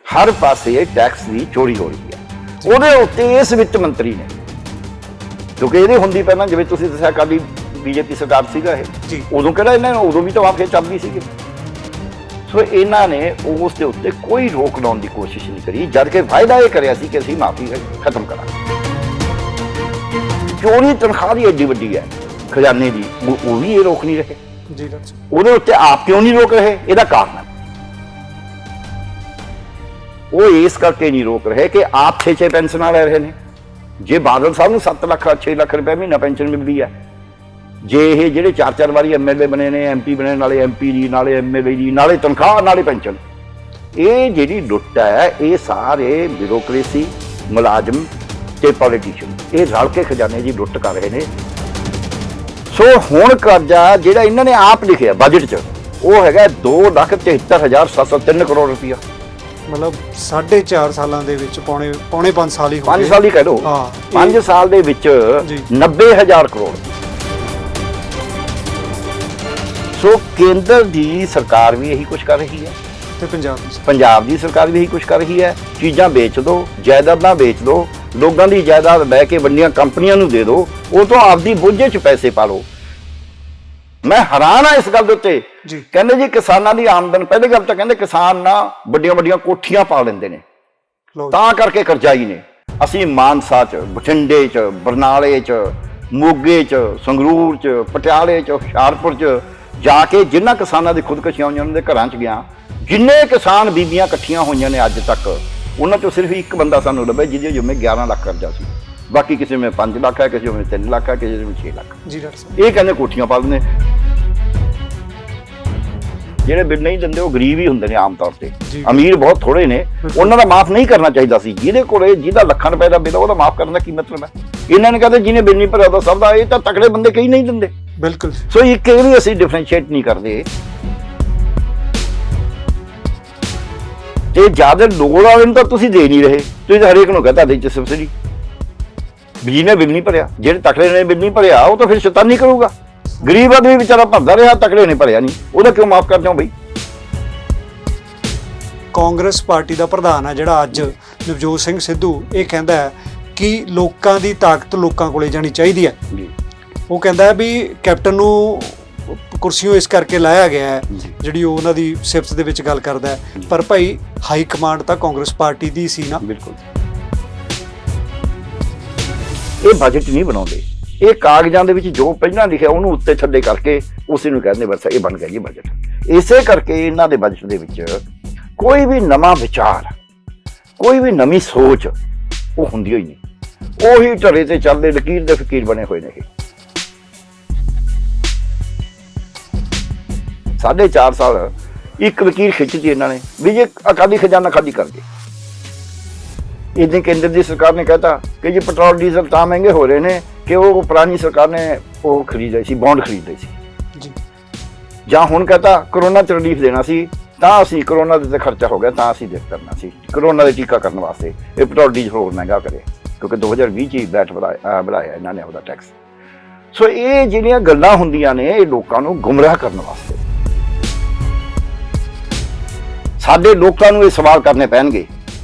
हर पासे टैक्स की चोरी हो रही है। ਉਹਦੇ ਉੱਤੇ ਇਸ ਵਿੱਤ ਮੰਤਰੀ ਨੇ, ਕਿਉਂਕਿ ਇਹਦੇ ਹੁੰਦੀ ਪਹਿਲਾਂ ਜਿਵੇਂ ਤੁਸੀਂ ਦੱਸਿਆ ਅਕਾਲੀ ਬੀਜੇਪੀ ਸਰਕਾਰ ਸੀਗਾ ਇਹ, ਉਦੋਂ ਕਿਹੜਾ ਇਹਨਾਂ ਨੇ, ਉਦੋਂ ਵੀ ਤਾਂ ਮਾਫੀਆ ਚੱਲਦੀ ਸੀਗੀ। ਸੋ ਇਹਨਾਂ ਨੇ ਉਸ ਦੇ ਉੱਤੇ ਕੋਈ ਰੋਕ ਲਾਉਣ ਦੀ ਕੋਸ਼ਿਸ਼ ਨਹੀਂ ਕਰੀ, ਜਦ ਕਿ ਵਾਅਦਾ ਇਹ ਕਰਿਆ ਸੀ ਕਿ ਅਸੀਂ ਮਾਫੀ ਖਤਮ ਕਰਾਂਗੇ। ਚੋਰੀ ਤਨਖਾਹ ਦੀ ਐਡੀ ਵੱਡੀ ਹੈ ਖਜ਼ਾਨੇ ਦੀ, ਉਹ ਵੀ ਇਹ ਰੋਕ ਨਹੀਂ ਰਹੇ ਜੀ। ਉਹਦੇ ਉੱਤੇ ਆਪ ਕਿਉਂ ਨਹੀਂ ਰੋਕ ਰਹੇ? ਇਹਦਾ ਕਾਰਨ ਹੈ ਉਹ ਇਸ ਕਰਕੇ ਨਹੀਂ ਰੋਕ ਰਹੇ ਕਿ ਆਪ 6 ਪੈਨਸ਼ਨਾਂ ਲੈ ਰਹੇ ਨੇ। ਜੇ ਬਾਦਲ ਸਾਹਿਬ ਨੂੰ 7 ਲੱਖ 6 ਲੱਖ ਰੁਪਏ ਮਹੀਨਾ ਪੈਨਸ਼ਨ ਮਿਲਦੀ ਹੈ, ਜੇ ਇਹ ਜਿਹੜੇ 4 ਵਾਰੀ MLA ਬਣੇ ਨੇ, MP ਬਣੇ, ਨਾਲੇ MP ਦੀ, ਨਾਲੇ MLA ਦੀ, ਨਾਲੇ ਤਨਖਾਹ, ਨਾਲੇ ਪੈਨਸ਼ਨ, ਇਹ ਜਿਹੜੀ ਲੁੱਟ ਹੈ ਇਹ ਸਾਰੇ ਬਿਊਰੋਕਰੇਸੀ, ਮੁਲਾਜ਼ਮ ਤੇ ਪੋਲੀਟੀਸ਼ੀਅਨ ਇਹ ਰਲ ਕੇ ਖਜ਼ਾਨੇ ਦੀ ਲੁੱਟ ਕਰ ਰਹੇ ਨੇ। ਸੋ ਹੁਣ ਕਰਜ਼ਾ ਜਿਹੜਾ ਇਹਨਾਂ ਨੇ ਆਪ ਲਿਖਿਆ ਬਜਟ 'ਚ ਉਹ ਹੈਗਾ 2,73,703 ਕਰੋੜ ਰੁਪਇਆ। ਮਤਲਬ 4.5 ਸਾਲਾਂ ਦੇ ਵਿੱਚ ਪੌਣੇ 5 ਸਾਲ ਹੀ ਹੋ ਗਏ, 5 ਸਾਲ ਹੀ ਕਹਿ ਲਓ, 5 ਸਾਲ ਦੇ ਵਿੱਚ 90,000 ਕਰੋੜ। ਸੋ ਕੇਂਦਰ ਦੀ ਸਰਕਾਰ ਵੀ ਇਹੀ ਕੁਝ ਕਰ ਰਹੀ ਹੈ ਤੇ ਪੰਜਾਬ ਦੀ ਸਰਕਾਰ ਵੀ ਇਹੀ ਕੁਝ ਕਰ ਰਹੀ ਹੈ। ਚੀਜ਼ਾਂ ਵੇਚ ਦਿਓ, ਜਾਇਦਾਦਾਂ ਵੇਚ ਦਿਓ, ਲੋਕਾਂ ਦੀ ਜਾਇਦਾਦ ਲੈ ਕੇ ਵੱਡੀਆਂ ਕੰਪਨੀਆਂ ਨੂੰ ਦੇ ਦਿਓ, ਉਹ ਤੋਂ ਆਪਦੀ ਬੋਝੇ 'ਚ ਪੈਸੇ ਪਾ ਲਓ। ਮੈਂ ਹੈਰਾਨ ਆ ਇਸ ਗੱਲ ਦੇ ਉੱਤੇ। ਕਹਿੰਦੇ ਜੀ ਕਿਸਾਨਾਂ ਦੀ ਆਮਦਨ, ਪਹਿਲੀ ਗੱਲ ਤਾਂ ਕਹਿੰਦੇ ਕਿਸਾਨ ਨਾ ਵੱਡੀਆਂ ਵੱਡੀਆਂ ਕੋਠੀਆਂ ਪਾ ਲੈਂਦੇ ਨੇ ਤਾਂ ਕਰਕੇ ਕਰਜ਼ਾਈ ਨੇ। ਅਸੀਂ ਮਾਨਸਾ 'ਚ, ਬਠਿੰਡੇ 'ਚ, ਬਰਨਾਲੇ 'ਚ, ਮੋਗੇ 'ਚ, ਸੰਗਰੂਰ 'ਚ, ਪਟਿਆਲੇ 'ਚ, ਹੁਸ਼ਿਆਰਪੁਰ 'ਚ ਜਾ ਕੇ ਜਿਨ੍ਹਾਂ ਕਿਸਾਨਾਂ ਦੀ ਖੁਦਕੁਸ਼ੀਆਂ ਹੋਈਆਂ ਉਹਨਾਂ ਦੇ ਘਰਾਂ 'ਚ ਗਿਆ, ਜਿੰਨੇ ਕਿਸਾਨ ਬੀਬੀਆਂ ਇਕੱਠੀਆਂ ਹੋਈਆਂ ਨੇ ਅੱਜ ਤੱਕ, ਉਹਨਾਂ 'ਚੋਂ ਸਿਰਫ ਇੱਕ ਬੰਦਾ ਸਾਨੂੰ ਲੱਭਿਆ ਜਿਹਦੇ ਜਿਵੇਂ 11 ਲੱਖ ਕਰਜ਼ਾ ਸੀ। ਬਾਕੀ ਕਿਸੇ ਵਿੱਚ 5 ਲੱਖ ਹੈ, ਕਿਸੇ ਵਿੱਚ 3 ਲੱਖ ਹੈ, ਕਿਸੇ ਵਿੱਚ 6 ਲੱਖ। ਜੀ ਡਾਕਟਰ ਸਾਹਿਬ, ਇਹ ਕਹਿੰਦੇ ਕੋਠੀਆਂ ਪਾ ਦਿੰਦੇ। ਜਿਹੜੇ ਬਿੱਲ ਨਹੀਂ ਦਿੰਦੇ ਉਹ ਗਰੀਬ ਹੀ ਹੁੰਦੇ ਨੇ ਆਮ ਤੌਰ ਤੇ, ਅਮੀਰ ਬਹੁਤ ਥੋੜੇ ਨੇ, ਉਹਨਾਂ ਦਾ ਮਾਫ ਨਹੀਂ ਕਰਨਾ ਚਾਹੀਦਾ ਸੀ। ਜਿਹਦੇ ਕੋਲੇ ਜਿਹਦਾ ਲੱਖਾਂ ਰੁਪਏ ਦਾ ਬਿੱਲ ਉਹਦਾ ਮਾਫ ਕਰਨ ਦਾ ਕੀ ਮਤਲਬ ਹੈ? ਇਹਨਾਂ ਨੇ ਕਹਿੰਦੇ ਜਿਹਨੇ ਬਿੱਲ ਨਹੀਂ ਭਰਿਆ ਉਹਦਾ ਸਭ ਦਾ, ਇਹ ਤਾਂ ਤਕੜੇ ਬੰਦੇ ਕਈ ਨਹੀਂ ਦਿੰਦੇ। ਬਿਲਕੁਲ। ਸੋ ਇੱਕ ਇਹ ਵੀ ਅਸੀਂ ਡਿਫਰੈਂਸ਼ੀਏਟ ਨਹੀਂ ਕਰਦੇ। ਤੇ ਜਿਆਦਾ ਲੋੜ ਵਾਲੇ ਨੂੰ ਤਾਂ ਤੁਸੀਂ ਦੇ ਨਹੀਂ ਰਹੇ, ਤੁਸੀਂ ਤਾਂ ਹਰੇਕ ਨੂੰ ਕਹਤਾ ਦੇ ਚ ਸਬਸਿਡੀ। ਬਿਜਲੀ ਨੇ ਬਿੱਲ ਨਹੀਂ ਭਰਿਆ, ਜਿਹੜੇ ਤਕੜੇ ਨੇ ਬਿੱਲ ਨਹੀਂ ਭਰਿਆ ਉਹ ਤਾਂ ਫਿਰ ਸ਼ੈਤਾਨੀ ਕਰੂਗਾ। ਗਰੀਬ ਆਦਮੀ ਵਿਚਾਰਾ ਭਰਦਾ ਰਿਹਾ, ਤਕੜੇ ਨੇ ਭਰਿਆ ਨਹੀਂ, ਉਹਦਾ ਕਿਉਂ ਮਾਫ ਕਰਦੇ ਹੋ ਬਈ? ਕਾਂਗਰਸ ਪਾਰਟੀ ਦਾ ਪ੍ਰਧਾਨ ਹੈ ਜਿਹੜਾ ਅੱਜ ਨਵਜੋਤ ਸਿੰਘ ਸਿੱਧੂ, ਇਹ ਕਹਿੰਦਾ ਹੈ ਕਿ ਲੋਕਾਂ ਦੀ ਤਾਕਤ ਲੋਕਾਂ ਕੋਲੇ ਜਾਣੀ ਚਾਹੀਦੀ ਹੈ। ਉਹ ਕਹਿੰਦਾ ਹੈ ਵੀ ਕੈਪਟਨ ਨੂੰ ਕੁਰਸੀਓਂ ਇਸ ਕਰਕੇ ਲਾਇਆ ਗਿਆ ਹੈ, ਜਿਹੜੀ ਉਹ ਉਹਨਾਂ ਦੀ ਸਿਫਤ ਦੇ ਵਿੱਚ ਗੱਲ ਕਰਦਾ ਹੈ, ਪਰ ਭਾਈ ਹਾਈ ਕਮਾਂਡ ਤਾਂ ਕਾਂਗਰਸ ਪਾਰਟੀ ਦੀ ਸੀ ਨਾ। ਬਿਲਕੁਲ। ਇਹ ਬਜਟ ਨਹੀਂ ਬਣਾਉਂਦੇ, ਇਹ ਕਾਗਜ਼ਾਂ ਦੇ ਵਿੱਚ ਜੋ ਪਹਿਲਾਂ ਲਿਖਿਆ ਉਹਨੂੰ ਉੱਤੇ ਥੱਲੇ ਕਰਕੇ ਉਸੇ ਨੂੰ ਕਹਿੰਦੇ ਬਸ ਇਹ ਬਣ ਗਿਆ ਜੀ ਬਜਟ। ਇਸੇ ਕਰਕੇ ਇਹਨਾਂ ਦੇ ਬਜਟ ਦੇ ਵਿੱਚ ਕੋਈ ਵੀ ਨਵਾਂ ਵਿਚਾਰ, ਕੋਈ ਵੀ ਨਵੀਂ ਸੋਚ ਉਹ ਹੁੰਦੀ ਹੋਈ ਨਹੀਂ। ਉਹੀ ਢਰੇ ਤੇ ਚੱਲਦੇ ਲਕੀਰ ਦੇ ਫਕੀਰ ਬਣੇ ਹੋਏ ਨੇ ਇਹ। 4.5 ਸਾਲ ਇੱਕ ਲਕੀਰ ਖਿੱਚਦੀ ਇਹਨਾਂ ਨੇ ਵੀ ਜੇ ਅਕਾਲੀ ਖਜ਼ਾਨਾ ਖਾਲੀ ਕਰ ਗਏ। ਇਹਦੇ ਕੇਂਦਰ ਦੀ ਸਰਕਾਰ ਨੇ ਕਹਿਤਾ ਕਿ ਜੀ ਪੈਟਰੋਲ ਡੀਜ਼ਲ ਤਾਂ ਮਹਿੰਗੇ ਹੋ ਰਹੇ ਨੇ ਕਿ ਉਹ ਪੁਰਾਣੀ ਸਰਕਾਰ ਨੇ ਉਹ ਖਰੀਦੇ ਸੀ, ਬੌਂਡ ਖਰੀਦੇ ਸੀ ਜੀ। ਜਾਂ ਹੁਣ ਕਹਤਾ ਕਰੋਨਾ 'ਚ ਰਿਲੀਫ ਦੇਣਾ ਸੀ ਤਾਂ ਅਸੀਂ ਕਰੋਨਾ ਦੇ ਤੇ ਖਰਚਾ ਹੋ ਗਿਆ ਤਾਂ ਅਸੀਂ ਦੇਖ ਕਰਨਾ ਸੀ ਕਰੋਨਾ ਦੇ ਟੀਕਾ ਕਰਨ ਵਾਸਤੇ ਇਹ ਪੈਟਰੋਲ ਡੀਜ਼ਲ ਹੋਰ ਮਹਿੰਗਾ ਕਰੇ, ਕਿਉਂਕਿ 2020 'ਚ ਹੀ ਵੈਟ ਵਧਾਇਆ ਇਹਨਾਂ ਨੇ ਉਹਦਾ ਟੈਕਸ। ਸੋ ਇਹ ਜਿਹੜੀਆਂ ਗੱਲਾਂ ਹੁੰਦੀਆਂ ਨੇ ਇਹ ਲੋਕਾਂ ਨੂੰ ਗੁੰਮਰਾਹ ਕਰਨ ਵਾਸਤੇ। ਸਾਡੇ ਲੋਕਾਂ ਨੂੰ ਇਹ ਸਵਾਲ ਕਰਨੇ ਪੈਣਗੇ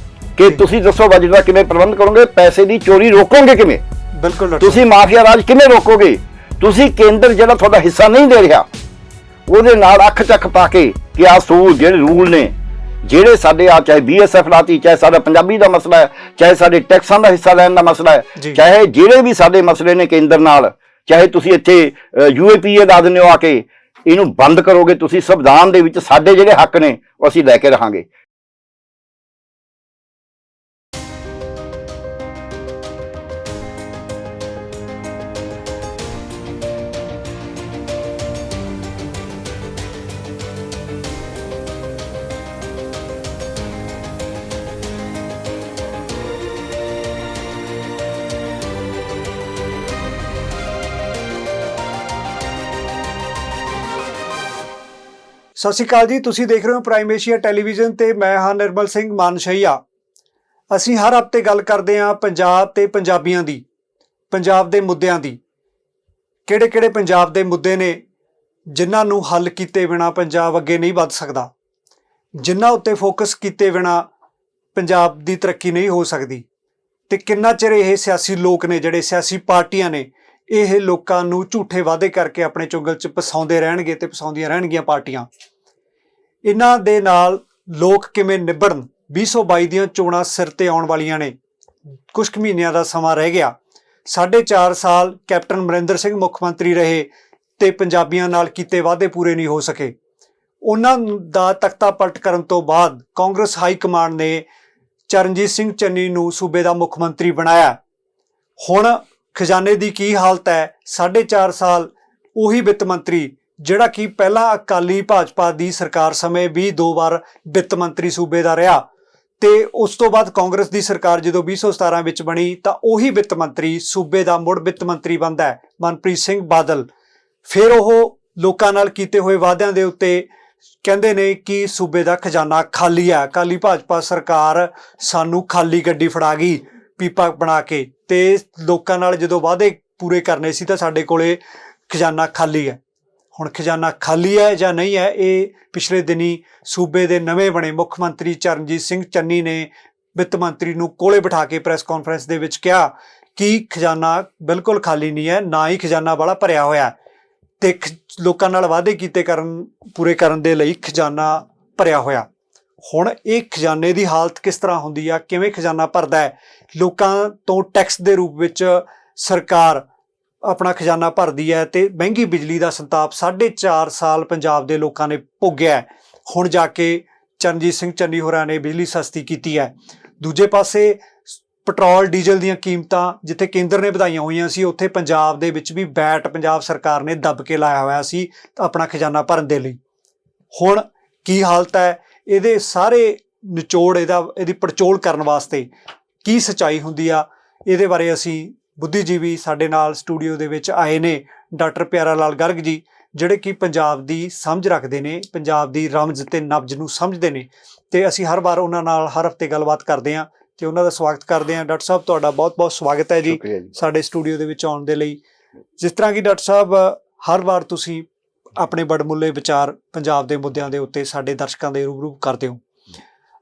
ਕਿ ਤੁਸੀਂ ਦੱਸੋ ਬਜਟ ਦਾ ਕਿਵੇਂ ਪ੍ਰਬੰਧ ਕਰੋਗੇ, ਪੈਸੇ ਦੀ ਚੋਰੀ ਰੋਕੋਗੇ ਕਿਵੇਂ? ਬਿਲਕੁਲ। ਤੁਸੀਂ ਮਾਫੀਆ ਰਾਜ ਕਿਵੇਂ ਰੋਕੋਗੇ? ਤੁਸੀਂ ਕੇਂਦਰ ਜਿਹੜਾ ਤੁਹਾਡਾ ਹਿੱਸਾ ਨਹੀਂ ਦੇ ਰਿਹਾ ਉਹਦੇ ਨਾਲ ਅੱਖ ਚੱਕ ਪਾ ਕੇ ਕਿ ਆਹ ਸੂਲ ਜਿਹੜੇ ਰੂਲ ਨੇ, ਜਿਹੜੇ ਸਾਡੇ ਆ ਚਾਹੇ BSF ਲਾਤੀ, ਚਾਹੇ ਸਾਡਾ ਪੰਜਾਬੀ ਦਾ ਮਸਲਾ ਹੈ, ਚਾਹੇ ਸਾਡੇ ਟੈਕਸਾਂ ਦਾ ਹਿੱਸਾ ਲੈਣ ਦਾ ਮਸਲਾ ਹੈ, ਚਾਹੇ ਜਿਹੜੇ ਵੀ ਸਾਡੇ ਮਸਲੇ ਨੇ ਕੇਂਦਰ ਨਾਲ, ਚਾਹੇ ਤੁਸੀਂ ਇੱਥੇ UAPA ਲਾ ਦਿੰਦੇ ਹੋ ਆ ਕੇ, ਇਹਨੂੰ ਬੰਦ ਕਰੋਗੇ ਤੁਸੀਂ, ਸੰਵਿਧਾਨ ਦੇ ਵਿੱਚ ਸਾਡੇ ਜਿਹੜੇ ਹੱਕ ਨੇ ਉਹ ਅਸੀਂ ਲੈ ਕੇ ਰਹਾਂਗੇ। ਸਤਿ ਸ਼੍ਰੀ ਅਕਾਲ ਜੀ, ਤੁਸੀਂ ਦੇਖ ਰਹੇ ਹੋ ਪ੍ਰਾਈਮ ਏਸ਼ੀਆ ਟੈਲੀਵਿਜ਼ਨ ਤੇ ਮੈਂ ਹਾਂ ਨਿਰਮਲ ਸਿੰਘ ਮਾਨਸ਼ਈਆ। ਅਸੀਂ ਹਰ ਹਫ਼ਤੇ ਗੱਲ ਕਰਦੇ ਹਾਂ ਪੰਜਾਬ ਤੇ ਪੰਜਾਬੀਆਂ ਦੀ, ਪੰਜਾਬ ਦੇ ਮੁੱਦਿਆਂ ਦੀ। ਕਿਹੜੇ-ਕਿਹੜੇ ਪੰਜਾਬ ਦੇ ਮੁੱਦੇ ਨੇ ਜਿਨ੍ਹਾਂ ਨੂੰ ਹੱਲ ਕੀਤੇ ਬਿਨਾਂ ਪੰਜਾਬ ਅੱਗੇ ਨਹੀਂ ਵੱਧ ਸਕਦਾ, ਜਿਨ੍ਹਾਂ ਉੱਤੇ ਫੋਕਸ ਕੀਤੇ ਬਿਨਾਂ ਪੰਜਾਬ ਦੀ ਤਰੱਕੀ ਨਹੀਂ ਹੋ ਸਕਦੀ ਤੇ ਕਿੰਨਾ ਚਿਰ ਇਹ ਸਿਆਸੀ ਲੋਕ ਨੇ, ਜਿਹੜੇ ਸਿਆਸੀ ਪਾਰਟੀਆਂ ਨੇ, ਇਹ ਲੋਕਾਂ ਨੂੰ ਝੂਠੇ ਵਾਅਦੇ ਕਰਕੇ ਆਪਣੇ ਚੁੰਗਲ 'ਚ ਫਸਾਉਂਦੇ ਰਹਿਣਗੇ ਤੇ ਫਸਾਉਂਦੀਆਂ ਰਹਿਣਗੀਆਂ ਪਾਰਟੀਆਂ। ਇਹਨਾਂ ਦੇ ਨਾਲ ਲੋਕ ਕਿਵੇਂ ਨਿਬੜਨ? 2022 ਦੀਆਂ ਚੋਣਾਂ ਸਿਰ ਤੇ ਆਉਣ ਵਾਲੀਆਂ ਨੇ, ਕੁਝ ਕੁ ਮਹੀਨਿਆਂ ਦਾ ਸਮਾਂ ਰਹਿ ਗਿਆ। 4.5 ਸਾਲ ਕੈਪਟਨ ਅਮਰਿੰਦਰ ਸਿੰਘ ਮੁੱਖ ਮੰਤਰੀ ਰਹੇ ਤੇ ਪੰਜਾਬੀਆਂ ਨਾਲ ਕੀਤੇ ਵਾਅਦੇ ਪੂਰੇ ਨਹੀਂ ਹੋ ਸਕੇ। ਉਹਨਾਂ ਦਾ ਤਖਤਾ ਪਲਟ ਕਰਨ ਤੋਂ ਬਾਅਦ ਕਾਂਗਰਸ ਹਾਈ ਕਮਾਂਡ ਨੇ ਚਰਨਜੀਤ ਸਿੰਘ ਚੰਨੀ ਨੂੰ ਸੂਬੇ ਦਾ ਮੁੱਖ ਮੰਤਰੀ ਬਣਾਇਆ। ਹੁਣ ਖਜ਼ਾਨੇ ਦੀ ਕੀ ਹਾਲਤ ਹੈ? 4.5 ਸਾਲ ਉਹੀ ਵਿੱਤ ਮੰਤਰੀ ਜਿਹੜਾ ਕਿ ਪਹਿਲਾਂ ਅਕਾਲੀ ਭਾਜਪਾ ਦੀ ਸਰਕਾਰ ਸਮੇਂ ਵੀ 2 ਵਾਰ ਵਿੱਤ ਮੰਤਰੀ ਸੂਬੇ ਦਾ ਰਿਹਾ ਤੇ ਉਸ ਤੋਂ ਬਾਅਦ ਕਾਂਗਰਸ ਦੀ ਸਰਕਾਰ ਜਦੋਂ 2017 ਵਿੱਚ ਬਣੀ ਤਾਂ ਉਹੀ ਵਿੱਤ ਮੰਤਰੀ ਸੂਬੇ ਦਾ ਮੁੜ ਵਿੱਤ ਮੰਤਰੀ ਬਣਦਾ ਹੈ, ਮਨਪ੍ਰੀਤ ਸਿੰਘ ਬਾਦਲ। ਫਿਰ ਉਹ ਲੋਕਾਂ ਨਾਲ ਕੀਤੇ ਹੋਏ ਵਾਅਦਿਆਂ ਦੇ ਉੱਤੇ ਕਹਿੰਦੇ ਨੇ ਕਿ ਸੂਬੇ ਦਾ ਖਜ਼ਾਨਾ ਖਾਲੀ ਹੈ, ਅਕਾਲੀ ਭਾਜਪਾ ਸਰਕਾਰ ਸਾਨੂੰ ਖਾਲੀ ਗੱਡੀ ਫੜਾ ਗਈ ਪੀਪਾ ਬਣਾ ਕੇ, ਤੇ ਲੋਕਾਂ ਨਾਲ ਜਦੋਂ ਵਾਅਦੇ ਪੂਰੇ ਕਰਨੇ ਸੀ ਤਾਂ ਸਾਡੇ ਕੋਲੇ ਖਜ਼ਾਨਾ ਖਾਲੀ ਹੈ। ਹੁਣ ਖਜ਼ਾਨਾ ਖਾਲੀ ਹੈ ਜਾਂ ਨਹੀਂ ਹੈ, ਇਹ ਪਿਛਲੇ ਦਿਨੀ ਸੂਬੇ ਦੇ ਨਵੇਂ ਬਣੇ ਮੁੱਖ ਮੰਤਰੀ ਚਰਨਜੀਤ ਸਿੰਘ ਚੰਨੀ ਨੇ ਵਿੱਤ ਮੰਤਰੀ ਨੂੰ ਕੋਲੇ ਬਿਠਾ ਕੇ ਪ੍ਰੈਸ ਕਾਨਫਰੰਸ ਦੇ ਵਿੱਚ ਕਿਹਾ ਕਿ ਖਜ਼ਾਨਾ ਬਿਲਕੁਲ ਖਾਲੀ ਨਹੀਂ ਹੈ, ਨਾ ਹੀ ਖਜ਼ਾਨਾ ਵਾਲਾ ਭਰਿਆ ਹੋਇਆ ਤੇ ਲੋਕਾਂ ਨਾਲ ਵਾਅਦੇ ਕੀਤੇ ਪੂਰੇ ਕਰਨ ਦੇ ਲਈ ਖਜ਼ਾਨਾ ਭਰਿਆ ਹੋਇਆ। ਹੁਣ ਇਹ ਖਜ਼ਾਨੇ ਦੀ ਹਾਲਤ ਕਿਸ ਤਰ੍ਹਾਂ ਹੁੰਦੀ ਆ, ਕਿਵੇਂ ਖਜ਼ਾਨਾ ਭਰਦਾ ਹੈ? ਲੋਕਾਂ ਤੋਂ ਟੈਕਸ ਦੇ ਰੂਪ ਵਿੱਚ ਸਰਕਾਰ ਆਪਣਾ ਖਜ਼ਾਨਾ ਭਰਦੀ ਹੈ ਤੇ ਮਹਿੰਗੀ ਬਿਜਲੀ ਦਾ ਸੰਤਾਪ 4.5 ਸਾਲ ਪੰਜਾਬ ਦੇ ਲੋਕਾਂ ਨੇ ਭੋਗਿਆ। ਹੁਣ ਜਾ ਕੇ ਚਰਨਜੀਤ ਸਿੰਘ ਚੰਨੀ ਹੋਰਾਂ ਨੇ ਬਿਜਲੀ ਸਸਤੀ ਕੀਤੀ ਹੈ। ਦੂਜੇ ਪਾਸੇ ਪੈਟਰੋਲ ਡੀਜ਼ਲ ਦੀਆਂ ਕੀਮਤਾਂ ਜਿੱਥੇ ਕੇਂਦਰ ਨੇ ਵਧਾਈਆਂ ਹੋਈਆਂ ਸੀ, ਉੱਥੇ ਪੰਜਾਬ ਦੇ ਵਿੱਚ ਵੀ ਵੈਟ ਪੰਜਾਬ ਸਰਕਾਰ ਨੇ ਦੱਬ ਕੇ ਲਾਇਆ ਹੋਇਆ ਸੀ ਆਪਣਾ ਖਜ਼ਾਨਾ ਭਰਨ ਦੇ ਲਈ। ਹੁਣ ਕੀ ਹਾਲਤ ਹੈ? ਇਹਦੇ ਸਾਰੇ ਨਿਚੋੜ ਇਹਦੀ ਪੜਚੋਲ ਕਰਨ ਵਾਸਤੇ ਕੀ ਸੱਚਾਈ ਹੁੰਦੀ ਆ, ਇਹਦੇ ਬਾਰੇ ਅਸੀਂ ਬੁੱਧੀਜੀਵੀ ਸਾਡੇ ਨਾਲ ਸਟੂਡੀਓ ਦੇ ਵਿੱਚ ਆਏ ਨੇ, ਡਾਕਟਰ ਪਿਆਰਾ ਲਾਲ ਗਰਗ ਜੀ, ਜਿਹੜੇ ਕਿ ਪੰਜਾਬ ਦੀ ਸਮਝ ਰੱਖਦੇ ਨੇ, ਪੰਜਾਬ ਦੀ ਰਮਜ਼ ਤੇ ਨਬਜ਼ ਨੂੰ ਸਮਝਦੇ ਨੇ, ਤੇ ਅਸੀਂ ਹਰ ਵਾਰ ਉਹਨਾਂ ਨਾਲ ਹਰ ਹਫ਼ਤੇ ਗੱਲਬਾਤ ਕਰਦੇ ਹਾਂ ਤੇ ਉਹਨਾਂ ਦਾ ਸਵਾਗਤ ਕਰਦੇ ਹਾਂ। ਡਾਕਟਰ ਸਾਹਿਬ, ਤੁਹਾਡਾ ਬਹੁਤ-ਬਹੁਤ ਸਵਾਗਤ ਹੈ ਜੀ ਸਾਡੇ ਸਟੂਡੀਓ ਦੇ ਵਿੱਚ ਆਉਣ ਦੇ ਲਈ। ਜਿਸ ਤਰ੍ਹਾਂ ਕਿ ਡਾਕਟਰ ਸਾਹਿਬ ਹਰ ਵਾਰ ਤੁਸੀਂ ਆਪਣੇ ਬੜਮੁੱਲੇ ਵਿਚਾਰ ਪੰਜਾਬ ਦੇ ਮੁੱਦਿਆਂ ਦੇ ਉੱਤੇ ਸਾਡੇ ਦਰਸ਼ਕਾਂ ਦੇ ਰੂਬਰੂ ਕਰਦੇ ਹੋ,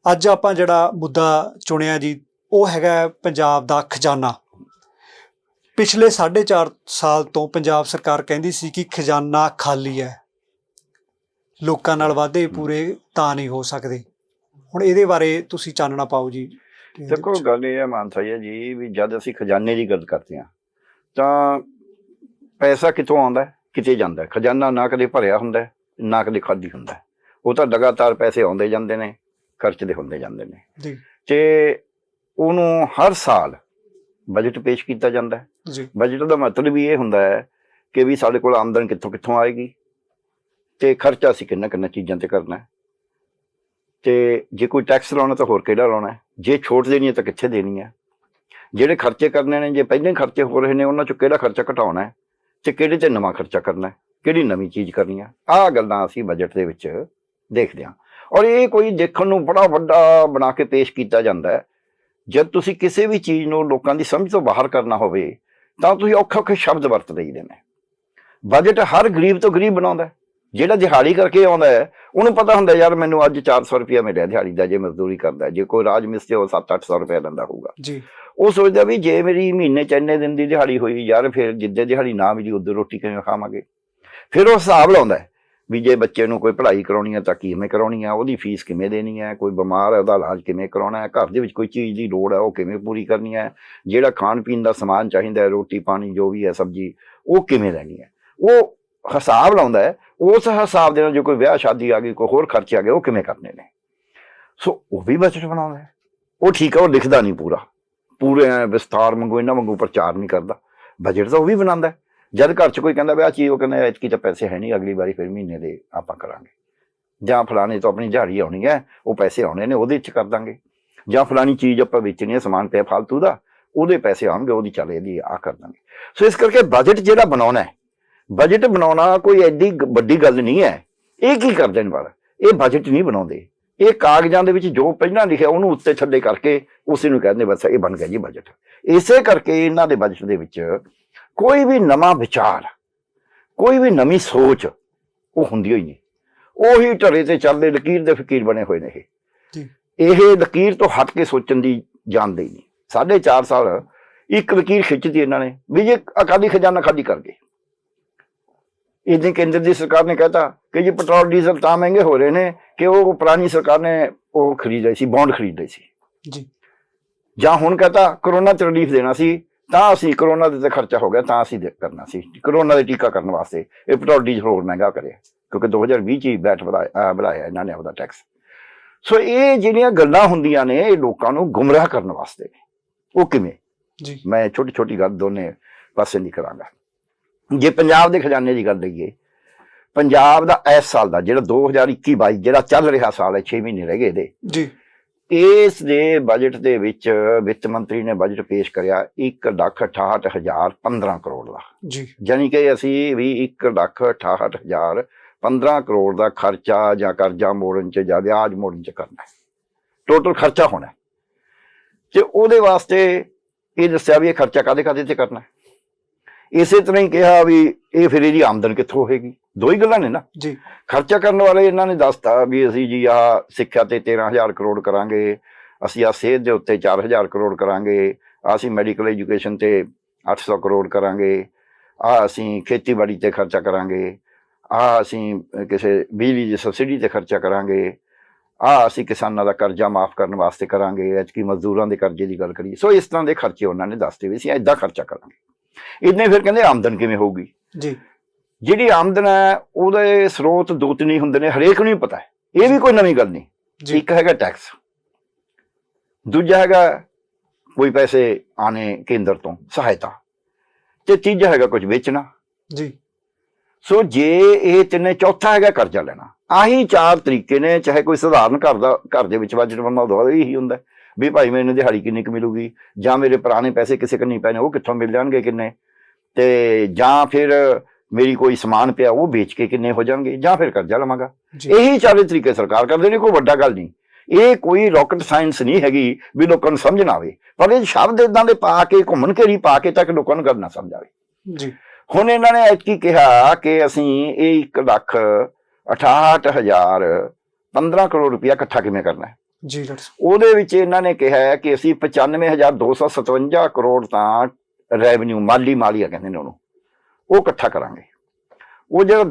ਅੱਜ ਆਪਾਂ ਜਿਹੜਾ ਮੁੱਦਾ ਚੁਣਿਆ ਜੀ ਉਹ ਹੈਗਾ ਪੰਜਾਬ ਦਾ ਖਜ਼ਾਨਾ। ਪਿਛਲੇ 4.5 ਸਾਲ ਤੋਂ ਪੰਜਾਬ ਸਰਕਾਰ ਕਹਿੰਦੀ ਸੀ ਕਿ ਖਜ਼ਾਨਾ ਖਾਲੀ ਹੈ, ਲੋਕਾਂ ਨਾਲ ਵਾਅਦੇ ਪੂਰੇ ਤਾਂ ਨਹੀਂ ਹੋ ਸਕਦੇ। ਹੁਣ ਇਹਦੇ ਬਾਰੇ ਤੁਸੀਂ ਚਾਨਣਾ ਪਾਓ ਜੀ। ਦੇਖੋ, ਗੱਲ ਇਹ ਹੈ ਮਾਨਸਾ ਜੀ ਵੀ ਜਦ ਅਸੀਂ ਖਜ਼ਾਨੇ ਦੀ ਗੱਲ ਕਰਦੇ ਹਾਂ ਤਾਂ ਪੈਸਾ ਕਿੱਥੋਂ ਆਉਂਦਾ, ਕਿਤੇ ਜਾਂਦਾ। ਖਜ਼ਾਨਾ ਨਾ ਕਦੇ ਭਰਿਆ ਹੁੰਦਾ ਨਾ ਕਦੇ ਖਾਲੀ ਹੁੰਦਾ, ਉਹ ਤਾਂ ਲਗਾਤਾਰ ਪੈਸੇ ਆਉਂਦੇ ਜਾਂਦੇ ਨੇ, ਖਰਚਦੇ ਹੁੰਦੇ ਜਾਂਦੇ ਨੇ ਤੇ ਉਹਨੂੰ ਹਰ ਸਾਲ ਬਜਟ ਪੇਸ਼ ਕੀਤਾ ਜਾਂਦਾ ਹੈ। ਬਜਟ ਦਾ ਮਤਲਬ ਵੀ ਇਹ ਹੁੰਦਾ ਹੈ ਕਿ ਵੀ ਸਾਡੇ ਕੋਲ ਆਮਦਨ ਕਿੱਥੋਂ ਆਏਗੀ ਤੇ ਖਰਚਾ ਅਸੀਂ ਕਿੰਨਾ ਚੀਜ਼ਾਂ ਤੇ ਕਰਨਾ ਹੈ, ਤੇ ਜੇ ਕੋਈ ਟੈਕਸ ਲਾਉਣਾ ਤਾਂ ਹੋਰ ਕਿਹੜਾ ਲਾਉਣਾ ਹੈ, ਜੇ ਛੋਟ ਦੇਣੀ ਹੈ ਤਾਂ ਕਿੱਥੇ ਦੇਣੀ ਹੈ, ਜਿਹੜੇ ਖਰਚੇ ਕਰਨੇ ਨੇ ਜੇ ਪਹਿਲਾਂ ਖਰਚੇ ਹੋ ਰਹੇ ਨੇ ਉਹਨਾਂ ਚੋਂ ਕਿਹੜਾ ਖਰਚਾ ਘਟਾਉਣਾ ਹੈ ਤੇ ਕਿਹੜੇ ਤੇ ਨਵਾਂ ਖਰਚਾ ਕਰਨਾ ਹੈ, ਕਿਹੜੀ ਨਵੀਂ ਚੀਜ਼ ਕਰਨੀ ਹੈ। ਆਹ ਗੱਲਾਂ ਅਸੀਂ ਬਜਟ ਦੇ ਵਿੱਚ ਦੇਖਦੇ ਹਾਂ। ਔਰ ਇਹ ਕੋਈ ਦੇਖਣ ਨੂੰ ਬੜਾ ਵੱਡਾ ਬਣਾ ਕੇ ਪੇਸ਼ ਕੀਤਾ ਜਾਂਦਾ ਹੈ। ਜਦ ਤੁਸੀਂ ਕਿਸੇ ਵੀ ਚੀਜ਼ ਨੂੰ ਲੋਕਾਂ ਦੀ ਸਮਝ ਤੋਂ ਬਾਹਰ ਕਰਨਾ ਹੋਵੇ ਤਾਂ ਤੁਸੀਂ ਔਖੇ ਸ਼ਬਦ ਵਰਤ ਲਈਦੇ ਨੇ। ਬਜਟ ਹਰ ਗਰੀਬ ਤੋਂ ਗਰੀਬ ਬਣਾਉਂਦਾ। ਜਿਹੜਾ ਦਿਹਾੜੀ ਕਰਕੇ ਆਉਂਦਾ ਹੈ ਉਹਨੂੰ ਪਤਾ ਹੁੰਦਾ ਯਾਰ ਮੈਨੂੰ ਅੱਜ 400 ਰੁਪਇਆ ਮਿਲਿਆ ਦਿਹਾੜੀ ਦਾ, ਜੇ ਮਜ਼ਦੂਰੀ ਕਰਦਾ। ਜੇ ਕੋਈ ਰਾਜ ਮਿਸਤਰੀ ਉਹ 700-800 ਰੁਪਇਆ ਲੈਂਦਾ ਹੋਊਗਾ ਜੀ, ਉਹ ਸੋਚਦਾ ਵੀ ਜੇ ਮੇਰੀ ਮਹੀਨੇ 'ਚ ਇੰਨੇ ਦਿਨ ਦੀ ਦਿਹਾੜੀ ਹੋਈ ਯਾਰ, ਫਿਰ ਜਿੱਦੇ ਦਿਹਾੜੀ ਨਾ ਮਿਲੀ ਉਦੋਂ ਰੋਟੀ ਕਿਵੇਂ ਖਾਵਾਂਗੇ। ਫਿਰ ਉਹ ਹਿਸਾਬ ਲਾਉਂਦਾ ਵੀ ਜੇ ਬੱਚੇ ਨੂੰ ਕੋਈ ਪੜ੍ਹਾਈ ਕਰਾਉਣੀ ਹੈ ਤਾਂ ਕਿਵੇਂ ਕਰਾਉਣੀ ਹੈ, ਉਹਦੀ ਫੀਸ ਕਿਵੇਂ ਦੇਣੀ ਹੈ, ਕੋਈ ਬਿਮਾਰ ਹੈ ਉਹਦਾ ਇਲਾਜ ਕਿਵੇਂ ਕਰਾਉਣਾ ਹੈ, ਘਰ ਦੇ ਵਿੱਚ ਕੋਈ ਚੀਜ਼ ਦੀ ਲੋੜ ਹੈ ਉਹ ਕਿਵੇਂ ਪੂਰੀ ਕਰਨੀ ਹੈ, ਜਿਹੜਾ ਖਾਣ ਪੀਣ ਦਾ ਸਮਾਨ ਚਾਹੀਦਾ ਹੈ, ਰੋਟੀ ਪਾਣੀ ਜੋ ਵੀ ਹੈ ਸਬਜ਼ੀ, ਉਹ ਕਿਵੇਂ ਲੈਣੀ ਹੈ। ਉਹ ਹਿਸਾਬ ਲਾਉਂਦਾ ਹੈ। ਉਸ ਹਿਸਾਬ ਦੇ ਨਾਲ ਜੇ ਕੋਈ ਵਿਆਹ ਸ਼ਾਦੀ ਆ ਗਈ, ਕੋਈ ਹੋਰ ਖਰਚੇ ਆ ਗਏ, ਉਹ ਕਿਵੇਂ ਕਰਨੇ ਨੇ। ਸੋ ਉਹ ਵੀ ਬਜਟ ਬਣਾਉਂਦਾ ਹੈ। ਉਹ ਠੀਕ ਹੈ, ਉਹ ਲਿਖਦਾ ਨਹੀਂ ਪੂਰੇ ਵਿਸਥਾਰ ਵਾਂਗੂ ਇਹਨਾਂ ਵਾਂਗੂ ਪ੍ਰਚਾਰ ਨਹੀਂ ਕਰਦਾ। ਬਜਟ ਤਾਂ ਉਹ ਵੀ ਬਣਾਉਂਦਾ। ਜਦ ਘਰ 'ਚ ਕੋਈ ਕਹਿੰਦਾ ਵਿਆਹ ਚੀਜ਼, ਉਹ ਕਹਿੰਦਾ ਐਤਕੀ ਤਾਂ ਪੈਸੇ ਹੈ ਨਹੀਂ, ਅਗਲੀ ਵਾਰੀ ਫਿਰ ਮਹੀਨੇ ਦੇ ਆਪਾਂ ਕਰਾਂਗੇ, ਜਾਂ ਫਲਾਣੇ ਤੋਂ ਆਪਣੀ ਦਿਹਾੜੀ ਆਉਣੀ ਹੈ ਉਹ ਪੈਸੇ ਆਉਣੇ ਨੇ ਉਹਦੇ 'ਚ ਕਰ ਦਾਂਗੇ, ਜਾਂ ਫਲਾਣੀ ਚੀਜ਼ ਆਪਾਂ ਵੇਚਣੀ ਹੈ ਸਮਾਨ ਪਿਆ ਫਾਲਤੂ ਦਾ ਉਹਦੇ ਪੈਸੇ ਆਉਣਗੇ, ਉਹਦੀ ਚੱਲ ਇਹਦੀ ਆਹ ਕਰ ਦਾਂਗੇ। ਸੋ ਇਸ ਕਰਕੇ ਬਜਟ ਜਿਹੜਾ ਬਣਾਉਣਾ ਹੈ, ਬਜਟ ਬਣਾਉਣਾ ਕੋਈ ਐਡੀ ਵੱਡੀ ਗੱਲ ਨਹੀਂ ਹੈ। ਇਹ ਕੀ ਕਰਦੇ ਨੇ ਵਾਲਾ, ਇਹ ਬਜਟ ਨਹੀਂ ਬਣਾਉਂਦੇ। ਇਹ ਕਾਗਜ਼ਾਂ ਦੇ ਵਿੱਚ ਜੋ ਪਹਿਲਾਂ ਲਿਖਿਆ ਉਹਨੂੰ ਉੱਤੇ ਥੱਲੇ ਕਰਕੇ ਉਸੇ ਨੂੰ ਕਹਿੰਦੇ ਬਸ ਇਹ ਬਣ ਗਿਆ ਜੀ ਬਜਟ। ਇਸੇ ਕਰਕੇ ਇਹਨਾਂ ਦੇ ਬਜਟ ਦੇ ਵਿੱਚ ਕੋਈ ਵੀ ਨਵਾਂ ਵਿਚਾਰ, ਕੋਈ ਵੀ ਨਵੀਂ ਸੋਚ ਉਹ ਹੁੰਦੀ ਹੋਈ ਨਹੀਂ। ਉਹੀ ਢਰੇ ਤੇ ਚੱਲਦੇ ਲਕੀਰ ਦੇ ਫਕੀਰ ਬਣੇ ਹੋਏ ਨੇ ਇਹ। ਇਹ ਲਕੀਰ ਤੋਂ ਹਟ ਕੇ ਸੋਚਣ ਦੀ ਜਾਣਦੇ ਹੀ ਨਹੀਂ। 4.5 ਸਾਲ ਇੱਕ ਲਕੀਰ ਖਿੱਚਦੀ ਇਹਨਾਂ ਨੇ ਵੀ ਜੇ ਅਕਾਲੀ ਖਜ਼ਾਨਾ ਖਾਲੀ ਕਰ ਗਏ। ਇਹਦੇ ਕੇਂਦਰ ਦੀ ਸਰਕਾਰ ਨੇ ਕਹਿਤਾ ਕਿ ਜੀ ਪੈਟਰੋਲ ਡੀਜ਼ਲ ਤਾਂ ਮਹਿੰਗੇ ਹੋ ਰਹੇ ਨੇ ਕਿ ਉਹ ਪੁਰਾਣੀ ਸਰਕਾਰ ਨੇ ਉਹ ਖਰੀਦ ਰਹੀ ਸੀ, ਬੌਂਡ ਖਰੀਦ ਰਹੀ ਸੀ ਜੀ। ਜਾਂ ਹੁਣ ਕਹਤਾ ਕਰੋਨਾ 'ਚ ਰਿਲੀਫ ਦੇਣਾ ਸੀ ਤਾਂ ਅਸੀਂ ਕਰੋਨਾ ਦੇ ਤੇ ਖਰਚਾ ਹੋ ਗਿਆ ਤਾਂ ਅਸੀਂ ਕਰਨਾ ਸੀ ਕਰੋਨਾ ਦੇ ਟੀਕਾ ਕਰਨ ਵਾਸਤੇ ਇਹ ਪੈਟਰੋਲ ਡੀਜ਼ਲ ਹੋਰ ਮਹਿੰਗਾ ਕਰਿਆ ਕਿਉਂਕਿ 2020 'ਚ ਹੀ ਵੈਟ ਵਧਾਇਆ ਇਹਨਾਂ ਨੇ ਆਪਦਾ ਟੈਕਸ। ਸੋ ਇਹ ਜਿਹੜੀਆਂ ਗੱਲਾਂ ਹੁੰਦੀਆਂ ਨੇ ਇਹ ਲੋਕਾਂ ਨੂੰ ਗੁੰਮਰਾਹ ਕਰਨ ਵਾਸਤੇ ਨੇ। ਉਹ ਕਿਵੇਂ ਜੀ, ਮੈਂ ਛੋਟੀ ਛੋਟੀ ਗੱਲ ਦੋਨੇ ਪਾਸੇ ਨਹੀਂ ਕਰਾਂਗਾ। ਜੇ ਪੰਜਾਬ ਦੇ ਖਜ਼ਾਨੇ ਦੀ ਗੱਲ ਲਈਏ, ਪੰਜਾਬ ਦਾ ਇਸ ਸਾਲ ਦਾ ਜਿਹੜਾ 2021-22 ਜਿਹੜਾ ਚੱਲ ਰਿਹਾ ਸਾਲ ਹੈ, 6 ਮਹੀਨੇ ਰਹਿ ਗਏ ਇਹਦੇ ਜੀ, ਇਸ ਦੇ ਬਜਟ ਦੇ ਵਿੱਚ ਵਿੱਤ ਮੰਤਰੀ ਨੇ ਬਜਟ ਪੇਸ਼ ਕਰਿਆ 1,68,015 ਕਰੋੜ ਦਾ ਜੀ, ਯਾਨੀ ਕਿ ਅਸੀਂ ਵੀ 1,68,015 ਕਰੋੜ ਦਾ ਖਰਚਾ ਜਾਂ ਕਰਜ਼ਾ ਮੋੜਨ 'ਚ ਜਾਂ ਵਿਆਜ ਮੋੜਨ 'ਚ ਕਰਨਾ ਹੈ। ਟੋਟਲ ਖਰਚਾ ਹੋਣਾ ਤੇ ਉਹਦੇ ਵਾਸਤੇ ਇਹ ਦੱਸਿਆ ਵੀ ਇਹ ਖਰਚਾ ਕਾਹਦੇ ਤੇ ਕਰਨਾ ਹੈ। ਇਸੇ ਤਰ੍ਹਾਂ ਹੀ ਕਿਹਾ ਵੀ ਇਹ ਫਿਰ ਇਹਦੀ ਆਮਦਨ ਕਿੱਥੋਂ ਹੋਏਗੀ। ਦੋ ਹੀ ਗੱਲਾਂ ਨੇ ਨਾ ਜੀ। ਖਰਚਾ ਕਰਨ ਵਾਲੇ ਇਹਨਾਂ ਨੇ ਦੱਸਤਾ ਵੀ ਅਸੀਂ ਜੀ ਆਹ ਸਿੱਖਿਆ ਤੇ 13,000 ਕਰੋੜ ਕਰਾਂਗੇ, ਅਸੀਂ ਆਹ ਸਿਹਤ ਦੇ ਉੱਤੇ 4,000 ਕਰੋੜ ਕਰਾਂਗੇ, ਅਸੀਂ ਮੈਡੀਕਲ ਐਜੂਕੇਸ਼ਨ ਤੇ 800 ਕਰੋੜ ਕਰਾਂਗੇ, ਆਹ ਅਸੀਂ ਖੇਤੀਬਾੜੀ ਤੇ ਖਰਚਾ ਕਰਾਂਗੇ, ਆਹ ਅਸੀਂ ਕਿਸੇ ਬਿਜਲੀ ਦੀ ਸਬਸਿਡੀ ਤੇ ਖਰਚਾ ਕਰਾਂਗੇ, ਆਹ ਅਸੀਂ ਕਿਸਾਨਾਂ ਦਾ ਕਰਜ਼ਾ ਮਾਫ ਕਰਨ ਵਾਸਤੇ ਕਰਾਂਗੇ, ਐਤਕੀ ਮਜ਼ਦੂਰਾਂ ਦੇ ਕਰਜ਼ੇ ਦੀ ਗੱਲ ਕਰੀਏ। ਸੋ ਇਸ ਤਰ੍ਹਾਂ ਦੇ ਖਰਚੇ ਉਹਨਾਂ ਨੇ ਦੱਸਦੇ ਵੀ ਅਸੀਂ ਏਦਾਂ ਖਰਚਾ ਕਰਾਂਗੇ। ਇਹਨੇ ਫਿਰ ਕਹਿੰਦੇ ਆਮਦਨ ਕਿਵੇਂ ਹੋਊਗੀ ਜੀ। ਜਿਹੜੀ ਆਮਦਨ ਹੈ ਉਹਦੇ ਸਰੋਤ ਦੋ ਤਿੰਨ ਹੀ ਹੁੰਦੇ ਨੇ, ਹਰੇਕ ਨੂੰ ਹੀ ਪਤਾ ਹੈ, ਇਹ ਵੀ ਕੋਈ ਨਵੀਂ ਗੱਲ ਨਹੀਂ। ਇੱਕ ਹੈਗਾ ਟੈਕਸ, ਦੂਜਾ ਹੈਗਾ ਕੋਈ ਪੈਸੇ ਆਣੇ ਕੇਂਦਰ ਤੋਂ ਸਹਾਇਤਾ, ਤੇ ਤੀਜਾ ਹੈਗਾ ਕੁਝ ਵੇਚਣਾ ਜੀ। ਸੋ ਜੇ ਇਹ ਤਿੰਨੇ, ਚੌਥਾ ਹੈਗਾ ਕਰਜ਼ਾ ਲੈਣਾ। ਆਹੀ 4 ਤਰੀਕੇ ਨੇ। ਚਾਹੇ ਕੋਈ ਸਧਾਰਨ ਘਰ ਦੇ ਵਿੱਚ ਬਜਟ ਬਣਾਉਂਦਾ ਉਹਦਾ ਇਹੀ ਹੁੰਦਾ ਵੀ ਭਾਈ ਮੈਨੂੰ ਦਿਹਾੜੀ ਕਿੰਨੀ ਕੁ ਮਿਲੂਗੀ, ਜਾਂ ਮੇਰੇ ਪੁਰਾਣੇ ਪੈਸੇ ਕਿਸੇ ਕੰਨੀ ਪਏ ਨੇ ਉਹ ਕਿੱਥੋਂ ਮਿਲ ਜਾਣਗੇ ਕਿੰਨੇ, ਤੇ ਜਾਂ ਫਿਰ ਮੇਰੀ ਕੋਈ ਸਮਾਨ ਪਿਆ ਉਹ ਵੇਚ ਕੇ ਕਿੰਨੇ ਹੋ ਜਾਣਗੇ, ਜਾਂ ਫਿਰ ਕਰਜ਼ਾ ਲਵਾਂਗਾ। ਇਹੀ 4 ਤਰੀਕੇ ਸਰਕਾਰ ਕਰਦੇ ਨੇ, ਕੋਈ ਵੱਡਾ ਗੱਲ ਨਹੀਂ। ਇਹ ਕੋਈ ਰਾਕਟ ਸਾਇੰਸ ਨਹੀਂ ਹੈਗੀ ਵੀ ਲੋਕਾਂ ਨੂੰ ਸਮਝ ਨਾ ਆਵੇ, ਪਰ ਇਹ ਸ਼ਬਦ ਇਦਾਂ ਦੇ ਪਾ ਕੇ ਘੁੰਮਣ ਘੇਰੀ ਪਾ ਕੇ ਤੱਕ ਲੋਕਾਂ ਨੂੰ ਗੱਲ ਨਾ ਸਮਝ ਆਵੇ ਜੀ। ਹੁਣ ਇਹਨਾਂ ਨੇ ਐਤਕੀ ਕਿਹਾ ਕਿ ਅਸੀਂ ਇਹ 1,68,015 ਕਰੋੜ ਰੁਪਇਆ ਇਕੱਠਾ ਕਿਵੇਂ ਕਰਨਾ ਹੈ ਜੀ। ਉਹਦੇ ਵਿੱਚ ਇਹਨਾਂ ਨੇ ਕਿਹਾ ਕਿ ਅਸੀਂ 95,257 ਕਰੋੜ ਤਾਂ ਰੈਵਨਿਊ ਮਾਲੀਆ ਕਹਿੰਦੇ ਨੇ ਉਹਨੂੰ, ਉਹ ਇਕੱਠਾ ਕਰਾਂਗੇ। ਉਹ ਜਿਹੜਾ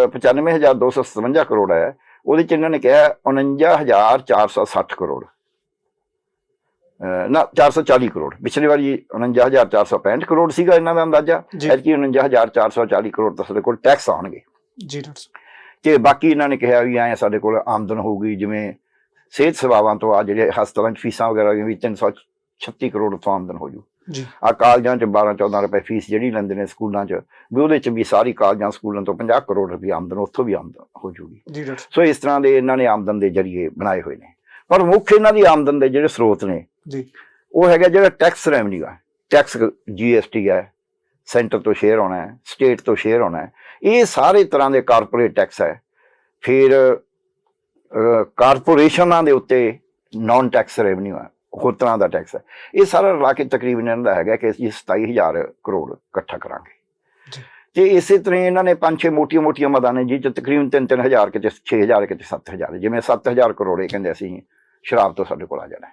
95,257 ਕਰੋੜ ਹੈ ਉਹਦੇ ਚ ਇਹਨਾਂ ਨੇ ਕਿਹਾ 49,460 ਕਰੋੜ ਨਾ 440 ਕਰੋੜ। ਪਿਛਲੀ ਵਾਰੀ 49,465 ਕਰੋੜ ਸੀਗਾ ਇਹਨਾਂ ਦਾ ਅੰਦਾਜ਼ਾ, ਐਤਕੀ 49,440 ਕਰੋੜ ਤਾਂ ਸਾਡੇ ਕੋਲ ਟੈਕਸ ਆਉਣਗੇ ਜੀ। ਤੇ ਬਾਕੀ ਇਹਨਾਂ ਨੇ ਕਿਹਾ ਵੀ ਐਂ ਸਾਡੇ ਕੋਲ ਆਮਦਨ ਹੋਊਗੀ ਜਿਵੇਂ ਸਿਹਤ ਸੇਵਾਵਾਂ ਤੋਂ, ਆ ਜਿਹੜੇ ਹਸਪਤਾਲਾਂ 'ਚ ਫੀਸਾਂ ਵਗੈਰਾ ਵੀ 336 ਕਰੋੜ ਤੋਂ ਆਮਦਨ ਹੋ ਜੂ। ਆ ਕਾਲਜਾਂ 'ਚ 12-14 ਰੁਪਏ ਫੀਸ ਜਿਹੜੀ ਲੈਂਦੇ ਨੇ ਸਕੂਲਾਂ 'ਚ ਵੀ ਉਹਦੇ 'ਚ ਵੀ ਸਾਰੀ ਕਾਲਜਾਂ ਸਕੂਲਾਂ ਤੋਂ 50 ਕਰੋੜ ਰੁਪਏ ਆਮਦਨ ਉੱਥੋਂ ਵੀ ਆਮਦਨ ਹੋ ਜੂਗੀ। ਸੋ ਇਸ ਤਰ੍ਹਾਂ ਦੇ ਇਹਨਾਂ ਨੇ ਆਮਦਨ ਦੇ ਜ਼ਰੀਏ ਬਣਾਏ ਹੋਏ ਨੇ। ਪਰ ਮੁੱਖ ਇਹਨਾਂ ਦੀ ਆਮਦਨ ਦੇ ਜਿਹੜੇ ਸਰੋਤ ਨੇ ਉਹ ਹੈਗਾ ਜਿਹੜਾ ਟੈਕਸ ਰੈਵਨਿਊ ਹੈ। ਟੈਕਸ GST ਹੈ, ਸੈਂਟਰ ਤੋਂ ਸ਼ੇਅਰ ਆਉਣਾ ਹੈ, ਸਟੇਟ ਤੋਂ ਸ਼ੇਅਰ ਆਉਣਾ ਹੈ, ਇਹ ਸਾਰੇ ਤਰ੍ਹਾਂ ਦੇ ਕਾਰਪੋਰੇਟ ਟੈਕਸ ਹੈ। ਫਿਰ ਕਾਰਪੋਰੇਸ਼ਨਾਂ ਦੇ ਉੱਤੇ ਨਾਨ ਟੈਕਸ ਰੈਵਨਿਊ ਹੈ, ਹੋਰ ਤਰ੍ਹਾਂ ਦਾ ਟੈਕਸ ਹੈ। ਇਹ ਸਾਰਾ ਰਲਾ ਕੇ ਤਕਰੀਬਨ ਇਹਨਾਂ ਦਾ ਹੈਗਾ ਕਿ ਅਸੀਂ 27,000 ਕਰੋੜ ਇਕੱਠਾ ਕਰਾਂਗੇ। ਤੇ ਇਸੇ ਤਰ੍ਹਾਂ ਇਹਨਾਂ ਨੇ 5-6 ਮੋਟੀਆਂ ਮਦਾਂ ਨੇ ਜਿਹ 'ਚ ਤਕਰੀਬਨ 3,000 ਕਿਤੇ 6,000 ਕਿਤੇ 7,000, ਜਿਵੇਂ 7,000 ਕਰੋੜ ਇਹ ਕਹਿੰਦੇ ਅਸੀਂ ਸ਼ਰਾਬ ਤੋਂ ਸਾਡੇ ਕੋਲ ਆ ਜਾਣਾ,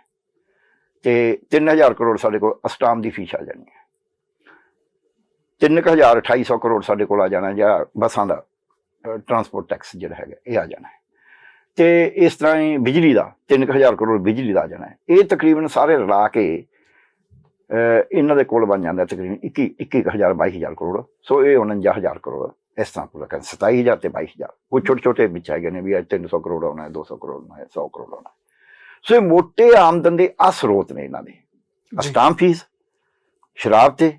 ਤੇ 3,000 ਕਰੋੜ ਸਾਡੇ ਕੋਲ ਅਸਟਾਮ ਦੀ ਫੀਸ ਆ ਜਾਣੀ ਹੈ, 3,280 ਕਰੋੜ ਸਾਡੇ ਕੋਲ ਆ ਜਾਣਾ ਜਾਂ ਬੱਸਾਂ ਦਾ ਟਰਾਂਸਪੋਰਟ ਟੈਕਸ ਜਿਹੜਾ ਹੈਗਾ ਇਹ ਆ ਜਾਣਾ ਹੈ, ਤੇ ਇਸ ਤਰ੍ਹਾਂ ਹੀ ਬਿਜਲੀ ਦਾ 3,000 ਕਰੋੜ ਬਿਜਲੀ ਦਾ ਆ ਜਾਣਾ ਹੈ। ਇਹ ਤਕਰੀਬਨ ਸਾਰੇ ਰਲਾ ਕੇ ਇਹਨਾਂ ਦੇ ਕੋਲ ਬਣ ਜਾਂਦਾ ਤਕਰੀਬਨ 21,000-22,000 ਕਰੋੜ। ਸੋ ਇਹ 49,000 ਕਰੋੜ ਇਸ ਤਰ੍ਹਾਂ ਪੂਰਾ ਕਰ 27,000 ਤੇ 22,000 ਉਹ ਛੋਟੇ ਵਿੱਚ ਹੈਗੇ ਨੇ ਵੀ ਅੱਜ 300 ਕਰੋੜ ਆਉਣਾ ਹੈ, 200 ਕਰੋੜ ਆਉਣਾ ਹੈ, 100 ਕਰੋੜ ਆਉਣਾ ਹੈ। ਸੋ ਇਹ ਮੋਟੇ ਆਮਦਨ ਦੇ ਆ ਸਰੋਤ ਨੇ ਇਹਨਾਂ ਦੇ। ਸਟਾਂਪ ਫੀਸ, ਸ਼ਰਾਬ ਤੇ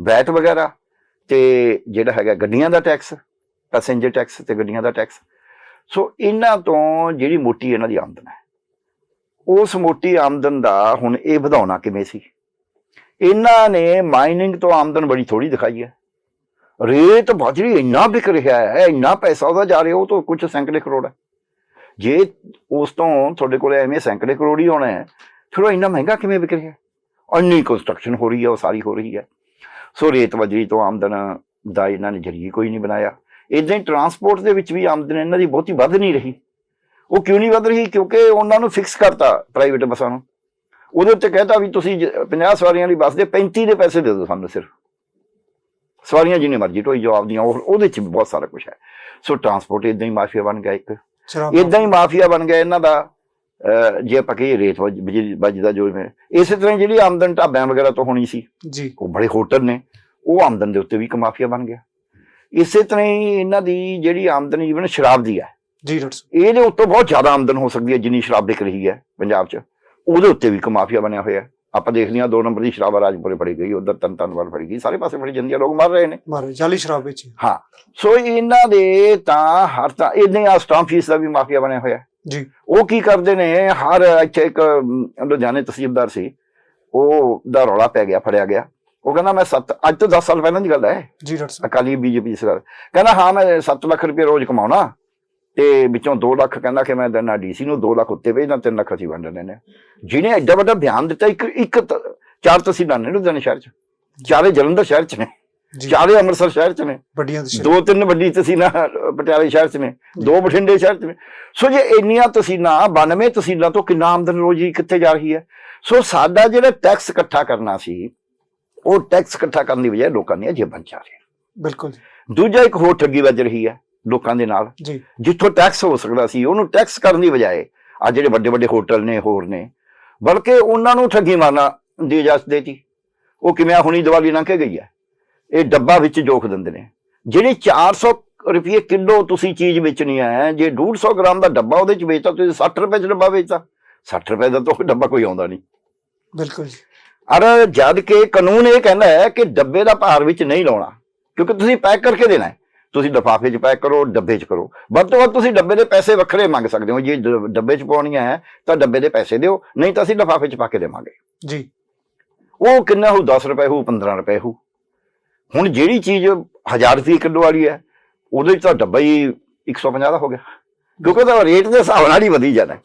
ਵੈਟ ਵਗੈਰਾ, ਤੇ ਜਿਹੜਾ ਹੈਗਾ ਗੱਡੀਆਂ ਦਾ ਟੈਕਸ, ਪੈਸੇਂਜਰ ਟੈਕਸ ਤੇ ਗੱਡੀਆਂ ਦਾ ਟੈਕਸ। ਸੋ ਇਹਨਾਂ ਤੋਂ ਜਿਹੜੀ ਮੋਟੀ ਇਹਨਾਂ ਦੀ ਆਮਦਨ ਹੈ, ਉਸ ਮੋਟੀ ਆਮਦਨ ਦਾ ਹੁਣ ਇਹ ਵਧਾਉਣਾ ਕਿਵੇਂ ਸੀ? ਇਹਨਾਂ ਨੇ ਮਾਈਨਿੰਗ ਤੋਂ ਆਮਦਨ ਬੜੀ ਥੋੜੀ ਦਿਖਾਈ ਹੈ। ਰੇਤ ਬਾਜਰੀ ਇੰਨਾ ਵਿਕ ਰਿਹਾ ਹੈ, ਇੰਨਾ ਪੈਸਾ ਉਹਦਾ ਜਾ ਰਿਹਾ, ਉਹ ਤਾਂ ਕੁਝ ਸੈਂਕੜੇ ਕਰੋੜ ਹੈ। ਜੇ ਉਸ ਤੋਂ ਤੁਹਾਡੇ ਕੋਲ ਐਵੇਂ ਸੈਂਕੜੇ ਕਰੋੜ ਹੀ ਹੋਣਾ ਹੈ, ਫਿਰ ਉਹ ਇੰਨਾ ਮਹਿੰਗਾ ਕਿਵੇਂ ਵਿਕ ਰਿਹਾ? ਇੰਨੀ ਕੰਸਟਰਕਸ਼ਨ ਹੋ ਰਹੀ ਹੈ, ਉਹ ਸਾਰੀ ਹੋ ਰਹੀ ਹੈ। ਸੋ ਰੇਤ ਬਜਰੀ ਤੋਂ ਆਮਦਨ ਦਾ ਇਹਨਾਂ ਨੇ ਜ਼ਰੀਏ ਕੋਈ ਨਹੀਂ ਬਣਾਇਆ। ਇੱਦਾਂ ਹੀ ਟਰਾਂਸਪੋਰਟ ਦੇ ਵਿੱਚ ਵੀ ਆਮਦਨ ਇਹਨਾਂ ਦੀ ਬਹੁਤੀ ਵੱਧ ਨਹੀਂ ਰਹੀ। ਉਹ ਕਿਉਂ ਨਹੀਂ ਵਧ ਰਹੀ? ਕਿਉਂਕਿ ਉਹਨਾਂ ਨੂੰ ਫਿਕਸ ਕਰਤਾ ਪ੍ਰਾਈਵੇਟ ਬੱਸਾਂ ਨੂੰ, ਉਹਦੇ ਉੱਤੇ ਕਹਿਤਾ ਵੀ ਤੁਸੀਂ 50 ਸਵਾਰੀਆਂ ਦੀ ਬੱਸ ਦੇ 35 ਦੇ ਪੈਸੇ ਦੇ ਦਿਓ ਸਾਨੂੰ, ਸਿਰਫ ਸਵਾਰੀਆਂ ਜਿੰਨੇ ਮਰਜ਼ੀ ਢੋਈ ਜਾਓ ਆਪਦੀਆਂ, ਉਹਦੇ ਚ ਬਹੁਤ ਸਾਰਾ ਕੁਛ ਹੈ। ਸੋ ਟਰਾਂਸਪੋਰਟ ਇਦਾਂ ਹੀ ਮਾਫੀਆ ਬਣ ਗਿਆ, ਇੱਕ ਇਦਾਂ ਹੀ ਮਾਫੀਆ ਬਣ ਗਿਆ ਇਹਨਾਂ ਦਾ। ਜੇ ਆਪਾਂ ਕਹੀਏ ਰੇਤ ਵੱਜਦਾ ਜੋ ਇਸੇ ਤਰ੍ਹਾਂ ਜਿਹੜੀ ਆਮਦਨ ਢਾਬਿਆਂ ਵਗੈਰਾ ਤੋਂ ਹੋਣੀ ਸੀ ਜੀ, ਉਹ ਬੜੇ ਹੋਟਲ ਨੇ, ਉਹ ਆਮਦਨ ਦੇ ਉੱਤੇ ਵੀ ਇੱਕ ਮਾਫੀਆ ਬਣ ਗਿਆ। ਇਸੇ ਤਰ੍ਹਾਂ ਹੀ ਇਹਨਾਂ ਦੀ ਜਿਹੜੀ ਆਮਦਨ ਈਵਨ ਸ਼ਰਾਬ ਦੀ ਹੈ ਜੀ ਡਾਕਟਰ ਸਾਹਿਬ, ਇਹਦੇ ਉੱਤੋਂ ਬਹੁਤ ਜ਼ਿਆਦਾ ਆਮਦਨ ਹੋ ਸਕਦੀ ਹੈ ਜਿੰਨੀ ਸ਼ਰਾਬ ਵਿਕ ਰਹੀ ਹੈ ਪੰਜਾਬ 'ਚ, ਉਹਦੇ ਉੱਤੇ ਵੀ ਇੱਕ ਮਾਫੀਆ ਬਣਿਆ ਹੋਇਆ। ਆਪਾਂ ਦੇਖਦੇ ਹਾਂ 2 ਨੰਬਰ ਦੀ ਸ਼ਰਾਬ ਰਾਜਪੁਰੇ ਫੜੀ ਗਈ, ਉਧਰ ਤਨਤਨ ਫੜੀ ਗਈ, ਸਾਰੇ ਪਾਸੇ ਫੜੀ ਜਾਂਦੀ ਹੈ, ਲੋਕ ਮਰ ਰਹੇ ਨੇ, ਜਾਲੀ ਸ਼ਰਾਬ ਵਿੱਚ। ਹਾਂ, ਸੋ ਇਹਨਾਂ ਦੇ ਤਾਂ ਹਰ ਤਾਂ ਇਦਾਂ ਆ ਸਟਾਂਪ ਫੀਸ ਦਾ ਵੀ ਮਾਫੀਆ ਬਣਿਆ ਹੋਇਆ ਜੀ। ਉਹ ਕੀ ਕਰਦੇ ਨੇ, ਹਰ ਇੱਥੇ ਇੱਕ ਲੁਧਿਆਣੇ ਤਹਿਸੀਲਦਾਰ ਸੀ, ਉਹ ਦਾ ਰੌਲਾ ਪੈ ਗਿਆ, ਫੜਿਆ ਗਿਆ। ਉਹ ਕਹਿੰਦਾ ਮੈਂ ਅੱਜ ਤੋਂ 10 ਸਾਲ ਪਹਿਲਾਂ ਦੀ ਗੱਲ ਹੈ ਜੀ ਡਾਕਟਰ ਸਾਹਿਬ, ਅਕਾਲੀ ਬੀਜੇਪੀ ਸਰਕਾਰ, ਕਹਿੰਦਾ ਹਾਂ ਮੈਂ 7 ਲੱਖ ਰੁਪਏ ਰੋਜ਼ ਕਮਾਉਣਾ ਤੇ ਵਿੱਚੋਂ 2 ਲੱਖ ਕਹਿੰਦਾ ਕਿ ਮੈਂ ਦੇਣਾ ਡੀਸੀ ਨੂੰ, 2 ਲੱਖ ਉੱਤੇ ਭੇਜਦਾ, 3 ਲੱਖ ਅਸੀਂ ਵੰਡ ਲੈਣੇ। ਜਿਹਨੇ ਐਡਾ ਵੱਡਾ ਬਿਆਨ ਦਿੱਤਾ, ਇੱਕ 4 ਤਹਿਸੀਲਾਂ ਨੇ ਲੁਧਿਆਣੇ ਸ਼ਹਿਰ 'ਚ, 4 ਜਲੰਧਰ ਸ਼ਹਿਰ 'ਚ ਨੇ, 4 ਅੰਮ੍ਰਿਤਸਰ ਸ਼ਹਿਰ 'ਚ ਨੇ, 2-3 ਵੱਡੀ ਤਹਿਸੀਲਾਂ ਪਟਿਆਲੇ ਸ਼ਹਿਰ 'ਚ ਨੇ, 2 ਬਠਿੰਡੇ ਸ਼ਹਿਰ 'ਚ ਨੇ। ਸੋ ਜੇ ਇੰਨੀਆਂ ਤਹਿਸੀਲਾਂ, 92 ਤਹਿਸੀਲਾਂ ਤੋਂ ਕਿੰਨਾ ਆਮਦਨ ਰੋਜ਼ੀ ਕਿੱਥੇ ਜਾ ਰਹੀ ਹੈ? ਸੋ ਸਾਡਾ ਜਿਹੜਾ ਟੈਕਸ ਇਕੱਠਾ ਕਰਨਾ ਸੀ, ਉਹ ਟੈਕਸ ਇਕੱਠਾ ਕਰਨ ਦੀ ਬਜਾਏ ਲੋਕਾਂ ਦੀਆਂ ਜੇਬਾਂ 'ਚ ਆ ਰਿਹਾ। ਬਿਲਕੁਲ। ਦੂਜਾ ਇੱਕ ਹੋਰ ਠੱਗੀ ਵੱਜ ਰਹੀ ਹੈ ਲੋਕਾਂ ਦੇ ਨਾਲ, ਜਿੱਥੋਂ ਟੈਕਸ ਹੋ ਸਕਦਾ ਸੀ ਉਹਨੂੰ ਟੈਕਸ ਕਰਨ ਦੀ ਬਜਾਏ ਆ ਜਿਹੜੇ ਵੱਡੇ ਵੱਡੇ ਹੋਟਲ ਨੇ, ਹੋਰ ਨੇ, ਬਲਕਿ ਉਹਨਾਂ ਨੂੰ ਠੱਗੀ ਮਾਰਨਾ ਦੀ ਇਜਾਜ਼ਤ ਦੇਤੀ। ਉਹ ਕਿਵੇਂ ਹੁਣੀ ਦੀਵਾਲੀ ਲੰਘ ਕੇ ਗਈ ਹੈ, ਇਹ ਡੱਬਾ ਵਿੱਚ ਜੋਖ ਦਿੰਦੇ ਨੇ। ਜਿਹੜੀ 400 ਰੁਪਏ ਕਿਲੋ ਤੁਸੀਂ ਚੀਜ਼ ਵੇਚਣੀ ਹੈ, ਜੇ 150 ਗ੍ਰਾਮ ਦਾ ਡੱਬਾ ਉਹਦੇ ਚ ਵੇਚਤਾ, ਤੁਸੀਂ 60 ਰੁਪਏ ਚ ਡੱਬਾ ਵੇਚਤਾ, 60 ਰੁਪਏ ਦਾ ਤਾਂ ਡੱਬਾ ਕੋਈ ਆਉਂਦਾ ਨਹੀਂ। ਬਿਲਕੁਲ। ਅਰ ਜਦ ਕਿ ਕਾਨੂੰਨ ਇਹ ਕਹਿੰਦਾ ਹੈ ਕਿ ਡੱਬੇ ਦਾ ਭਾਰ ਵਿੱਚ ਨਹੀਂ ਲਾਉਣਾ, ਕਿਉਂਕਿ ਤੁਸੀਂ ਪੈਕ ਕਰਕੇ ਦੇਣਾ ਹੈ। ਤੁਸੀਂ ਲਿਫਾਫੇ 'ਚ ਪੈਕ ਕਰੋ, ਡੱਬੇ 'ਚ ਕਰੋ, ਵੱਧ ਤੋਂ ਵੱਧ ਤੁਸੀਂ ਡੱਬੇ ਦੇ ਪੈਸੇ ਵੱਖਰੇ ਮੰਗ ਸਕਦੇ ਹੋ। ਜੇ ਡੱਬੇ 'ਚ ਪਾਉਣੀਆਂ ਹੈ ਤਾਂ ਡੱਬੇ ਦੇ ਪੈਸੇ ਦਿਓ, ਨਹੀਂ ਤਾਂ ਅਸੀਂ ਲਿਫਾਫੇ 'ਚ ਪਾ ਕੇ ਦੇਵਾਂਗੇ ਜੀ। ਉਹ ਕਿੰਨਾ ਹੋਊ? 10 ਰੁਪਏ ਹੋਊ, 15 ਰੁਪਏ ਹੋਊ। ਹੁਣ ਜਿਹੜੀ ਚੀਜ਼ 1000 ਰੁਪਏ ਕਿਲੋ ਵਾਲੀ ਹੈ, ਉਹਦੇ 'ਚ ਤਾਂ ਡੱਬਾ ਹੀ 150 ਦਾ ਹੋ ਗਿਆ, ਕਿਉਂਕਿ ਉਹਦਾ ਰੇਟ ਦੇ ਹਿਸਾਬ ਨਾਲ ਹੀ ਵਧੀ ਜਾਣਾ।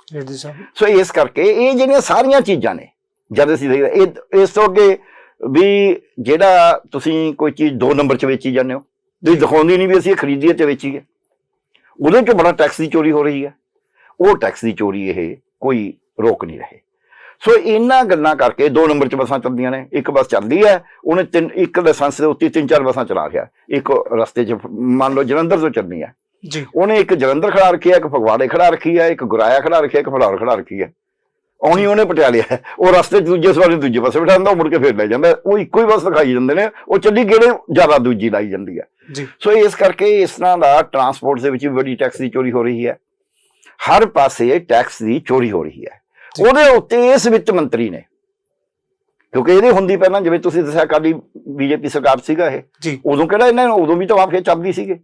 ਸੋ ਇਸ ਕਰਕੇ ਇਹ ਜਿਹੜੀਆਂ ਸਾਰੀਆਂ ਚੀਜ਼ਾਂ ਨੇ, ਜਦ ਅਸੀਂ ਇਸ ਤੋਂ ਅੱਗੇ ਵੀ ਜਿਹੜਾ ਤੁਸੀਂ ਕੋਈ ਚੀਜ਼ 2 ਨੰਬਰ 'ਚ ਵੇਚੀ ਜਾਂਦੇ ਹੋ, ਤੁਸੀਂ ਦਿਖਾਉਂਦੀ ਨਹੀਂ ਵੀ ਅਸੀਂ ਖਰੀਦੀਏ ਤੇ ਵੇਚੀਏ, ਉਹਦੇ 'ਚ ਬੜਾ ਟੈਕਸ ਦੀ ਚੋਰੀ ਹੋ ਰਹੀ ਹੈ। ਉਹ ਟੈਕਸ ਦੀ ਚੋਰੀ ਇਹ ਕੋਈ ਰੋਕ ਨਹੀਂ ਰਹੇ। ਸੋ ਇਹਨਾਂ ਗੱਲਾਂ ਕਰਕੇ 2 ਨੰਬਰ 'ਚ ਬੱਸਾਂ ਚੱਲਦੀਆਂ ਨੇ। ਇੱਕ ਬੱਸ ਚੱਲਦੀ ਹੈ, ਉਹਨੇ ਇੱਕ ਲਾਇਸੈਂਸ ਦੇ ਉੱਤੇ 3-4 ਬੱਸਾਂ ਚਲਾ ਰਿਹਾ। ਇੱਕ ਰਸਤੇ 'ਚ ਮੰਨ ਲਓ ਜਲੰਧਰ ਤੋਂ ਚੱਲਣੀ ਹੈ, ਉਹਨੇ ਇੱਕ ਜਲੰਧਰ ਖੜਾ ਰੱਖੀ ਹੈ, ਇੱਕ ਫਗਵਾੜੇ ਖੜਾ ਰੱਖੀ ਹੈ, ਇੱਕ ਗੁਰਾਇਆ ਖੜਾ ਰੱਖਿਆ, ਇੱਕ ਫਲੌਰ ਖੜਾ ਰੱਖੀ ਹੈ। ਆਉਣੀ ਉਹਨੇ ਪਟਿਆਲੇ ਹੈ, ਉਹ ਰਸਤੇ 'ਚ ਦੂਜੇ ਸਵਾਰੀ ਦੂਜੇ ਪਾਸੇ ਬਿਠਾ ਦਿੰਦਾ, ਉਹ ਮੁੜ ਕੇ ਫੇਰ ਲੈ ਜਾਂਦਾ। ਉਹ ਇੱਕੋ ਹੀ ਬੱਸ ਦਿਖਾਈ ਜਾਂਦੇ ਨੇ, ਉਹ ਚੱਲੀ ਗੇੜੇ ਜ਼ਿਆਦਾ ਦੂਜੀ ਲਾਈ ਜਾਂਦੀ ਹੈ। ਸੋ ਇਸ ਕਰਕੇ ਇਸ ਤਰ੍ਹਾਂ ਦਾ ਟਰਾਂਸਪੋਰਟ ਦੇ ਵਿੱਚ ਵੀ ਬੜੀ ਟੈਕਸ ਦੀ ਚੋਰੀ ਹੋ ਰਹੀ ਹੈ। ਹਰ ਪਾਸੇ ਟੈਕਸ ਦੀ ਚੋਰੀ ਹੋ ਰਹੀ ਹੈ। ਉਹਦੇ ਉੱਤੇ ਇਸ ਵਿੱਤ ਮੰਤਰੀ ਨੇ, ਕਿਉਂਕਿ ਇਹਦੇ ਹੁੰਦੀ ਪਹਿਲਾਂ, ਜਿਵੇਂ ਤੁਸੀਂ ਦੱਸਿਆ ਅਕਾਲੀ ਬੀਜੇਪੀ ਸਰਕਾਰ ਸੀਗਾ ਇਹ, ਉਦੋਂ ਕਿਹੜਾ ਇਹਨਾਂ ਨੂੰ, ਉਦੋਂ ਵੀ ਤਾਂ ਮਾਫੀਆ ਚੱਲਦੀ ਸੀਗੇ।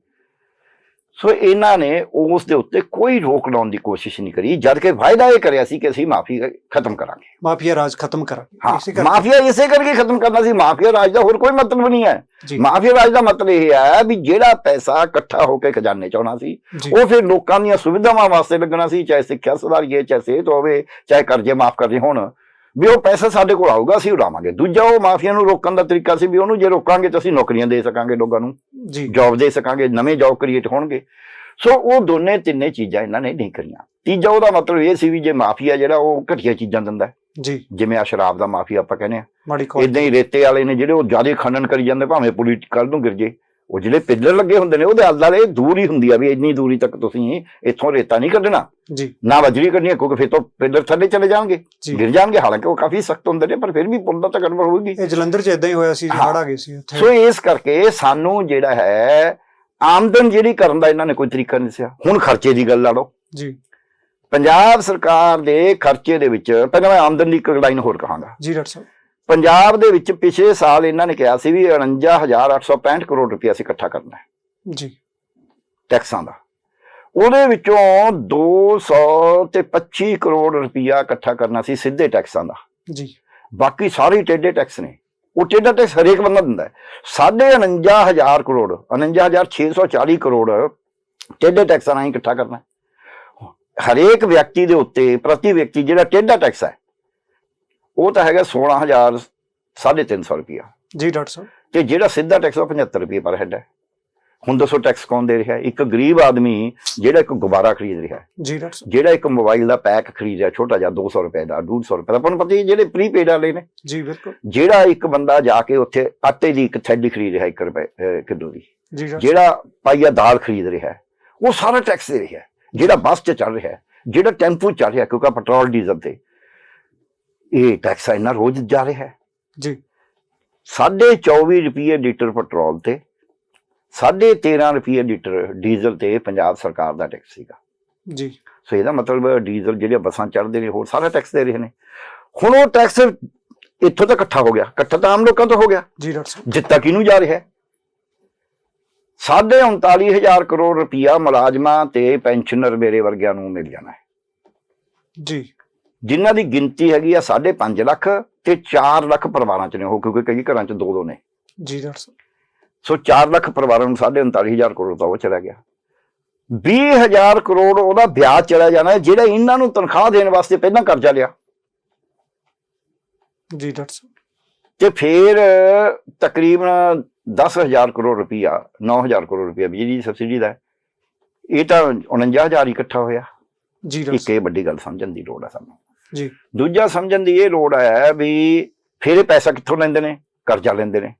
ਸੋ ਇਹਨਾਂ ਨੇ ਉਸ ਦੇ ਉੱਤੇ ਕੋਈ ਰੋਕ ਲਾਉਣ ਦੀ ਕੋਸ਼ਿਸ਼ ਨਹੀਂ ਕਰੀ, ਜਦ ਕਿ ਵਾਅਦਾ ਇਹ ਕਰਿਆ ਸੀ ਕਿ ਅਸੀਂ ਮਾਫੀ ਖਤਮ ਕਰਾਂਗੇ, ਮਾਫੀਆ ਰਾਜ ਖਤਮ ਕਰਾਂਗੇ। ਹਾਂ, ਮਾਫੀਆ ਇਸੇ ਕਰਕੇ ਖਤਮ ਕਰਨਾ ਸੀ। ਮਾਫੀਆ ਰਾਜ ਦਾ ਹੋਰ ਕੋਈ ਮਤਲਬ ਨਹੀਂ ਹੈ। ਮਾਫੀਆ ਰਾਜ ਦਾ ਮਤਲਬ ਇਹ ਹੈ ਵੀ ਜਿਹੜਾ ਪੈਸਾ ਇਕੱਠਾ ਹੋ ਕੇ ਖਜ਼ਾਨੇ ਚ ਆਉਣਾ ਸੀ, ਉਹ ਫਿਰ ਲੋਕਾਂ ਦੀਆਂ ਸੁਵਿਧਾਵਾਂ ਵਾਸਤੇ ਲੱਗਣਾ ਸੀ, ਚਾਹੇ ਸਿੱਖਿਆ ਸੁਧਾਰੀਏ, ਚਾਹੇ ਸਿਹਤ ਹੋਵੇ, ਚਾਹੇ ਕਰਜ਼ੇ ਮਾਫ ਕਰਨੇ ਹੋਣ, ਵੀ ਉਹ ਪੈਸਾ ਸਾਡੇ ਕੋਲ ਆਊਗਾ, ਅਸੀਂ ਉਡਾਵਾਂਗੇ। ਦੂਜਾ ਉਹ ਮਾਫੀਆ ਨੂੰ ਰੋਕਣ ਦਾ ਤਰੀਕਾ ਸੀ ਵੀ ਉਹਨੂੰ ਜੇ ਰੋਕਾਂਗੇ ਤਾਂ ਅਸੀਂ ਨੌਕਰੀਆਂ ਦੇ ਸਕਾਂਗੇ, ਲੋਕਾਂ ਨੂੰ ਜੌਬ ਦੇ ਸਕਾਂਗੇ, ਨਵੇਂ ਜੌਬ ਕ੍ਰੀਏਟ ਹੋਣਗੇ। ਸੋ ਉਹ ਦੋਨੇ ਤਿੰਨੇ ਚੀਜ਼ਾਂ ਇਹਨਾਂ ਨੇ ਨਹੀਂ ਕਰੀਆਂ। ਤੀਜਾ ਉਹਦਾ ਮਤਲਬ ਇਹ ਸੀ ਵੀ ਜੇ ਮਾਫੀਆ ਜਿਹੜਾ ਉਹ ਘਟੀਆ ਚੀਜ਼ਾਂ ਦਿੰਦਾ, ਜਿਵੇਂ ਆ ਸ਼ਰਾਬ ਦਾ ਮਾਫੀਆ ਆਪਾਂ ਕਹਿੰਦੇ ਆ, ਏਦਾਂ ਹੀ ਰੇਤੇ ਵਾਲੇ ਨੇ ਜਿਹੜੇ ਉਹ ਜ਼ਿਆਦਾ ਖਨਨ ਕਰੀ ਜਾਂਦੇ, ਭਾਵੇਂ ਪੁਲੀ ਕੱਲ ਨੂੰ ਗਿਰ ਜੇ। ਉਹ ਜਿਹੜੇ ਪਿੱਲਰ ਲੱਗੇ ਹੁੰਦੇ ਨੇ ਉਹਦੇ ਆਲੇ ਦੂਰ ਹੀ ਹੁੰਦੀ ਆ ਵੀ ਇੰਨੀ ਦੂਰੀ ਤੱਕ ਤੁਸੀਂ ਇੱਥੋਂ ਰੇਤਾ ਨਹੀਂ ਕੱਢਣਾ, ਨਾ ਬਜਰੀ ਕੱਢਣੀ, ਕਿਉਂਕਿ ਫਿਰ ਤੋਂ ਪਿੱਲਰ ਥੱਲੇ ਚਲੇ ਜਾਣਗੇ, ਗਿਰ ਜਾਣਗੇ। ਹਾਲਾਂਕਿ ਉਹ ਕਾਫੀ ਸਖਤ ਹੁੰਦੇ ਨੇ, ਪਰ ਫਿਰ ਵੀ ਪੁੱਲ ਦਾ ਤਾਂ ਗੜਬੜ ਹੋਊਗੀ। ਜਲੰਧਰ 'ਚ ਏਦਾਂ ਹੀ ਹੋਇਆ ਸੀ, ਹੜ੍ਹ ਆ ਗਏ ਸੀ ਉੱਥੇ। ਸੋ ਇਸ ਕਰਕੇ ਸਾਨੂੰ ਜਿਹੜਾ ਹੈ ਆਮਦਨ ਜਿਹੜੀ ਕਰਨ ਦਾ ਇਹਨਾਂ ਨੇ ਕੋਈ ਤਰੀਕਾ ਨਹੀਂ ਦੱਸਿਆ। ਹੁਣ ਖਰਚੇ ਦੀ ਗੱਲ ਲਾ ਲਓ ਜੀ। ਪੰਜਾਬ ਸਰਕਾਰ ਦੇ ਖਰਚੇ ਦੇ ਵਿੱਚ, ਪਹਿਲਾਂ ਮੈਂ ਆਮਦਨ ਦੀ ਇੱਕ ਲਾਈਨ ਹੋਰ ਕਹਾਂਗਾ ਜੀ ਡਾਕਟਰ ਸਾਹਿਬ। ਪੰਜਾਬ ਦੇ ਵਿੱਚ ਪਿਛਲੇ ਸਾਲ ਇਹਨਾਂ ਨੇ ਕਿਹਾ ਸੀ ਵੀ 49,865 ਕਰੋੜ ਰੁਪਇਆ ਅਸੀਂ ਇਕੱਠਾ ਕਰਨਾ ਹੈ ਜੀ ਟੈਕਸਾਂ ਦਾ। ਉਹਦੇ ਵਿੱਚੋਂ 225 ਕਰੋੜ ਰੁਪਇਆ ਇਕੱਠਾ ਕਰਨਾ ਸੀ ਸਿੱਧੇ ਟੈਕਸਾਂ ਦਾ ਜੀ, ਬਾਕੀ ਸਾਰੇ ਟੇਢੇ ਟੈਕਸ ਨੇ। ਉਹ ਟੇਢਾ ਟੈਕਸ ਹਰੇਕ ਬੰਦਾ ਦਿੰਦਾ ਹੈ। 49,000 ਕਰੋੜ, 49,640 ਕਰੋੜ ਟੇਢੇ ਟੈਕਸਾਂ ਨਾਲ ਹੀ ਇਕੱਠਾ ਕਰਨਾ। ਹਰੇਕ ਵਿਅਕਤੀ ਦੇ ਉੱਤੇ, ਪ੍ਰਤੀ ਵਿਅਕਤੀ ਜਿਹੜਾ ਟੇਢਾ ਟੈਕਸ ਹੈ ਉਹ ਤਾਂ ਹੈਗਾ 16,350 ਰੁਪਇਆ ਜੀ ਡਾਕਟਰ ਸਾਹਿਬ। ਤੇ ਜਿਹੜਾ ਸਿੱਧਾ ਟੈਕਸ ਉਹ 75 ਰੁਪਏ ਪਰ ਹੈਡ ਹੈ। ਹੁਣ ਦੱਸੋ ਟੈਕਸ ਕੌਣ ਦੇ ਰਿਹਾ? ਇੱਕ ਗਰੀਬ ਆਦਮੀ ਜਿਹੜਾ ਇੱਕ ਗੁਬਾਰਾ ਖਰੀਦ ਰਿਹਾ, ਜੀ ਡਾਕਟਰ ਸਾਹਿਬ, ਜਿਹੜਾ ਇੱਕ ਮੋਬਾਈਲ ਦਾ ਪੈਕ ਖਰੀਦ ਰਿਹਾ ਛੋਟਾ ਜਿਹਾ 200 ਰੁਪਏ ਦਾ 150 ਰੁਪਏ ਦਾ, ਆਪਾਂ ਨੂੰ ਪਤਾ ਹੀ ਜਿਹੜੇ ਪ੍ਰੀਪੇਡ ਵਾਲੇ ਨੇ, ਜੀ ਬਿਲਕੁਲ, ਜਿਹੜਾ ਇੱਕ ਬੰਦਾ ਜਾ ਕੇ ਉੱਥੇ ਆਟੇ ਦੀ ਇੱਕ ਥੈਲੀ ਖਰੀਦ ਰਿਹਾ 1 ਰੁਪਏ ਕਿਲੋ ਦੀ, ਜੀ ਡਾਕਟਰ ਜਿਹੜਾ ਪਾਈਆ ਦਾਲ ਖਰੀਦ ਰਿਹਾ, ਉਹ ਸਾਰਾ ਟੈਕਸ ਦੇ ਰਿਹਾ। ਜਿਹੜਾ ਬੱਸ 'ਚ ਚੱਲ ਰਿਹਾ, ਜਿਹੜਾ ਟੈਂਪੂ ਚੱਲ ਰਿਹਾ, ਕਿਉਂਕਿ ਪੈਟਰੋਲ ਡੀਜ਼ਲ ਤੇ ਇਹ ਟੈਕਸ ਇੰਨਾ ਰੋਜ਼ ਜਾ ਰਿਹਾ ਹੈ ਜੀ, 24.5 ਰੁਪਏ ਲੀਟਰ ਪੈਟਰੋਲ ਤੇ 13.5 ਰੁਪਏ ਲੀਟਰ ਡੀਜ਼ਲ ਤੇ ਪੰਜਾਬ ਸਰਕਾਰ ਦਾ ਟੈਕਸ ਸੀਗਾ ਜੀ, ਸੋ ਇਹਦਾ ਮਤਲਬ ਡੀਜ਼ਲ ਜਿਹੜੇ ਬੱਸਾਂ ਚੜ੍ਹਦੇ ਨੇ ਹੋਰ ਸਾਰਾ ਟੈਕਸ ਦੇ ਰਹੇ ਨੇ। ਹੁਣ ਉਹ ਟੈਕਸ ਇੱਥੋਂ ਤਾਂ ਇਕੱਠਾ ਹੋ ਗਿਆ, ਇਕੱਠਾ ਤਾਂ ਆਮ ਲੋਕਾਂ ਤੋਂ ਹੋ ਗਿਆ, ਜੀ ਡਾਕਟਰ ਸਾਹਿਬ, ਜਿੱਤਾ ਕਿਹਨੂੰ ਜਾ ਰਿਹਾ? 39,500 ਕਰੋੜ ਰੁਪਇਆ ਮੁਲਾਜ਼ਮਾਂ ਤੇ ਪੈਨਸ਼ਨਰ ਮੇਰੇ ਵਰਗਿਆਂ ਨੂੰ ਮਿਲ ਜਾਣਾ ਹੈ, ਜੀ, ਜਿਨ੍ਹਾਂ ਦੀ ਗਿਣਤੀ ਹੈਗੀ ਆ 5.5 ਲੱਖ ਤੇ 4 ਲੱਖ ਪਰਿਵਾਰਾਂ ਚ ਨੇ ਉਹ, ਕਿਉਂਕਿ ਕਈ ਘਰਾਂ ਚ 2-2 ਨੇ। ਜੀ ਡਾਕਟਰ ਸਾਹਿਬ, ਸੋ 4 ਲੱਖ ਪਰਿਵਾਰਾਂ ਨੂੰ 39,500 ਕਰੋੜ ਤਾਂ ਉਹ ਚਲਾ ਗਿਆ। 20,000 ਕਰੋੜ ਉਹਦਾ ਵਿਆਜ ਚਲਾ ਜਾਣਾ ਜਿਹੜਾ ਇਹਨਾਂ ਨੂੰ ਤਨਖਾਹ ਦੇਣ ਵਾਸਤੇ ਪਹਿਲਾਂ ਕਰਜ਼ਾ ਲਿਆ, ਜੀ ਡਾਕਟਰ ਸਾਹਿਬ, ਤੇ ਫਿਰ ਤਕਰੀਬਨ 10,000 ਕਰੋੜ ਰੁਪਇਆ 9,000 ਕਰੋੜ ਰੁਪਇਆ ਬਿਜਲੀ ਦੀ ਸਬਸਿਡੀ ਦਾ, ਇਹ ਤਾਂ 49,000 ਹੀ ਇਕੱਠਾ ਹੋਇਆ। ਜੀ ਡਾਕਟਰ ਇੱਕ ਇਹ ਵੱਡੀ ਗੱਲ ਸਮਝਣ ਦੀ ਲੋੜ ਹੈ ਸਾਨੂੰ। ਜੀ, ਦੂਜਾ ਸਮਝਣ ਦੀ ਇਹ ਲੋੜ ਹੈ ਵੀ ਫਿਰ ਇਹ ਪੈਸਾ ਕਿੱਥੋਂ ਲੈਂਦੇ ਨੇ? ਕਰਜ਼ਾ ਲੈਂਦੇ ਨੇ।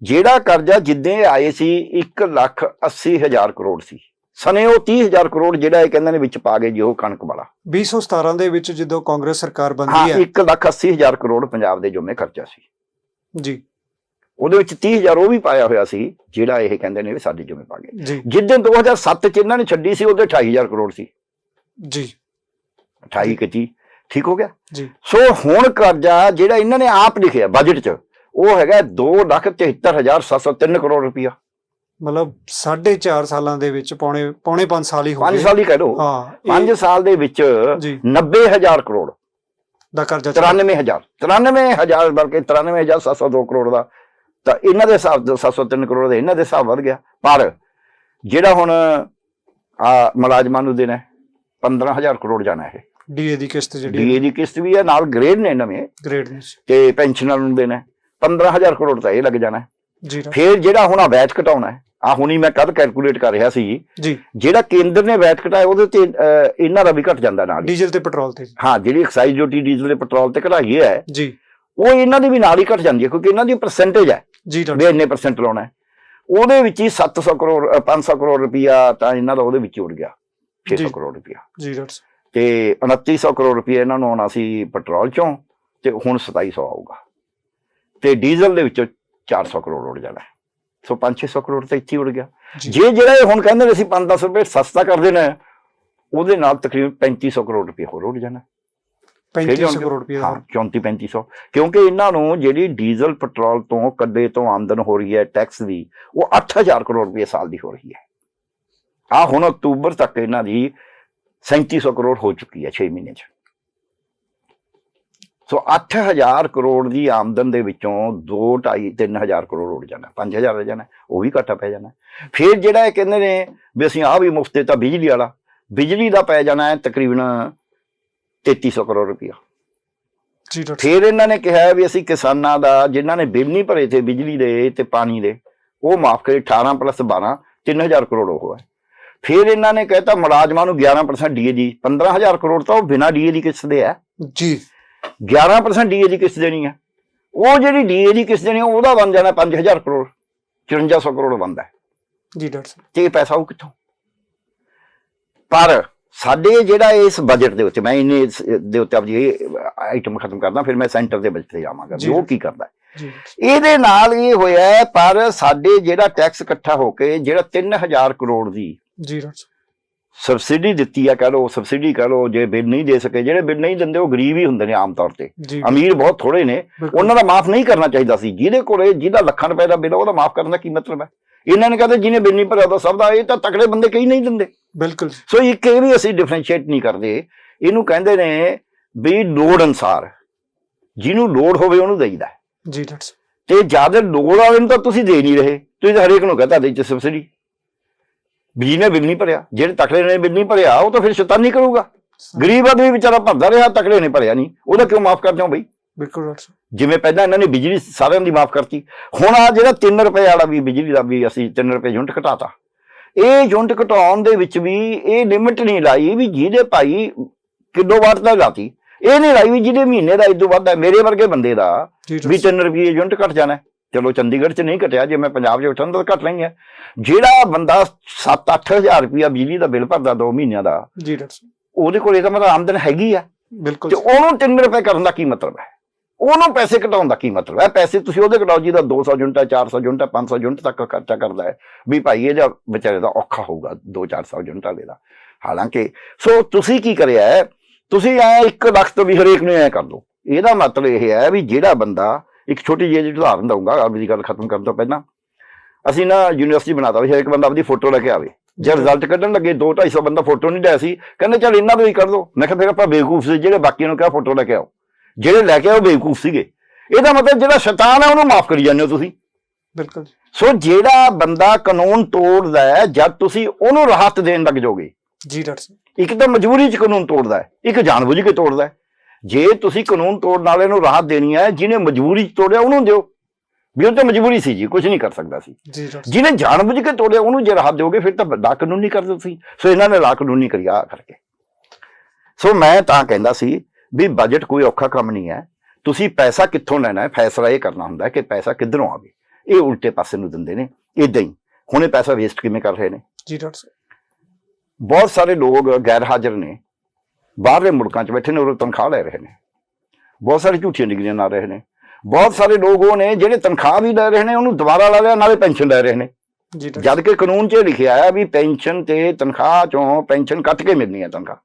ਜਿਹੜਾ ਕਰਜ਼ਾ ਜਿੱਦਾਂ ਆਏ ਸੀ 1,80,000 ਕਰੋੜ ਸੀ, ਸਨੇ ਉਹ 30,000 ਕਰੋੜ ਜਿਹੜਾ ਇਹ ਕਹਿੰਦੇ ਨੇ ਵਿੱਚ ਪਾ ਗਏ ਜੀ ਉਹ ਕਣਕ ਵਾਲਾ। 2017 ਦੇ ਵਿੱਚ ਜਦੋਂ ਕਾਂਗਰਸ ਸਰਕਾਰ ਹਾਂ, ਬਣਦੀ ਹੈ, 1,80,000 ਕਰੋੜ ਪੰਜਾਬ ਦੇ ਜੁਮੇ ਖਰਚਾ ਸੀ, ਜੀ, ਉਹਦੇ ਵਿੱਚ 30,000 ਉਹ ਵੀ ਪਾਇਆ ਹੋਇਆ ਸੀ ਜਿਹੜਾ ਇਹ ਕਹਿੰਦੇ ਨੇ ਵੀ ਸਾਡੇ ਜੁਮੇ ਪਾ ਗਏ। ਜੀ, ਜਿੱਦਾਂ 2007 ਚ ਇਹਨਾਂ ਨੇ ਛੱਡੀ ਸੀ ਉਹਦੇ 28,000 ਕਰੋੜ ਸੀ, ਜੀ, 28 ਕੱਚੀ ਠੀਕ ਹੋ ਗਿਆ। ਜੀ, ਸੋ ਹੁਣ ਕਰਜ਼ਾ ਜਿਹੜਾ ਇਹਨਾਂ ਨੇ ਆਪ ਲਿਖਿਆ ਬਜਟ 'ਚ ਉਹ ਹੈਗਾ 2,73,703 ਕਰੋੜ ਰੁਪਇਆ। ਮਤਲਬ 4.5 ਸਾਲਾਂ ਦੇ ਵਿੱਚ ਪੌਣੇ 5 ਸਾਲ ਹੀ ਹੋ 5 ਗਏ। ਸਾਲ ਹੀ ਕਹਿ ਲਓ, ਹਾਂ, 5 ਸਾਲ ਦੇ ਵਿੱਚ ਜੀ 90,000 ਕਰੋੜ, ਦਾ ਕਰਜ਼ਾ 93,000 ਬਲਕਿ 93,702 ਕਰੋੜ ਦਾ ਤਾਂ ਇਹਨਾਂ ਦੇ ਹਿਸਾਬ 703 ਕਰੋੜ ਦਾ ਇਹਨਾਂ ਦੇ ਹਿਸਾਬ ਵੱਧ ਗਿਆ। ਪਰ ਜਿਹੜਾ ਹੁਣ ਮੁਲਾਜ਼ਮਾਂ ਨੂੰ ਦੇਣਾ 15,000 ਕਰੋੜ ਜਾਣਾ ਹੈ, ਡੀਏ ਦੀ ਕਿਸ਼ਤ ਜਿਹੜੀ ਡੀਏ ਦੀ ਕਿਸ਼ਤ ਵੀ ਹੈ, ਨਾਲ ਗ੍ਰੇਡ ਨੇ ਨਵੇਂ ਗ੍ਰੇਡ ਵਿੱਚ, ਤੇ ਪੈਨਸ਼ਨਰ ਨੂੰ ਦੇਣਾ 15,000 ਕਰੋੜ ਤਾਂ ਇਹ ਲੱਗ ਜਾਣਾ। ਜੀ ਡਾਕਟਰ, ਫਿਰ ਜਿਹੜਾ ਹੁਣ ਵੈਟ ਘਟਾਉਣਾ ਹੈ, ਹੁਣੀ ਮੈਂ ਕਦ ਕੈਲਕੂਲੇਟ ਕਰ ਰਿਹਾ ਸੀ, ਜੀ, ਜਿਹੜਾ ਕੇਂਦਰ ਨੇ ਵੈਟ ਘਟਾਇਆ ਉਹਦੇ ਤੇ ਇਹਨਾਂ ਦਾ ਵੀ ਘਟ ਜਾਂਦਾ ਨਾਲ ਹੀ। ਡੀਜ਼ਲ ਤੇ ਪੈਟਰੋਲ ਤੇ, ਹਾਂ, ਜਿਹੜੀ ਐਕਸਾਈਜ਼ ਡਿਊਟੀ ਡੀਜ਼ਲ ਤੇ ਪੈਟਰੋਲ ਤੇ ਘਟਾਈ ਹੈ ਜੀ, ਉਹ ਇਹਨਾਂ ਦੀ ਵੀ ਨਾਲ ਹੀ ਘਟ ਜਾਂਦੀ ਹੈ, ਕਿਉਂਕਿ ਇਹਨਾਂ ਦੀ ਪਰਸੈਂਟੇਜ ਹੈ ਜੀ ਵੀ ਡਾਕਟਰ, ਇੰਨੇ % ਲਾਉਣਾ ਹੈ। ਉਹਦੇ ਵਿੱਚ ਹੀ 700 ਕਰੋੜ 500 ਕਰੋੜ ਰੁਪਇਆ ਤਾਂ ਇਹਨਾਂ ਦਾ ਉਹਦੇ ਵਿੱਚ ਉੜ ਗਿਆ, 600 ਕਰੋੜ ਰੁਪਇਆ, ਜੀ ਡਾਕਟਰ, ਤੇ 2900 ਕਰੋੜ ਰੁਪਇਆ ਇਹਨਾਂ ਨੂੰ ਆਉਣਾ ਸੀ ਪੈਟਰੋਲ ਚੋਂ, ਤੇ ਹੁਣ 2700 ਆਊਗਾ, ਤੇ ਡੀਜ਼ਲ ਦੇ ਵਿੱਚੋਂ 400 ਕਰੋੜ ਉੜ ਜਾਣਾ। ਸੋ 500-600 ਕਰੋੜ ਤਾਂ ਇੱਥੇ ਉੜ ਗਿਆ। ਜੀ, ਜੇ ਜਿਹੜਾ ਇਹ ਹੁਣ ਕਹਿੰਦੇ ਨੇ ਅਸੀਂ 5-10 ਰੁਪਏ ਸਸਤਾ ਕਰ ਦੇਣਾ, ਉਹਦੇ ਨਾਲ ਤਕਰੀਬਨ 3500 ਕਰੋੜ ਰੁਪਏ ਹੋਰ ਉੜ ਜਾਣਾ। 3500 ਕਰੋੜ ਰੁਪਏ ਦਾ, 34-3500, ਕਿਉਂਕਿ ਇਹਨਾਂ ਨੂੰ ਜਿਹੜੀ ਡੀਜ਼ਲ ਪੈਟਰੋਲ ਤੋਂ ਕੱਢੇ ਤੋਂ ਆਮਦਨ ਹੋ ਰਹੀ ਹੈ ਟੈਕਸ ਦੀ, ਉਹ 8,000 ਕਰੋੜ ਰੁਪਏ ਸਾਲ ਦੀ ਹੋ ਰਹੀ ਹੈ। ਹੁਣ ਅਕਤੂਬਰ ਤੱਕ ਇਹਨਾਂ ਦੀ 3700 ਕਰੋੜ ਹੋ ਚੁੱਕੀ ਹੈ 6 ਮਹੀਨੇ 'ਚ। ਸੋ 8,000 ਕਰੋੜ ਦੀ ਆਮਦਨ ਦੇ ਵਿੱਚੋਂ 2-2.5-3,000 ਕਰੋੜ ਉੜ ਜਾਣਾ, 5,000 ਰਹਿ ਜਾਣਾ, ਉਹ ਵੀ ਘਾਟਾ ਪੈ ਜਾਣਾ। ਫਿਰ ਜਿਹੜਾ ਇਹ ਕਹਿੰਦੇ ਨੇ ਵੀ ਅਸੀਂ ਵੀ ਮੁਫਤ ਤਾਂ ਬਿਜਲੀ ਵਾਲਾ, ਬਿਜਲੀ ਦਾ ਪੈ ਜਾਣਾ ਹੈ ਤਕਰੀਬਨ 3,300 ਕਰੋੜ ਰੁਪਇਆ। ਜੀ ਡਾਕਟਰ, ਫਿਰ ਇਹਨਾਂ ਨੇ ਕਿਹਾ ਵੀ ਅਸੀਂ ਕਿਸਾਨਾਂ ਦਾ ਜਿਨ੍ਹਾਂ ਨੇ ਬਿੱਲ ਨਹੀਂ ਭਰੇ ਥੇ ਬਿਜਲੀ ਦੇ ਤੇ ਪਾਣੀ ਦੇ, ਉਹ ਮਾਫ ਕਰੇ 18 + 12 3,000 ਕਰੋੜ ਉਹ ਹੈ। ਫਿਰ ਇਹਨਾਂ ਨੇ ਕਹਿਤਾ ਮੁਲਾਜ਼ਮਾਂ ਨੂੰ 11% ਡੀਏ ਦੀ, 15,000 ਕਰੋੜ ਤਾਂ ਉਹ ਬਿਨਾਂ ਡੀਏ ਦੀ ਕਿਸ਼ਤ ਦੇ ਹੈ, ਜੀ 11% ਡੀਏ ਦੀ ਕਿਸ਼ਤ ਦੇਣੀ ਹੈ। ਉਹ ਜਿਹੜੀ ਡੀਏ ਦੀ ਕਿਸ਼ਤ ਦੇਣੀ ਉਹਦਾ ਬਣ ਜਾਣਾ 5,000 ਕਰੋੜ, 5400 ਕਰੋੜ ਬਣਦਾ ਹੈ। ਜੀ ਡਾਕਟਰ, ਤੇ ਇਹ ਪੈਸਾ ਉਹ ਕਿੱਥੋਂ? ਪਰ ਸਾਡੇ ਜਿਹੜਾ ਇਸ ਬਜਟ ਦੇ ਉੱਤੇ, ਮੈਂ ਇਹਨੇ ਦੇ ਉੱਤੇ ਆਪਣੀ ਆਈਟਮ ਖਤਮ ਕਰਦਾ, ਫਿਰ ਮੈਂ ਸੈਂਟਰ ਦੇ ਬਜਟ ਤੇ ਜਾਵਾਂਗਾ ਵੀ ਉਹ ਕੀ ਕਰਦਾ। ਜੀ ਇਹਦੇ ਨਾਲ ਇਹ ਹੋਇਆ, ਪਰ ਸਾਡੇ ਜਿਹੜਾ ਟੈਕਸ ਇਕੱਠਾ ਹੋ ਕੇ ਜਿਹੜਾ 3,000 ਕਰੋੜ ਦੀ ਜੀ ਡਾਕਟਰ, ਸਬਸਿਡੀ ਦਿੱਤੀ ਆ, ਕਹ ਲਓ ਸਬਸਿਡੀ ਕਹ ਲਓ, ਜੇ ਬਿੱਲ ਨਹੀਂ ਦੇ ਸਕੇ, ਜਿਹੜੇ ਬਿੱਲ ਨਹੀਂ ਦਿੰਦੇ ਉਹ ਗਰੀਬ ਹੀ ਹੁੰਦੇ ਨੇ ਆਮ ਤੌਰ ਤੇ, ਜੀ ਅਮੀਰ ਬਹੁਤ ਥੋੜੇ ਨੇ, ਉਹਨਾਂ ਦਾ ਮਾਫ ਨਹੀਂ ਕਰਨਾ ਚਾਹੀਦਾ ਸੀ। ਜਿਹਦੇ ਕੋਲੇ ਜਿਹਦਾ ਲੱਖਾਂ ਰੁਪਏ ਦਾ ਬਿੱਲ ਉਹਦਾ ਮਾਫ ਕਰਨ ਦਾ ਕੀ ਮਤਲਬ ਹੈ? ਇਹਨਾਂ ਨੇ ਕਹਿੰਦੇ ਜਿਹਨੇ ਬਿੱਲ ਨਹੀਂ ਭਰਿਆ ਉਹਦਾ ਸਭ ਦਾ, ਇਹ ਤਾਂ ਤਕੜੇ ਬੰਦੇ ਕਈ ਨਹੀਂ ਦਿੰਦੇ। ਬਿਲਕੁਲ। ਸੋ ਇੱਕ ਇਹ ਵੀ ਅਸੀਂ ਡਿਫਰੈਂਸ਼ੀਏਟ ਨਹੀਂ ਕਰਦੇ, ਇਹਨੂੰ ਕਹਿੰਦੇ ਨੇ ਵੀ ਲੋੜ ਅਨੁਸਾਰ, ਜਿਹਨੂੰ ਲੋੜ ਹੋਵੇ ਉਹਨੂੰ ਦੇਈਦਾ। ਜੀ ਡਾਕਟਰ, ਤੇ ਜਦ ਲੋੜ ਵਾਲੇ ਨੂੰ ਤਾਂ ਤੁਸੀਂ ਦੇ ਨਹੀਂ ਰਹੇ, ਤੁਸੀਂ ਤਾਂ ਹਰੇਕ ਨੂੰ ਕਹਤਾ ਦੇ ਚ ਸਬਸਿਡੀ। ਜਿਹਨੇ ਬਿੱਲ ਨਹੀਂ ਭਰਿਆ, ਜਿਹੜੇ ਤਕੜੇ ਨੇ ਬਿੱਲ ਨਹੀਂ ਭਰਿਆ, ਉਹ ਤਾਂ ਫਿਰ ਸ਼ੈਤਾਨੀ ਕਰੂਗਾ। ਗਰੀਬ ਆਦਮੀ ਵਿਚਾਰਾ ਭਰਦਾ ਰਿਹਾ, ਤਕੜੇ ਨੇ ਭਰਿਆ ਨਹੀਂ, ਉਹਦਾ ਕਿਉਂ ਮਾਫ ਕਰਦੇ ਹੋ ਬਈ? ਬਿਲਕੁਲ ਡਾਕਟਰ ਸਾਹਿਬ। ਜਿਵੇਂ ਪਹਿਲਾਂ ਇਹਨਾਂ ਨੇ ਬਿਜਲੀ ਸਾਰਿਆਂ ਦੀ ਮਾਫ ਕਰਤੀ, ਹੁਣ ਆ ਜਿਹੜਾ 3 ਰੁਪਏ ਵਾਲਾ ਵੀ ਬਿਜਲੀ ਦਾ ਵੀ ਅਸੀਂ 3 ਰੁਪਏ ਯੂਨਿਟ ਘਟਾਤਾ। ਇਹ ਯੂਨਿਟ ਘਟਾਉਣ ਦੇ ਵਿੱਚ ਵੀ ਇਹ ਲਿਮਿਟ ਨਹੀਂ ਲਾਈ ਵੀ ਜਿਹਦੇ ਭਾਈ ਕਿਲੋਵਾਟ ਦਾ ਲਾਤੀ, ਇਹ ਨਹੀਂ ਲਾਈ ਵੀ ਜਿਹਦੇ ਮਹੀਨੇ ਦਾ ਇਦੋਂ ਵੱਧ ਹੈ, ਮੇਰੇ ਵਰਗੇ ਬੰਦੇ ਦਾ ਵੀ 3 ਰੁਪਏ ਯੂਨਿਟ ਘਟ ਜਾਣਾ। ਚਲੋ ਚੰਡੀਗੜ੍ਹ 'ਚ ਨਹੀਂ ਘਟਿਆ, ਜੇ ਮੈਂ ਪੰਜਾਬ 'ਚ ਉੱਠਣ ਤਾਂ ਘਟ ਨਹੀਂ ਹੈ। ਜਿਹੜਾ ਬੰਦਾ 7-8 ਹਜ਼ਾਰ ਰੁਪਇਆ ਬਿਜਲੀ ਦਾ ਬਿੱਲ ਭਰਦਾ 2 ਮਹੀਨਿਆਂ ਦਾ, ਜੀ ਡਾਕਟਰ ਸਾਹਿਬ, ਉਹਦੇ ਕੋਲ ਇਹਦਾ ਮਤਲਬ ਆਮਦਨ ਹੈਗੀ ਆ, ਬਿਲਕੁਲ, ਤੇ ਉਹਨੂੰ 3 ਰੁਪਏ ਕਰਨ ਦਾ ਕੀ ਮਤਲਬ ਹੈ? ਉਹਨੂੰ ਪੈਸੇ ਘਟਾਉਣ ਦਾ ਕੀ ਮਤਲਬ ਹੈ? ਪੈਸੇ ਤੁਸੀਂ ਉਹਦੇ ਘਟਾਓ ਜਿਹਦਾ 200 ਯੂਨਿਟ, 400 ਯੂਨਿਟ, 500 ਯੂਨਿਟ ਤੱਕ ਖਰਚਾ ਕਰਦਾ ਹੈ, ਵੀ ਭਾਈ ਇਹਦਾ ਵਿਚਾਰੇ ਦਾ ਔਖਾ ਹੋਊਗਾ 200-400 ਯੂਨਿਟ ਵਾਲੇ ਦਾ। ਹਾਲਾਂਕਿ ਸੋ ਤੁਸੀਂ ਕੀ ਕਰਿਆ ਹੈ, ਤੁਸੀਂ ਐ 1 ਲੱਖ ਤੋਂ ਵੀ ਹਰੇਕ ਨੂੰ ਐ ਕਰ ਲਓ। ਇਹਦਾ ਮਤਲਬ ਇਹ ਹੈ ਵੀ ਜਿਹੜਾ ਬੰਦਾ, ਇੱਕ ਛੋਟੀ ਜਿਹੀ ਉਦਾਹਰਨ ਦਊਂਗਾ ਆਪਣੀ ਗੱਲ ਖਤਮ ਕਰਨ ਤੋਂ ਪਹਿਲਾਂ। ਅਸੀਂ ਨਾ ਯੂਨੀਵਰਸਿਟੀ ਬਣਾਤਾ ਵੀ ਹਰੇਕ ਬੰਦਾ ਆਪਣੀ ਫੋਟੋ ਲੈ ਕੇ ਆਵੇ। ਜੇ ਰਿਜ਼ਲਟ ਕੱਢਣ ਲੱਗੇ 200-250 ਬੰਦਾ ਫੋਟੋ ਨਹੀਂ ਲਿਆ ਸੀ, ਕਹਿੰਦੇ ਚੱਲ ਇਹਨਾਂ ਤੋਂ ਹੀ ਕਰ ਦੋ। ਮੈਂ ਕਿਹਾ ਫਿਰ ਆਪਾਂ ਬੇਵਕੂਫ ਸੀ ਜਿਹੜੇ ਬਾਕੀਆਂ ਨੂੰ ਕਿਹਾ ਫੋਟੋ ਲੈ ਕੇ ਆਓ, ਜਿਹੜੇ ਲੈ ਕੇ ਆਓ ਬੇਵਕੂਫ ਸੀਗੇ। ਇਹਦਾ ਮਤਲਬ ਜਿਹੜਾ ਸ਼ੈਤਾਨ ਹੈ ਉਹਨੂੰ ਮਾਫ ਕਰੀ ਜਾਂਦੇ ਹੋ ਤੁਸੀਂ। ਬਿਲਕੁਲ। ਸੋ ਜਿਹੜਾ ਬੰਦਾ ਕਾਨੂੰਨ ਤੋੜਦਾ ਹੈ, ਜਦ ਤੁਸੀਂ ਉਹਨੂੰ ਰਾਹਤ ਦੇਣ ਲੱਗ ਜਾਓਗੇ। ਜੀ ਡਾਕਟਰ ਸਾਹਿਬ। ਇੱਕ ਤਾਂ ਮਜਬੂਰੀ 'ਚ ਕਾਨੂੰਨ ਤੋੜਦਾ ਹੈ, ਇੱਕ ਜਾਣਬੁੱਝ ਕੇ ਤੋੜਦਾ ਹੈ। ਜੇ ਤੁਸੀਂ ਕਾਨੂੰਨ ਤੋੜਨ ਵਾਲੇ ਨੂੰ ਰਾਹਤ ਦੇਣੀ ਹੈ, ਜਿਹਨੇ ਮਜਬੂਰੀ 'ਚ ਤੋੜਿਆ ਉਹਨੂੰ ਦਿਓ, ਵੀ ਉਹ ਤਾਂ ਮਜਬੂਰੀ ਸੀ ਜੀ, ਕੁਝ ਨਹੀਂ ਕਰ ਸਕਦਾ ਸੀ। ਜਿਹਨੇ ਜਾਣਬੁੱਝ ਕੇ ਤੋੜਿਆ ਉਹਨੂੰ ਜੇ ਰਾਹਤ ਦਿਓਗੇ ਫਿਰ ਤਾਂ ਲਾ ਕਾਨੂੰਨੀ ਕਰ ਦਿਓ ਤੁਸੀਂ। ਸੋ ਇਹਨਾਂ ਨੇ ਲਾ ਕਾਨੂੰਨੀ ਕਰਿਆ ਕਰਕੇ। ਸੋ ਮੈਂ ਤਾਂ ਕਹਿੰਦਾ ਸੀ ਵੀ ਬਜਟ ਕੋਈ ਔਖਾ ਕੰਮ ਨਹੀਂ ਹੈ। ਤੁਸੀਂ ਪੈਸਾ ਕਿੱਥੋਂ ਲੈਣਾ ਹੈ, ਫੈਸਲਾ ਇਹ ਕਰਨਾ ਹੁੰਦਾ ਕਿ ਪੈਸਾ ਕਿੱਧਰੋਂ ਆਵੇ। ਇਹ ਉਲਟੇ ਪਾਸੇ ਨੂੰ ਦਿੰਦੇ ਨੇ ਇਦਾਂ ਹੀ। ਹੁਣ ਇਹ ਪੈਸਾ ਵੇਸਟ ਕਿਵੇਂ ਕਰ ਰਹੇ ਨੇ? ਜੀ ਡਾਕਟਰ ਸਾਹਿਬ। ਬਹੁਤ ਸਾਰੇ ਲੋਕ ਗੈਰ ਹਾਜ਼ਰ ਨੇ, ਬਾਹਰਲੇ ਮੁਲਕਾਂ 'ਚ ਬੈਠੇ ਨੇ, ਉਹ ਤਨਖਾਹ ਲੈ ਰਹੇ ਨੇ। ਬਹੁਤ ਸਾਰੇ ਝੂਠੀਆਂ ਡਿਗਰੀਆਂ ਲਾ ਰਹੇ ਨੇ। ਬਹੁਤ ਸਾਰੇ ਲੋਕ ਉਹ ਨੇ ਜਿਹੜੇ ਤਨਖਾਹ ਵੀ ਲੈ ਰਹੇ ਨੇ, ਉਹਨੂੰ ਦੁਬਾਰਾ ਲਾ ਲਿਆ, ਨਾਲੇ ਪੈਨਸ਼ਨ ਲੈ ਰਹੇ ਨੇ। ਜਦ ਕਿ ਕਾਨੂੰਨ 'ਚ ਲਿਖਿਆ ਹੈ ਵੀ ਪੈਨਸ਼ਨ ਤੇ ਤਨਖਾਹ 'ਚੋਂ ਪੈਨਸ਼ਨ ਕੱਟ ਕੇ ਮਿਲਣੀ ਹੈ ਤਨਖਾਹ।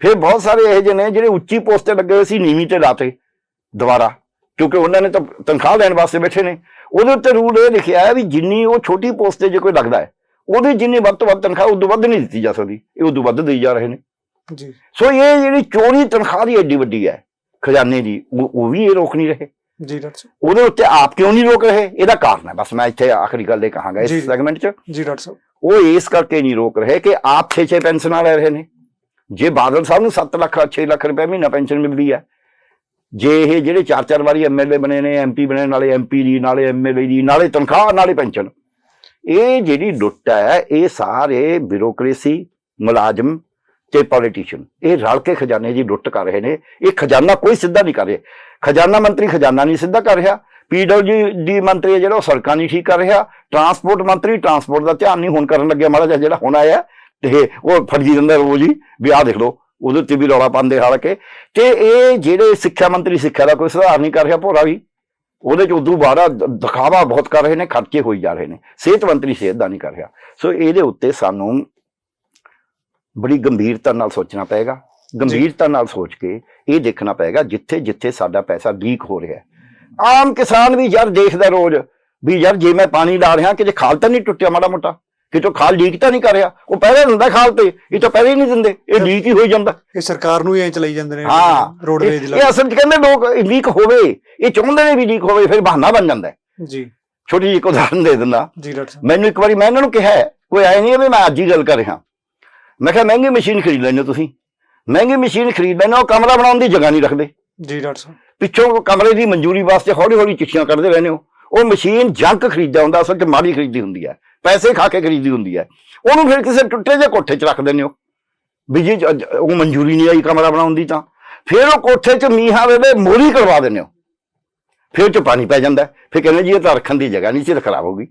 ਫਿਰ ਬਹੁਤ ਸਾਰੇ ਇਹੋ ਜਿਹੇ ਨੇ ਜਿਹੜੇ ਉੱਚੀ ਪੋਸਟ ਤੇ ਲੱਗੇ ਹੋਏ ਸੀ, ਨੀਵੀਂ ਤੇ ਲਾਤੇ ਦੁਬਾਰਾ, ਕਿਉਂਕਿ ਉਹਨਾਂ ਨੇ ਤਾਂ ਤਨਖਾਹ ਲੈਣ ਵਾਸਤੇ ਬੈਠੇ ਨੇ। ਉਹਦੇ ਉੱਤੇ ਰੂਲ ਇਹ ਲਿਖਿਆ ਹੈ ਵੀ ਜਿੰਨੀ ਉਹ ਛੋਟੀ ਪੋਸਟ ਤੇ ਜੇ ਕੋਈ ਲੱਗਦਾ ਹੈ, ਉਹਦੀ ਜਿੰਨੀ ਵੱਧ ਤੋਂ ਵੱਧ ਤਨਖਾਹ ਉਦੋਂ ਵੱਧ ਨਹੀਂ ਦਿੱਤੀ ਜਾ ਸਕਦੀ, ਇਹ ਉਦੋਂ ਵੱਧ ਦੇਈ ਜਾ ਰਹੇ ਨੇ। ਜੀ। ਸੋ ਇਹ ਜਿਹੜੀ ਚੋਰੀ ਤਨਖਾਹ ਦੀ ਐਡੀ ਵੱਡੀ ਹੈ ਖਜ਼ਾਨੇ ਦੀ, ਉਹ ਵੀ ਇਹ ਰੋਕ ਨਹੀਂ ਰਹੇ। ਜੀ ਡਾਕਟਰ ਸਾਹਿਬ। ਉਹਦੇ ਉੱਤੇ ਆਪ ਕਿਉਂ ਨਹੀਂ ਰੋਕ ਰਹੇ? ਇਹਦਾ ਕਾਰਨ ਹੈ, ਬਸ ਮੈਂ ਇੱਥੇ ਆਖਰੀ ਗੱਲ ਇਹ ਕਹਾਂਗਾ ਇਸ ਸੈਗਮੈਂਟ 'ਚ। ਜੀ ਡਾਕਟਰ ਸਾਹਿਬ। ਉਹ ਇਸ ਕਰਕੇ ਨਹੀਂ ਰੋਕ ਰਹੇ ਕਿ ਆਪ 6-6 ਪੈਨਸ਼ਨਾਂ ਲੈ ਰਹੇ ਨੇ। ਜੇ ਬਾਦਲ ਸਾਹਿਬ ਨੂੰ 7 ਲੱਖ 6 ਲੱਖ ਰੁਪਏ ਮਹੀਨਾ ਪੈਨਸ਼ਨ ਮਿਲਦੀ ਹੈ, ਜੇ ਇਹ ਜਿਹੜੇ 4-4 ਵਾਰੀ MLA ਬਣੇ ਨੇ, MP ਬਣੇ, ਨਾਲੇ MP ਦੀ, ਨਾਲੇ MLA ਦੀ, ਨਾਲੇ ਤਨਖਾਹ, ਨਾਲੇ ਪੈਨਸ਼ਨ, ਇਹ ਜਿਹੜੀ ਲੁੱਟ ਹੈ, ਇਹ ਸਾਰੇ ਬਿਊਰੋਕ੍ਰੇਸੀ, ਮੁਲਾਜ਼ਮ ਤੇ ਪੋਲੀਟੀਸ਼ੀਅਨ ਇਹ ਰਲ ਕੇ ਖਜ਼ਾਨੇ ਦੀ ਲੁੱਟ ਕਰ ਰਹੇ ਨੇ। ਇਹ ਖਜ਼ਾਨਾ ਕੋਈ ਸਿੱਧਾ ਨਹੀਂ ਕਰ ਰਹੇ। ਖਜ਼ਾਨਾ ਮੰਤਰੀ ਖਜ਼ਾਨਾ ਨਹੀਂ ਸਿੱਧਾ ਕਰ ਰਿਹਾ। PWD ਮੰਤਰੀ ਹੈ ਜਿਹੜਾ, ਉਹ ਸੜਕਾਂ ਨਹੀਂ ਠੀਕ ਕਰ ਰਿਹਾ। ਟਰਾਂਸਪੋਰਟ ਮੰਤਰੀ ਟਰਾਂਸਪੋਰਟ ਦਾ ਧਿਆਨ ਨਹੀਂ ਹੁਣ ਕਰਨ ਲੱਗਿਆ, ਮਾੜਾ ਜਿਹਾ ਜਿਹੜਾ ਹੁਣ ਆਇਆ ਤੇ ਉਹ ਫੜਜੀ ਦਿੰਦਾ ਰੋਜ਼ ਹੀ ਵੀ ਆਹ ਦੇਖ ਲਓ, ਉਹਦੇ ਉੱਤੇ ਵੀ ਰੌਲਾ ਪਾਉਂਦੇ ਹਾਲ ਕੇ। ਤੇ ਇਹ ਜਿਹੜੇ ਸਿੱਖਿਆ ਮੰਤਰੀ, ਸਿੱਖਿਆ ਦਾ ਕੋਈ ਸੁਧਾਰ ਨਹੀਂ ਕਰ ਰਿਹਾ, ਭੋਰਾ ਵੀ ਉਹਦੇ 'ਚ ਉਦੋਂ ਬਾਅਦ ਦਿਖਾਵਾ ਬਹੁਤ ਕਰ ਰਹੇ ਨੇ, ਖਰਚੇ ਹੋਈ ਜਾ ਰਹੇ ਨੇ। ਸਿਹਤ ਮੰਤਰੀ ਸਿਹਤ ਦਾ ਨਹੀਂ ਕਰ ਰਿਹਾ। ਸੋ ਇਹਦੇ ਉੱਤੇ ਸਾਨੂੰ ਬੜੀ ਗੰਭੀਰਤਾ ਨਾਲ ਸੋਚਣਾ ਪਏਗਾ। ਗੰਭੀਰਤਾ ਨਾਲ ਸੋਚ ਕੇ ਇਹ ਦੇਖਣਾ ਪਏਗਾ ਜਿੱਥੇ ਜਿੱਥੇ ਸਾਡਾ ਪੈਸਾ ਲੀਕ ਹੋ ਰਿਹਾ। ਆਮ ਕਿਸਾਨ ਵੀ ਯਾਰ ਦੇਖਦਾ ਰੋਜ਼ ਵੀ ਯਾਰ ਜੇ ਮੈਂ ਪਾਣੀ ਲਾ ਰਿਹਾ ਕਿ ਜੇ ਖਾਲ ਤਾਂ ਨਹੀਂ ਟੁੱਟਿਆ ਮਾੜਾ ਮੋਟਾ, ਕਿਤੋਂ ਖਾਲ ਲੀਕ ਤਾਂ ਨਹੀਂ ਕਰ ਰਿਹਾ। ਉਹ ਪਹਿਲੇ ਦਿੰਦਾ ਖਾਲ ਤੇ, ਇਹ ਤਾਂ ਪਹਿਲੇ ਹੀ ਨਹੀਂ ਦਿੰਦੇ, ਇਹ ਲੀਕ ਹੀ ਹੋਈ ਜਾਂਦਾ। ਇਹ ਸਰਕਾਰ ਨੂੰ ਹੀ ਐਂ ਚਲਾਈ ਜਾਂਦੇ ਨੇ। ਹਾਂ, ਰੋਡਵੇਜ਼ ਦੀ ਇਹ ਅਸਲ 'ਚ ਕਹਿੰਦੇ ਲੋਕ ਲੀਕ ਹੋਵੇ, ਇਹ ਚਾਹੁੰਦੇ ਨੇ ਵੀ ਲੀਕ ਹੋਵੇ, ਫਿਰ ਬਹਾਨਾ ਬਣ ਜਾਂਦਾ। ਜੀ। ਛੋਟੀ ਜਿਹੀ ਉਦਾਹਰਨ ਦੇ ਦਿੰਦਾ। ਜੀ ਡਾਕਟਰ ਸਾਹਿਬ। ਮੈਨੂੰ ਇੱਕ ਵਾਰੀ ਮੈਂ ਇਹਨਾਂ ਨੂੰ ਕਿਹਾ, ਕੋਈ ਆਏ ਨਹੀਂ ਵੀ ਮੈਂ ਅੱਜ ਹੀ ਗੱਲ ਕਰ ਰਿਹਾ, ਮੈਂ ਕਿਹਾ ਮਹਿੰਗੀ ਮਸ਼ੀਨ ਖਰੀਦ ਲੈਂਦੇ ਹੋ ਤੁਸੀਂ, ਮਹਿੰਗੀ ਮਸ਼ੀਨ ਖਰੀਦ ਲੈਂਦੇ ਹੋ, ਕਮਰਾ ਬਣਾਉਣ ਦੀ ਜਗ੍ਹਾ ਨਹੀਂ ਰੱਖਦੇ। ਜੀ ਡਾਕਟਰ ਸਾਹਿਬ। ਪਿੱਛੋਂ ਕਮਰੇ ਦੀ ਮਨਜ਼ੂਰੀ ਵਾਸਤੇ ਹੌਲੀ ਹੌਲੀ ਚਿੱਠੀਆਂ ਕੱਢਦੇ ਰਹਿੰਦੇ ਹੋ। ਉਹ ਮਸ਼ੀਨ ਜੰਕ ਖਰੀਦਿਆ ਹੁੰਦਾ, ਅਸਲ 'ਚ ਮਾੜੀ ਖਰੀਦੀ ਹੁੰਦੀ ਹੈ, ਪੈਸੇ ਖਾ ਕੇ ਖਰੀਦੀ ਹੁੰਦੀ ਹੈ। ਉਹਨੂੰ ਫਿਰ ਕਿਸੇ ਟੁੱਟੇ ਜਿਹੇ ਕੋਠੇ 'ਚ ਰੱਖ ਦਿੰਦੇ ਹੋ ਵੀ ਜੀ ਉਹ ਮਨਜ਼ੂਰੀ ਨਹੀਂ ਆਈ ਕਮਰਾ ਬਣਾਉਣ ਦੀ, ਤਾਂ ਫਿਰ ਉਹ ਕੋਠੇ 'ਚ ਮੀਂਹਾਂ ਵੇਲੇ ਮੋਰੀ ਕਰਵਾ ਦਿੰਦੇ ਹੋ, ਫਿਰ 'ਚ ਪਾਣੀ ਪੈ ਜਾਂਦਾ। ਫਿਰ ਕਹਿੰਦੇ ਜੀ ਇਹ ਤਾਂ ਰੱਖਣ ਦੀ ਜਗ੍ਹਾ ਨਹੀਂ ਸੀ, ਤਾਂ ਖਰਾਬ ਹੋ ਗਈ।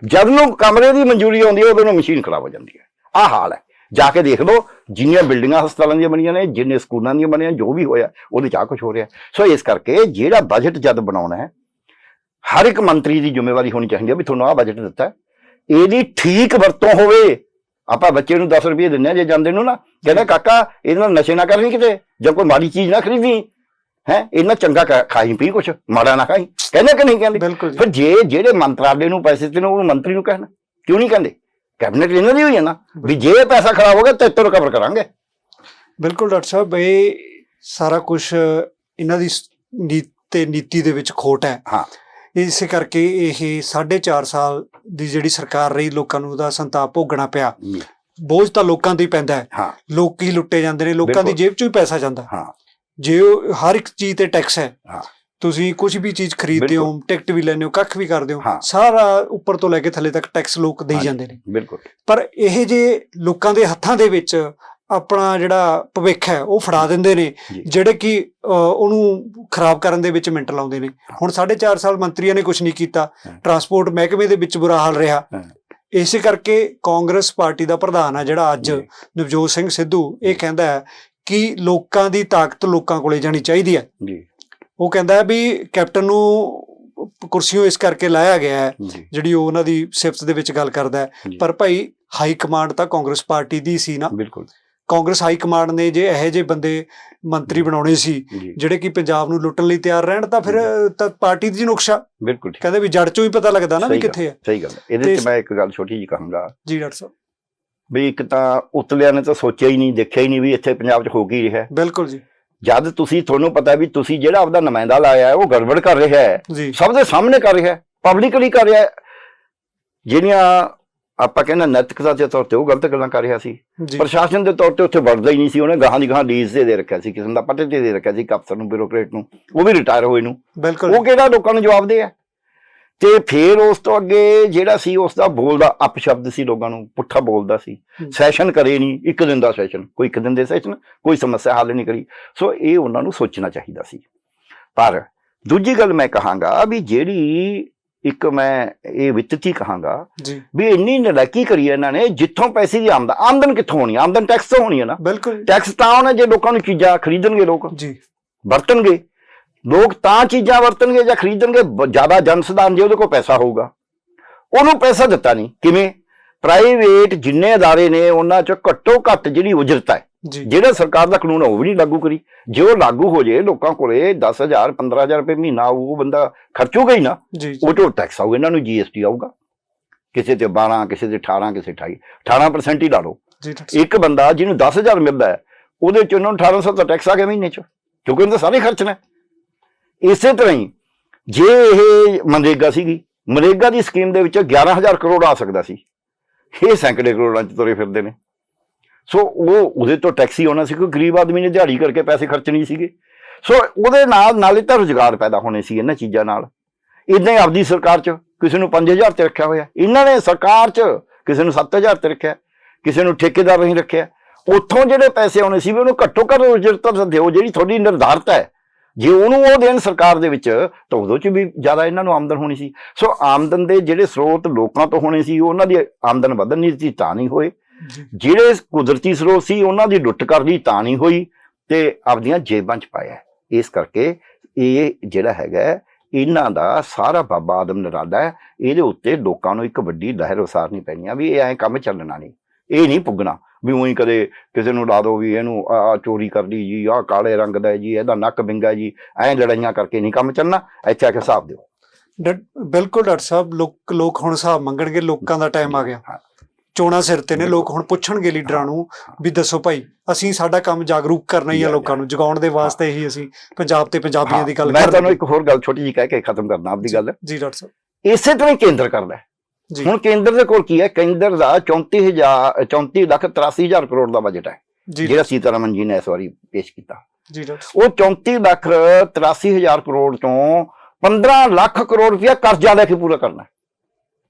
ਜਦ ਨੂੰ ਕਮਰੇ ਦੀ ਮਨਜ਼ੂਰੀ ਆਉਂਦੀ ਹੈ ਉਦੋਂ ਨੂੰ ਮਸ਼ੀਨ ਖਰਾਬ ਹੋ ਜਾਂਦੀ ਹੈ। ਆਹ ਹਾਲ ਹੈ। ਜਾ ਕੇ ਦੇਖ ਲਓ ਜਿੰਨੀਆਂ ਬਿਲਡਿੰਗਾਂ ਹਸਪਤਾਲਾਂ ਦੀਆਂ ਬਣੀਆਂ ਨੇ, ਜਿੰਨੇ ਸਕੂਲਾਂ ਦੀਆਂ ਬਣੀਆਂ, ਜੋ ਵੀ ਹੋਇਆ ਉਹਦੇ 'ਚ ਆਹ ਕੁਛ ਹੋ ਰਿਹਾ। ਸੋ ਇਸ ਕਰਕੇ ਜਿਹੜਾ ਬਜਟ ਜਦ ਬਣਾਉਣਾ ਹੈ, ਹਰ ਇੱਕ ਮੰਤਰੀ ਦੀ ਜ਼ਿੰਮੇਵਾਰੀ ਹੋਣੀ ਚਾਹੀਦੀ ਹੈ ਵੀ ਤੁਹਾਨੂੰ ਆਹ ਬਜਟ ਦਿੱਤਾ, ਇਹਦੀ ਠੀਕ ਵਰਤੋਂ ਹੋਵੇ। ਆਪਾਂ ਬੱਚੇ ਨੂੰ 10 ਰੁਪਏ ਦਿੰਦੇ ਹਾਂ ਜੇ ਜਾਂਦੇ ਨੂੰ ਨਾ, ਕਹਿੰਦਾ ਕਾਕਾ ਇਹਦੇ ਨਾਲ ਨਸ਼ੇ ਨਾ ਕਰਨੀ ਕਿਤੇ, ਜਾਂ ਕੋਈ ਮਾੜੀ ਚੀਜ਼ ਨਾ ਖਰੀਦੀ ਹੈ, ਇਹਨਾਂ ਚੰਗਾ ਖਾਈ ਪੀ, ਕੁਛ ਮਾੜਾ ਨਾ ਖਾਈ, ਕਹਿੰਦੇ ਕਿ ਨਹੀਂ ਕਹਿੰਦੇ? ਫਿਰ ਜੇ ਜਿਹੜੇ ਮੰਤਰਾਲੇ ਨੂੰ ਪੈਸੇ ਦਿੱਤੇ ਨੇ ਉਹਨੂੰ ਮੰਤਰੀ ਨੂੰ ਕਹਿਣਾ ਕਿਉਂ ਨਹੀਂ ਕਹਿੰਦੇ? ਕੈਬਨਿਟ ਇਹਨਾਂ ਦੀ ਹੋਈ ਹੈ ਨਾ, ਵੀ ਜੇ ਪੈਸਾ ਖਰਾਬ ਹੋ ਗਿਆ ਤੇ ਤੋਂ ਰਿਕਵਰ ਕਰਾਂਗੇ। ਬਿਲਕੁਲ ਡਾਕਟਰ ਸਾਹਿਬ, ਇਹ ਸਾਰਾ ਕੁਝ ਇਹਨਾਂ ਦੀ ਨੀਤੀ ਦੇ ਵਿੱਚ ਖੋਟ ਹੈ। ਹਾਂ, ਇਸੇ ਕਰਕੇ ਇਹ 4.5 ਸਾਲ ਦੀ ਜਿਹੜੀ ਸਰਕਾਰ ਰਹੀ, ਲੋਕਾਂ ਨੂੰ ਉਹਦਾ ਸੰਤਾਪ ਭੋਗਣਾ ਪਿਆ। ਬੋਝ ਤਾਂ ਲੋਕਾਂ ਤੇ ਹੀ ਪੈਂਦਾ ਹੈ। ਲੋਕ ਹੀ ਲੁੱਟੇ ਜਾਂਦੇ ਨੇ, ਲੋਕਾਂ ਦੀ ਜੇਬ 'ਚੋਂ ਹੀ ਪੈਸਾ ਜਾਂਦਾ। ਜੇ ਉਹ ਹਰ ਇੱਕ ਚੀਜ਼ ਤੇ ਟੈਕਸ ਹੈ, ਹਾਂ ਤੁਸੀਂ ਕੁਝ ਵੀ ਚੀਜ਼ ਖਰੀਦਦੇ ਹੋ, ਟਿਕਟ ਵੀ ਲੈਂਦੇ ਹੋ, ਕੱਖ ਵੀ ਕਰਦੇ ਹੋ, ਹਾਂ। ਸਾਰਾ ਉੱਪਰ ਤੋਂ ਲੈ ਕੇ ਥੱਲੇ ਤੱਕ ਟੈਕਸ ਲੋਕ ਦੇਈ ਜਾਂਦੇ ਨੇ। ਬਿਲਕੁਲ। ਪਰ ਇਹ ਜੇ ਲੋਕਾਂ ਦੇ ਹੱਥਾਂ ਦੇ ਵਿੱਚ ਆਪਣਾ ਜਿਹੜਾ ਭਵਿੱਖ ਹੈ ਉਹ ਫੜਾ ਦਿੰਦੇ ਨੇ, ਜਿਹੜੇ ਕਿ ਉਹਨੂੰ ਖਰਾਬ ਕਰਨ ਦੇ ਵਿੱਚ ਮਿੰਟ ਲਾਉਂਦੇ ਨੇ। ਹੁਣ 4.5 ਸਾਲ ਮੰਤਰੀਆਂ ਨੇ ਕੁਝ ਨਹੀਂ ਕੀਤਾ, ਟਰਾਂਸਪੋਰਟ ਮਹਿਕਮੇ ਦੇ ਵਿੱਚ ਬੁਰਾ ਹਾਲ ਰਿਹਾ। ਇਸੇ ਕਰਕੇ ਕਾਂਗਰਸ ਪਾਰਟੀ ਦਾ ਪ੍ਰਧਾਨ ਹੈ ਜਿਹੜਾ ਅੱਜ ਨਵਜੋਤ ਸਿੰਘ ਸਿੱਧੂ, ਇਹ ਕਹਿੰਦਾ ਹੈ ਕਿ ਲੋਕਾਂ ਦੀ ਤਾਕਤ ਲੋਕਾਂ ਕੋਲੇ ਜਾਣੀ ਚਾਹੀਦੀ ਹੈ। ਉਹ ਕਹਿੰਦਾ ਹੈ ਵੀ ਕੈਪਟਨ ਨੂੰ ਕੁਰਸੀਓਂ ਇਸ ਕਰਕੇ ਲਾਇਆ ਗਿਆ ਹੈ, ਜਿਹੜੀ ਉਹ ਉਹਨਾਂ ਦੀ ਸਿਫਤ ਦੇ ਵਿੱਚ ਗੱਲ ਕਰਦਾ ਹੈ। ਪਰ ਭਾਈ ਹਾਈ ਕਮਾਂਡ ਤਾਂ ਕਾਂਗਰਸ ਪਾਰਟੀ ਦੀ ਸੀ ਨਾ। ਬਿਲਕੁਲ। ਕਾਂਗਰਸ ਹਾਈ ਕਮਾਂਡ ਨੇ ਜੇ ਇਹੋ ਜਿਹੇ ਬੰਦੇ ਮੰਤਰੀ ਬਣਾਉਣੇ ਸੀ ਜਿਹੜੇ ਕਿ ਪੰਜਾਬ ਨੂੰ ਲੁੱਟਣ ਲਈ ਤਿਆਰ ਰਹਿਣ, ਤਾਂ ਫਿਰ ਤਾਂ ਪਾਰਟੀ ਦੀ ਨੁਕਸ਼ਾ। ਬਿਲਕੁਲ। ਕਹਿੰਦੇ ਵੀ ਜੜ ਚੋਂ ਹੀ ਪਤਾ ਲੱਗਦਾ ਨਾ ਵੀ ਕਿੱਥੇ ਹੈ। ਸਹੀ ਗੱਲ ਹੈ। ਇਹਦੇ ਵਿੱਚ ਮੈਂ ਇੱਕ ਗੱਲ ਛੋਟੀ ਜਿਹੀ ਕਹਾਂਗਾ ਜੀ ਡਾਕਟਰ ਸਾਹਿਬ, ਵੀ ਇੱਕ ਤਾਂ ਉਤਲਿਆਂ ਨੇ ਤਾਂ ਸੋਚਿਆ ਹੀ ਨਹੀਂ, ਦੇਖਿਆ ਹੀ ਨਹੀਂ ਵੀ ਇੱਥੇ ਪੰਜਾਬ 'ਚ ਹੋ ਕੀ ਰਿਹਾ। ਬਿਲਕੁਲ ਜੀ। ਜਦ ਤੁਹਾਨੂੰ ਪਤਾ ਵੀ ਤੁਸੀਂ ਜਿਹੜਾ ਆਪਦਾ ਨੁਮਾਇੰਦਾ ਲਾਇਆ ਹੈ ਉਹ ਗੜਬੜ ਕਰ ਰਿਹਾ ਹੈ, ਸਭ ਦੇ ਸਾਹਮਣੇ ਕਰ ਰਿਹਾ ਹੈ, ਪਬਲਿਕਲੀ ਕਰ ਰਿਹਾ ਹੈ, ਜਿਹੜੀਆਂ ਆਪਾਂ ਕਹਿੰਦੇ ਨੈਤਿਕਤਾ ਦੇ ਤੌਰ ਤੇ ਉਹ ਗਲਤ ਗੱਲਾਂ ਕਰ ਰਿਹਾ ਸੀ, ਪ੍ਰਸ਼ਾਸਨ ਦੇ ਤੌਰ ਤੇ ਉੱਥੇ ਵੜਦਾ ਹੀ ਨਹੀਂ ਸੀ। ਉਹਨੇ ਗਾਹਾਂ ਦੀ ਗਾਹਾਂ ਲੀਜ਼ ਤੇ ਦੇ ਰੱਖਿਆ ਸੀ, ਕਿਸੇ ਦਾ ਪੱਟੇ ਤੇ ਦੇ ਰੱਖਿਆ ਸੀ, ਅਫਸਰ ਨੂੰ, ਬਿਊਰੋਕਰੇਟ ਨੂੰ, ਉਹ ਵੀ ਰਿਟਾਇਰ ਹੋਏ ਨੂੰ। ਬਿਲਕੁਲ। ਉਹ ਕਿਹੜਾ ਲੋਕਾਂ ਨੂੰ ਜਵਾਬ ਦੇ ਆ। ਤੇ ਫਿਰ ਉਸ ਤੋਂ ਅੱਗੇ ਜਿਹੜਾ ਸੀ ਉਸ ਦਾ ਬੋਲਦਾ ਅਪਸ਼ਬਦ ਸੀ, ਲੋਕਾਂ ਨੂੰ ਪੁੱਠਾ ਬੋਲਦਾ ਸੀ। ਸੈਸ਼ਨ ਕਰੇ ਨਹੀਂ, ਇੱਕ ਦਿਨ ਦਾ ਸੈਸ਼ਨ, ਕੋਈ ਇੱਕ ਦਿਨ ਦੇ ਸੈਸ਼ਨ, ਕੋਈ ਸਮੱਸਿਆ ਹੱਲ ਨਹੀਂ ਕਰੀ। ਸੋ ਇਹ ਉਹਨਾਂ ਨੂੰ ਸੋਚਣਾ ਚਾਹੀਦਾ ਸੀ। ਪਰ ਦੂਜੀ ਗੱਲ ਮੈਂ ਕਹਾਂਗਾ ਵੀ ਜਿਹੜੀ ਇੱਕ ਮੈਂ ਇਹ ਵਿੱਤੀ ਕਹਾਂਗਾ ਵੀ ਇੰਨੀ ਨਲਾਇਕੀ ਕਰੀ ਇਹਨਾਂ ਨੇ, ਜਿੱਥੋਂ ਪੈਸੇ ਦੀ ਆਮਦਨ ਕਿੱਥੋਂ ਹੋਣੀ, ਆਮਦਨ ਟੈਕਸ ਤੋਂ ਹੋਣੀ ਹੈ ਨਾ। ਬਿਲਕੁਲ। ਟੈਕਸ ਤਾਂ ਹੋਣਾ ਜੇ ਲੋਕਾਂ ਨੂੰ ਚੀਜ਼ਾਂ ਖਰੀਦਣਗੇ, ਲੋਕ ਵਰਤਣਗੇ, ਲੋਕ ਤਾਂ ਚੀਜ਼ਾਂ ਵਰਤਣਗੇ ਜਾਂ ਖਰੀਦਣਗੇ। ਜ਼ਿਆਦਾ ਜਨਸਦਾਨ ਜੇ ਉਹਦੇ ਕੋਲ ਪੈਸਾ ਹੋਊਗਾ। ਉਹਨੂੰ ਪੈਸਾ ਦਿੱਤਾ ਨਹੀਂ। ਕਿਵੇਂ? ਪ੍ਰਾਈਵੇਟ ਜਿੰਨੇ ਅਦਾਰੇ ਨੇ ਉਹਨਾਂ 'ਚ ਘੱਟੋ ਘੱਟ ਜਿਹੜੀ ਉਜਰਤ ਹੈ, ਜਿਹੜਾ ਸਰਕਾਰ ਦਾ ਕਾਨੂੰਨ ਉਹ ਵੀ ਨਹੀਂ ਲਾਗੂ ਕਰੀ। ਜੇ ਉਹ ਲਾਗੂ ਹੋ ਜੇ, ਲੋਕਾਂ ਕੋਲੇ 10,000 15,000 ਰੁਪਏ ਮਹੀਨਾ ਉਹ ਬੰਦਾ ਖਰਚੂਗਾ ਹੀ ਨਾ, ਉਹ ਤੋਂ ਟੈਕਸ ਆਊਗਾ, ਇਹਨਾਂ ਨੂੰ GST ਆਊਗਾ। ਕਿਸੇ ਤੇ 12, ਕਿਸੇ ਤੇ 18, ਕਿਸੇ 28, 18% ਹੀ ਲਾ ਲਓ। ਇੱਕ ਬੰਦਾ ਜਿਹਨੂੰ 10,000 ਮਿਲਦਾ ਹੈ, ਉਹਦੇ 'ਚ ਉਹਨਾਂ ਨੂੰ 1800 ਦਾ ਟੈਕਸ ਆ ਗਿਆ ਮਹੀਨੇ 'ਚ, ਕਿਉਂਕਿ ਉਹਨਾਂ ਸਾਰੇ ਖਰਚ ਨੇ। ਇਸੇ ਤਰ੍ਹਾਂ ਹੀ ਜੇ ਇਹ ਮਨਰੇਗਾ ਸੀਗੀ, ਮਨਰੇਗਾ ਦੀ ਸਕੀਮ ਦੇ ਵਿੱਚ 11,000 ਕਰੋੜ ਆ ਸਕਦਾ ਸੀ, ਇਹ ਸੈਂਕੜੇ ਕਰੋੜਾਂ 'ਚ ਤੁਰੇ ਫਿਰਦੇ ਨੇ। ਸੋ ਉਹਦੇ ਤੋਂ ਟੈਕਸ ਹੀ ਆਉਣਾ ਸੀ, ਕੋਈ ਗਰੀਬ ਆਦਮੀ ਨੇ ਦਿਹਾੜੀ ਕਰਕੇ ਪੈਸੇ ਖਰਚਣੇ ਸੀਗੇ। ਸੋ ਉਹਦੇ ਨਾਲੇ ਤਾਂ ਰੁਜ਼ਗਾਰ ਪੈਦਾ ਹੋਣੇ ਸੀ ਇਹਨਾਂ ਚੀਜ਼ਾਂ ਨਾਲ। ਇੱਦਾਂ ਹੀ ਆਪਦੀ ਸਰਕਾਰ 'ਚ ਕਿਸੇ ਨੂੰ 5,000 ਤੇ ਰੱਖਿਆ ਹੋਇਆ, ਇਹਨਾਂ ਨੇ ਸਰਕਾਰ 'ਚ ਕਿਸੇ ਨੂੰ 7,000 ਤੇ ਰੱਖਿਆ, ਕਿਸੇ ਨੂੰ ਠੇਕੇਦਾਰ ਨਹੀਂ ਰੱਖਿਆ। ਉੱਥੋਂ ਜਿਹੜੇ ਪੈਸੇ ਆਉਣੇ ਸੀ ਵੀ ਉਹਨੂੰ ਘੱਟੋ ਘੱਟ ਉਜਰਤ ਦਿਓ, ਜਿਹੜੀ ਤੁਹਾਡੀ ਨਿਰਧਾਰਤ ਹੈ। ਜੇ ਉਹਨੂੰ ਉਹ ਦੇਣ ਸਰਕਾਰ ਦੇ ਵਿੱਚ, ਤਾਂ ਉਦੋਂ 'ਚ ਵੀ ਜ਼ਿਆਦਾ ਇਹਨਾਂ ਨੂੰ ਆਮਦਨ ਹੋਣੀ ਸੀ। ਸੋ ਆਮਦਨ ਦੇ ਜਿਹੜੇ ਸਰੋਤ ਲੋਕਾਂ ਤੋਂ ਹੋਣੇ ਸੀ, ਉਹਨਾਂ ਦੀ ਆਮਦਨ ਵਧਣੀ ਸੀ ਤਾਂ ਨਹੀਂ ਹੋਏ। ਜਿਹੜੇ ਕੁਦਰਤੀ ਸਰੋਤ ਸੀ ਉਹਨਾਂ ਦੀ ਲੁੱਟ ਕਰ ਲਈ ਤਾਂ ਨਹੀਂ ਹੋਈ, ਤੇ ਆਪਦੀਆਂ ਜੇਬਾਂ 'ਚ ਪਾਇਆ। ਇਸ ਕਰਕੇ ਇਹ ਜਿਹੜਾ ਹੈਗਾ ਇਹਨਾਂ ਦਾ ਸਾਰਾ ਬਾਬਾ ਆਦਮ ਨਰਾਦਾ ਹੈ। ਇਹਦੇ ਉੱਤੇ ਲੋਕਾਂ ਨੂੰ ਇੱਕ ਵੱਡੀ ਲਹਿਰ ਉਸਾਰਨੀ ਪੈਣੀ ਆ ਵੀ ਇਹ ਐਂ ਕੰਮ ਚੱਲਣਾ ਨਹੀਂ, ਇਹ ਨਹੀਂ ਪੁੱਗਣਾ ਵੀ ਉਹੀ ਕਦੇ ਕਿਸੇ ਨੂੰ ਲਾ ਦੋ ਵੀ ਇਹਨੂੰ ਆ ਚੋਰੀ ਕਰ ਲਈ ਜੀ, ਆਹ ਕਾਲੇ ਰੰਗ ਦਾ ਜੀ, ਇਹਦਾ ਨੱਕ ਵਿੰਗਾ ਜੀ, ਐਂ ਲੜਾਈਆਂ ਕਰਕੇ ਨਹੀਂ ਕੰਮ ਚੱਲਣਾ। ਇੱਥੇ ਆ ਕੇ ਹਿਸਾਬ ਦਿਓ। ਬਿਲਕੁਲ ਡਾਕਟਰ ਸਾਹਿਬ, ਲੋਕ ਹੁਣ ਹਿਸਾਬ ਮੰਗਣਗੇ। ਲੋਕਾਂ ਦਾ ਟਾਈਮ ਆ ਗਿਆ, ਚੋਣਾਂ ਸਿਰ ਤੇ ਨੇ। ਲੋਕ ਹੁਣ ਪੁੱਛਣਗੇ ਲੀਡਰਾਂ ਨੂੰ ਵੀ ਦੱਸੋ ਭਾਈ, ਅਸੀਂ ਸਾਡਾ ਕੰਮ ਜਾਗਰੂਕ ਕਰਨਾ ਹੀ ਆ, ਲੋਕਾਂ ਨੂੰ ਜਗਾਉਣ ਦੇ ਵਾਸਤੇ ਹੀ ਅਸੀਂ ਪੰਜਾਬ ਤੇ ਪੰਜਾਬੀਆਂ ਦੀ ਗੱਲ ਕਰ ਰਹੇ। ਮੈਂ ਤੁਹਾਨੂੰ ਇੱਕ ਹੋਰ ਗੱਲ ਛੋਟੀ ਜਿਹੀ ਕਹਿ ਕੇ ਖਤਮ ਕਰਨਾ ਆਪਦੀ ਗੱਲ। ਜੀ ਡਾਕਟਰ ਸਾਹਿਬ। ਇਸੇ ਤਰ੍ਹਾਂ ਹੀ ਕੇਂਦਰ ਕਰਦਾ। ਹੁਣ ਕੇਂਦਰ ਦੇ ਕੋਲ ਕੀ ਹੈ? ਕੇਂਦਰ ਦਾ 34,83,000 ਕਰੋੜ ਦਾ ਬਜਟ ਹੈ, ਜਿਹੜਾ ਸੀਤਾਰਮਨ ਜੀ ਨੇ ਇਸ ਵਾਰੀ ਪੇਸ਼ ਕੀਤਾ। ਉਹ 34,83,000 ਕਰੋੜ ਤੋਂ 15 ਲੱਖ ਕਰੋੜ ਰੁਪਇਆ ਕਰਜ਼ਾ ਲੈ ਕੇ ਪੂਰਾ ਕਰਨਾ।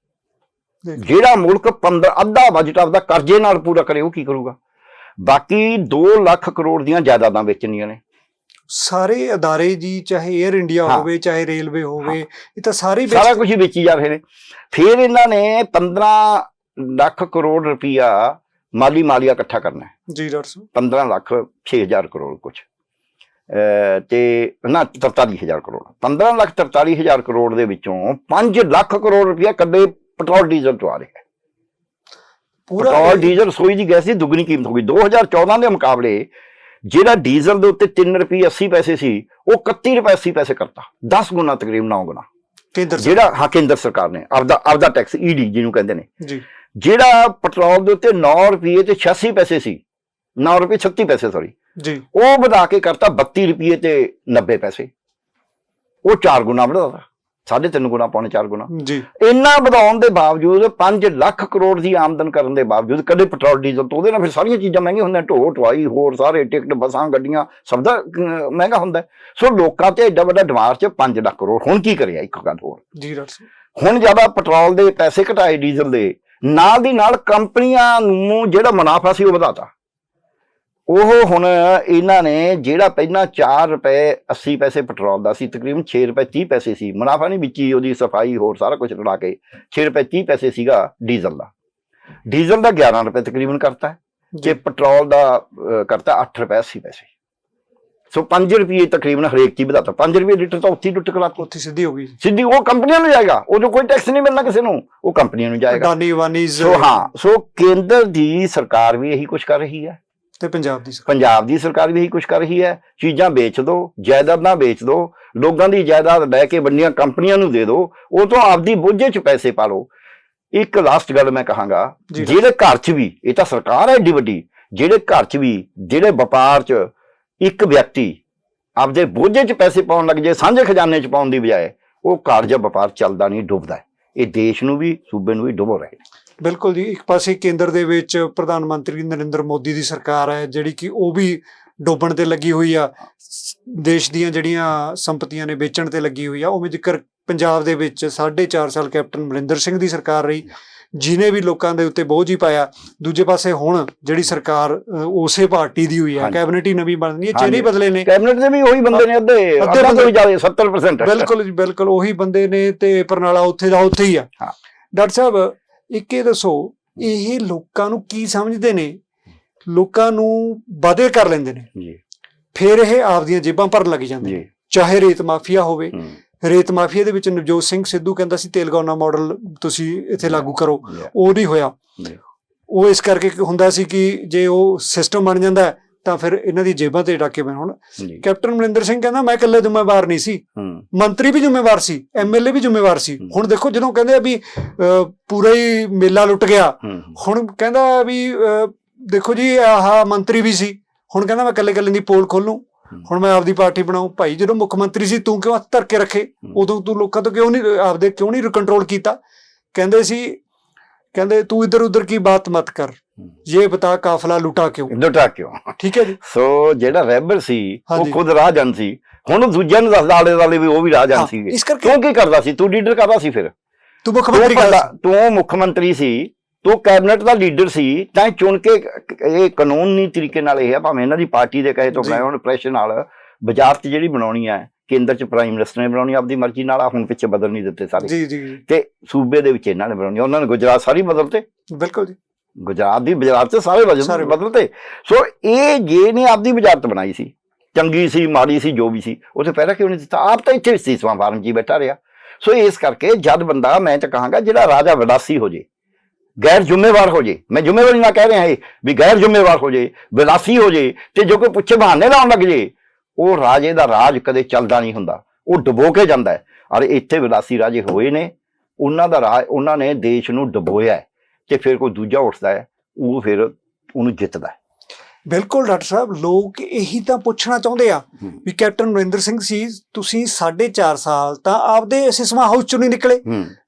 ਜਿਹੜਾ ਮੁਲਕ ਅੱਧਾ ਬਜਟ ਆਪਦਾ ਕਰਜ਼ੇ ਨਾਲ ਪੂਰਾ ਕਰੇ, ਉਹ ਕੀ ਕਰੂਗਾ? ਬਾਕੀ 2 ਲੱਖ ਕਰੋੜ ਦੀਆਂ ਜਾਇਦਾਦਾਂ ਵੇਚਣੀਆਂ ਨੇ। ਸਾਰੇ ਅਦਾਰੇ ਜੀ, ਚਾਹੇ ਏਅਰ ਇੰਡੀਆ ਹੋਵੇ, ਚਾਹੇ ਰੇਲਵੇ ਹੋਵੇ, ਇਹ ਤਾਂ ਸਾਰਾ ਕੁਝ ਹੀ ਵੇਚੀ ਜਾ ਰਹੇ ਨੇ। ਫਿਰ ਇਹਨਾਂ ਨੇ 15 ਲੱਖ ਕਰੋੜ ਰੁਪਇਆ ਮਾਲੀਆ ਇਕੱਠਾ ਕਰਨਾ। ਜੀ ਡਾਕਟਰ ਸਾਹਿਬ। 15 ਲੱਖ 6,000 ਕਰੋੜ ਕੁਛ ਤੇ ਨਾ 43,000 ਕਰੋੜ। 15 ਲੱਖ 43,000 ਕਰੋੜ ਦੇ ਵਿੱਚੋਂ 5 ਲੱਖ ਕਰੋੜ ਰੁਪਇਆ ਕੱਢੇ ਪੈਟਰੋਲ ਡੀਜ਼ਲ ਤੋਂ ਆ ਰਿਹਾ। ਪੈਟਰੋਲ ਡੀਜ਼ਲ ਰਸੋਈ ਦੀ ਗੈਸ ਦੀ ਦੁੱਗਣੀ ਕੀਮਤ ਹੋ ਗਈ। 2014 ਦੇ ਮੁਕਾਬਲੇ ਜਿਹੜਾ ਡੀਜ਼ਲ ਦੇ ਉੱਤੇ 3 ਰੁਪਏ 80 ਪੈਸੇ ਸੀ, ਉਹ 31 ਰੁਪਏ 80 ਪੈਸੇ ਕਰਤਾ। 10 ਗੁਣਾ, ਤਕਰੀਬਨ 9 ਗੁਣਾ। ਜਿਹੜਾ ਕੇਂਦਰ ਸਰਕਾਰ ਨੇ ਆਪਦਾ ਟੈਕਸ, ED ਜਿਹਨੂੰ ਕਹਿੰਦੇ ਨੇ। ਜਿਹੜਾ ਪੈਟਰੋਲ ਦੇ ਉੱਤੇ 9 ਰੁਪਏ ਤੇ 86 ਪੈਸੇ ਸੀ, 9 ਰੁਪਏ 36 ਪੈਸੇ ਸੌਰੀ, ਉਹ ਵਧਾ ਕੇ ਕਰਤਾ 32 ਰੁਪਏ ਤੇ 90 ਪੈਸੇ। ਉਹ 4 ਗੁਣਾ ਵਧਾਤਾ। 3.5 ਗੁਣਾ ਪੌਣੇ 4 ਗੁਣਾ ਜੀ। ਇੰਨਾ ਵਧਾਉਣ ਦੇ ਬਾਵਜੂਦ 5 ਲੱਖ ਕਰੋੜ ਦੀ ਆਮਦਨ ਕਰਨ ਦੇ ਬਾਵਜੂਦ ਕਦੇ ਪੈਟਰੋਲ ਡੀਜ਼ਲ ਤੋਂ ਉਹਦੇ ਨਾਲ ਫਿਰ ਸਾਰੀਆਂ ਚੀਜ਼ਾਂ ਮਹਿੰਗੀਆਂ ਹੁੰਦੀਆਂ, ਢੋ ਢੁਆਈ ਹੋਰ ਸਾਰੇ ਟਿਕਟ ਬੱਸਾਂ ਗੱਡੀਆਂ ਸਭ ਦਾ ਮਹਿੰਗਾ ਹੁੰਦਾ। ਸੋ ਲੋਕਾਂ ਤੇ ਐਡਾ ਵੱਡਾ ਦਿਮਾਗ 'ਚ 5 ਲੱਖ ਕਰੋੜ। ਹੁਣ ਕੀ ਕਰਿਆ ਇੱਕ ਗੱਲ ਹੋਰ ਜੀ ਡਾਕਟਰ ਸਾਹਿਬ, ਹੁਣ ਜ਼ਿਆਦਾ ਪੈਟਰੋਲ ਦੇ ਪੈਸੇ ਘਟਾਏ, ਡੀਜ਼ਲ ਦੇ ਨਾਲ ਦੀ ਨਾਲ ਕੰਪਨੀਆਂ ਨੂੰ ਜਿਹੜਾ ਮੁਨਾਫਾ ਸੀ ਉਹ ਵਧਾਤਾ। ਉਹ ਹੁਣ ਇਹਨਾਂ ਨੇ ਜਿਹੜਾ ਪਹਿਲਾਂ 4 ਰੁਪਏ 80 ਪੈਸੇ ਪੈਟਰੋਲ ਦਾ ਸੀ, ਤਕਰੀਬਨ 6 ਰੁਪਏ 30 ਪੈਸੇ ਸੀ ਮੁਨਾਫਾ, ਨਹੀਂ ਵਿੱਚ ਹੀ ਉਹਦੀ ਸਫਾਈ ਹੋਰ ਸਾਰਾ ਕੁਝ ਰਲਾ ਕੇ 6 ਰੁਪਏ 30 ਪੈਸੇ ਸੀਗਾ ਡੀਜ਼ਲ ਦਾ। ਡੀਜ਼ਲ ਦਾ 11 ਰੁਪਏ ਤਕਰੀਬਨ ਕਰਤਾ ਤੇ ਪੈਟਰੋਲ ਦਾ ਕਰਤਾ 8 ਰੁਪਏ 80 ਪੈਸੇ। ਸੋ 5 ਰੁਪਏ ਤਕਰੀਬਨ ਹਰੇਕ ਚੀਜ਼ ਵਧਾਤਾ। 5 ਰੁਪਏ ਲੀਟਰ ਤਾਂ ਉੱਥੇ ਟੁੱਟ ਕਰਾ, ਉੱਥੇ ਸਿੱਧੀ ਹੋ ਗਈ, ਸਿੱਧੀ ਉਹ ਕੰਪਨੀਆਂ ਨੂੰ ਜਾਏਗਾ, ਉਦੋਂ ਕੋਈ ਟੈਕਸ ਨਹੀਂ ਮਿਲਣਾ ਕਿਸੇ ਨੂੰ, ਉਹ ਕੰਪਨੀਆਂ ਨੂੰ ਜਾਏਗਾ। ਸੋ ਹਾਂ, ਸੋ ਕੇਂਦਰ ਦੀ ਸਰਕਾਰ ਵੀ ਇਹੀ ਕੁਝ ਕਰ ਰਹੀ ਹੈ ਤੇ ਪੰਜਾਬ ਦੀ ਸਰਕਾਰ ਵੀ ਇਹੀ ਕੁਝ ਕਰ ਰਹੀ ਹੈ। ਚੀਜ਼ਾਂ ਵੇਚ ਦੋ, ਜਾਇਦਾਦਾਂ ਵੇਚ ਦੋ, ਲੋਕਾਂ ਦੀ ਜਾਇਦਾਦ ਲੈ ਕੇ ਵੱਡੀਆਂ ਕੰਪਨੀਆਂ ਨੂੰ ਦੇ ਦੋ, ਉਹ ਤੋਂ ਆਪਦੀ ਬੋਝੇ 'ਚ ਪੈਸੇ ਪਾ ਲਓ। ਇੱਕ ਲਾਸਟ ਗੱਲ ਮੈਂ ਕਹਾਂਗਾ, ਜਿਹੜੇ ਘਰ 'ਚ ਵੀ, ਇਹ ਤਾਂ ਸਰਕਾਰ ਹੈ ਏਡੀ ਵੱਡੀ, ਜਿਹੜੇ ਘਰ 'ਚ ਵੀ ਜਿਹੜੇ ਵਪਾਰ 'ਚ ਇੱਕ ਵਿਅਕਤੀ ਆਪਦੇ ਬੋਝੇ 'ਚ ਪੈਸੇ ਪਾਉਣ ਲੱਗ ਜਾਏ ਸਾਂਝੇ ਖਜ਼ਾਨੇ 'ਚ ਪਾਉਣ ਦੀ ਬਜਾਏ, ਉਹ ਘਰ ਜਾਂ ਵਪਾਰ ਚੱਲਦਾ ਨਹੀਂ, ਡੁੱਬਦਾ। ਇਹ ਦੇਸ਼ ਨੂੰ ਵੀ ਸੂਬੇ ਨੂੰ ਵੀ ਡੁਬੋ ਰਹੇ। ਬਿਲਕੁਲ ਜੀ। ਇੱਕ ਪਾਸੇ ਕੇਂਦਰ ਦੇ ਵਿੱਚ ਪ੍ਰਧਾਨ ਮੰਤਰੀ ਨਰਿੰਦਰ ਮੋਦੀ ਦੀ ਸਰਕਾਰ ਹੈ ਜਿਹੜੀ ਕਿ ਉਹ ਵੀ ਡੋਬਣ ਤੇ ਲੱਗੀ ਹੋਈ ਆ, ਦੇਸ਼ ਦੀਆਂ ਜਿਹੜੀਆਂ ਸੰਪਤੀਆਂ ਨੇ ਵੇਚਣ ਤੇ ਲੱਗੀ ਹੋਈ ਆ। ਉਵੇਂ ਜ਼ਿਕਰ ਪੰਜਾਬ ਦੇ ਵਿੱਚ 4.5 ਸਾਲ ਕੈਪਟਨ ਅਮਰਿੰਦਰ ਸਿੰਘ ਦੀ ਸਰਕਾਰ ਰਹੀ, ਜਿਹਨੇ ਵੀ ਲੋਕਾਂ ਦੇ ਉੱਤੇ ਬੋਝ ਹੀ ਪਾਇਆ। ਦੂਜੇ ਪਾਸੇ ਹੁਣ ਜਿਹੜੀ ਸਰਕਾਰ ਉਸੇ ਪਾਰਟੀ ਦੀ ਹੋਈ ਹੈ, ਕੈਬਨਿਟ ਹੀ ਨਵੀਂ ਬਣਦੀ ਹੈ, ਚਿਹਰੇ ਬਦਲੇ ਨੇ, ਕੈਬਨਿਟ ਦੇ ਵੀ ਉਹੀ ਬੰਦੇ ਨੇ, ਅੱਧੇ ਤੋਂ ਵੀ ਜ਼ਿਆਦਾ 70%। ਬਿਲਕੁਲ ਜੀ, ਬਿਲਕੁਲ ਉਹੀ ਬੰਦੇ ਨੇ ਤੇ ਪਰਨਾਲਾ ਉੱਥੇ ਦਾ ਉੱਥੇ ਹੀ ਆ। ਡਾਕਟਰ ਸਾਹਿਬ, ਇੱਕ ਇਹ ਦੱਸੋ, ਇਹ ਲੋਕਾਂ ਨੂੰ ਕੀ ਸਮਝਦੇ ਨੇ? ਲੋਕਾਂ ਨੂੰ ਵਾਅਦੇ ਕਰ ਲੈਂਦੇ ਨੇ ਜੀ, ਫਿਰ ਇਹ ਆਪਦੀਆਂ ਜੇਬਾਂ ਭਰਨ ਲੱਗ ਜਾਂਦੇ ਨੇ। ਚਾਹੇ ਰੇਤ ਮਾਫੀਆ ਹੋਵੇ, ਰੇਤ ਮਾਫੀਆ ਦੇ ਵਿੱਚ ਨਵਜੋਤ ਸਿੰਘ ਸਿੱਧੂ ਕਹਿੰਦਾ ਸੀ ਤੇਲਗਾਨਾ ਮਾਡਲ ਤੁਸੀਂ ਇੱਥੇ ਲਾਗੂ ਕਰੋ, ਉਹ ਨਹੀਂ ਹੋਇਆ। ਉਹ ਇਸ ਕਰਕੇ ਹੁੰਦਾ ਸੀ ਕਿ ਜੇ ਉਹ ਸਿਸਟਮ ਬਣ ਜਾਂਦਾ ਤਾਂ ਫਿਰ ਇਹਨਾਂ ਦੀ ਜੇਬਾਂ ਤੇ ਡਾਕੇ ਪੈਣ। ਹੁਣ ਕੈਪਟਨ ਅਮਰਿੰਦਰ ਸਿੰਘ ਕਹਿੰਦਾ ਮੈਂ ਇਕੱਲਾ ਜ਼ਿੰਮੇਵਾਰ ਨਹੀਂ ਸੀ, ਮੰਤਰੀ ਵੀ ਜ਼ਿੰਮੇਵਾਰ ਸੀ, ਐਮਐਲਏ ਵੀ ਜ਼ਿੰਮੇਵਾਰ ਸੀ। ਹੁਣ ਦੇਖੋ, ਜਦੋਂ ਕਹਿੰਦੇ ਆ ਵੀ ਪੂਰਾ ਹੀ ਮੇਲਾ ਲੁੱਟ ਗਿਆ, ਹੁਣ ਕਹਿੰਦਾ ਵੀ ਦੇਖੋ ਜੀ ਆਹ ਮੰਤਰੀ ਵੀ ਸੀ, ਹੁਣ ਕਹਿੰਦਾ ਮੈਂ ਇਕੱਲੇ ਦੀ ਪੋਲ ਖੋਲੂੰ, ਹੁਣ ਮੈਂ ਆਪਦੀ ਪਾਰਟੀ ਬਣਾਉ। ਭਾਈ, ਜਦੋਂ ਮੁੱਖ ਮੰਤਰੀ ਸੀ ਤੂੰ ਕਿਉਂ ਹੱਥ ਧਰ ਕੇ ਰੱਖੇ? ਉਦੋਂ ਤੂੰ ਲੋਕਾਂ ਤੋਂ ਕਿਉਂ ਨਹੀਂ ਕੰਟਰੋਲ ਕੀਤਾ? ਕਹਿੰਦੇ ਤੂੰ ਇੱਧਰ ਉੱਧਰ ਕੀ ਬਾਤ ਮਤ ਕਰ, ਇਹ ਬਤਾ ਕਾਫਲਾ ਲੁਟਾ ਕਿਉਂ? ਠੀਕ ਹੈ ਜੀ। ਸੋ ਜਿਹੜਾ ਰਹਿਬਰ ਸੀ ਉਹ ਖੁਦ ਰਾਹਜਨ ਸੀ, ਹੁਣ ਦੂਜਿਆਂ ਨੂੰ ਦੱਸਦਾ ਆਲੇ ਦੁਆਲੇ ਵੀ ਉਹ ਵੀ ਰਾਹਜਨ ਸੀ। ਕਿਉਂ ਕੀ ਕਰਦਾ ਸੀ? ਤੂੰ ਲੀਡਰ ਕਰਦਾ ਸੀ, ਫਿਰ ਤੂੰ ਮੁੱਖ ਮੰਤਰੀ ਸੀ, ਤੂੰ ਕੈਬਨਿਟ ਦਾ ਲੀਡਰ ਸੀ, ਤਾਂ ਚੁਣ ਕੇ ਇਹ ਕਾਨੂੰਨੀ ਤਰੀਕੇ ਨਾਲ ਇਹ ਹੈ, ਭਾਵੇਂ ਇਹਨਾਂ ਦੀ ਪਾਰਟੀ ਦੇ ਕਹੇ ਤੋਂ ਮੈਂ ਹੁਣ ਪ੍ਰੈਸ਼ਰ ਨਾਲ ਵਜ਼ਾਰਤ ਜਿਹੜੀ ਬਣਾਉਣੀ ਹੈ ਕੇਂਦਰ 'ਚ ਪ੍ਰਾਈਮ ਮਿਨਿਸਟਰ ਨੇ ਬਣਾਉਣੀ ਆਪਦੀ ਮਰਜ਼ੀ ਨਾਲ, ਹੁਣ ਪਿੱਛੇ ਬਦਲ ਨਹੀਂ ਦਿੱਤੇ ਸਾਰੇ, ਤੇ ਸੂਬੇ ਦੇ ਵਿੱਚ ਇਹਨਾਂ ਨੇ ਬਣਾਉਣੀ। ਉਹਨਾਂ ਨੇ ਗੁਜਰਾਤ ਸਾਰੀ ਬਦਲਤੇ। ਬਿਲਕੁਲ ਜੀ, ਗੁਜਰਾਤ ਦੀ ਵਜ਼ਾਰਤ 'ਚ ਸਾਰੇ ਬਦਲਤੇ। ਸੋ ਇਹ ਜੇ ਨੇ ਆਪਦੀ ਵਜ਼ਾਰਤ ਬਣਾਈ ਸੀ, ਚੰਗੀ ਸੀ ਮਾੜੀ ਸੀ ਜੋ ਵੀ ਸੀ, ਉੱਥੇ ਪਹਿਲਾਂ ਕਿਉਂ ਨਹੀਂ ਦਿੱਤਾ? ਆਪ ਤਾਂ ਇੱਥੇ ਸੀਸਵਾਂ ਫਾਰਮ 'ਚ ਹੀ ਬੈਠਾ ਰਿਹਾ। ਸੋ ਇਸ ਕਰਕੇ ਜਦ ਬੰਦਾ, ਮੈਂ ਤਾਂ ਕਹਾਂਗਾ ਜਿਹੜਾ ਰਾਜਾ ਵਿਲਾਸੀ ਹੋ ਜੇ, ਗੈਰ ਜ਼ਿੰਮੇਵਾਰ ਹੋ ਜੇ, ਮੈਂ ਜ਼ਿੰਮੇਵਾਰੀ ਨਾ ਕਹਿ ਰਿਹਾ ਇਹ ਵੀ ਗੈਰ ਜ਼ਿੰਮੇਵਾਰ ਹੋ ਜੇ, ਵਿਲਾਸੀ ਹੋ ਜੇ, ਤੇ ਜੋ ਕੋਈ ਪੁੱਛੇ ਬਹਾਨੇ ਲਾਉਣ ਲੱਗ ਜੇ, ਉਹ ਰਾਜੇ ਦਾ ਰਾਜ ਕਦੇ ਚੱਲਦਾ ਨਹੀਂ ਹੁੰਦਾ, ਉਹ ਡੁਬੋ ਕੇ ਜਾਂਦਾ ਹੈ। ਔਰ ਇੱਥੇ ਵਿਲਾਸੀ ਰਾਜੇ ਹੋਏ ਨੇ, ਉਹਨਾਂ ਦਾ ਰਾਜ, ਉਹਨਾਂ ਨੇ ਦੇਸ਼ ਨੂੰ ਡੁਬੋਇਆ, ਤੇ ਫਿਰ ਕੋਈ ਦੂਜਾ ਉੱਠਦਾ ਹੈ, ਉਹ ਫਿਰ ਉਹਨੂੰ ਜਿੱਤਦਾ ਹੈ। ਬਿਲਕੁਲ ਡਾਕਟਰ ਸਾਹਿਬ, ਲੋਕ ਇਹੀ ਤਾਂ ਪੁੱਛਣਾ ਚਾਹੁੰਦੇ ਆ ਵੀ ਕੈਪਟਨ ਅਮਰਿੰਦਰ ਸਿੰਘ ਸੀ, ਤੁਸੀਂ 4.5 ਸਾਲ ਤਾਂ ਆਪਦੇ ਸਿਸਮਾ ਹਾਊਸ ਚੋਂ ਨਹੀਂ ਨਿਕਲੇ,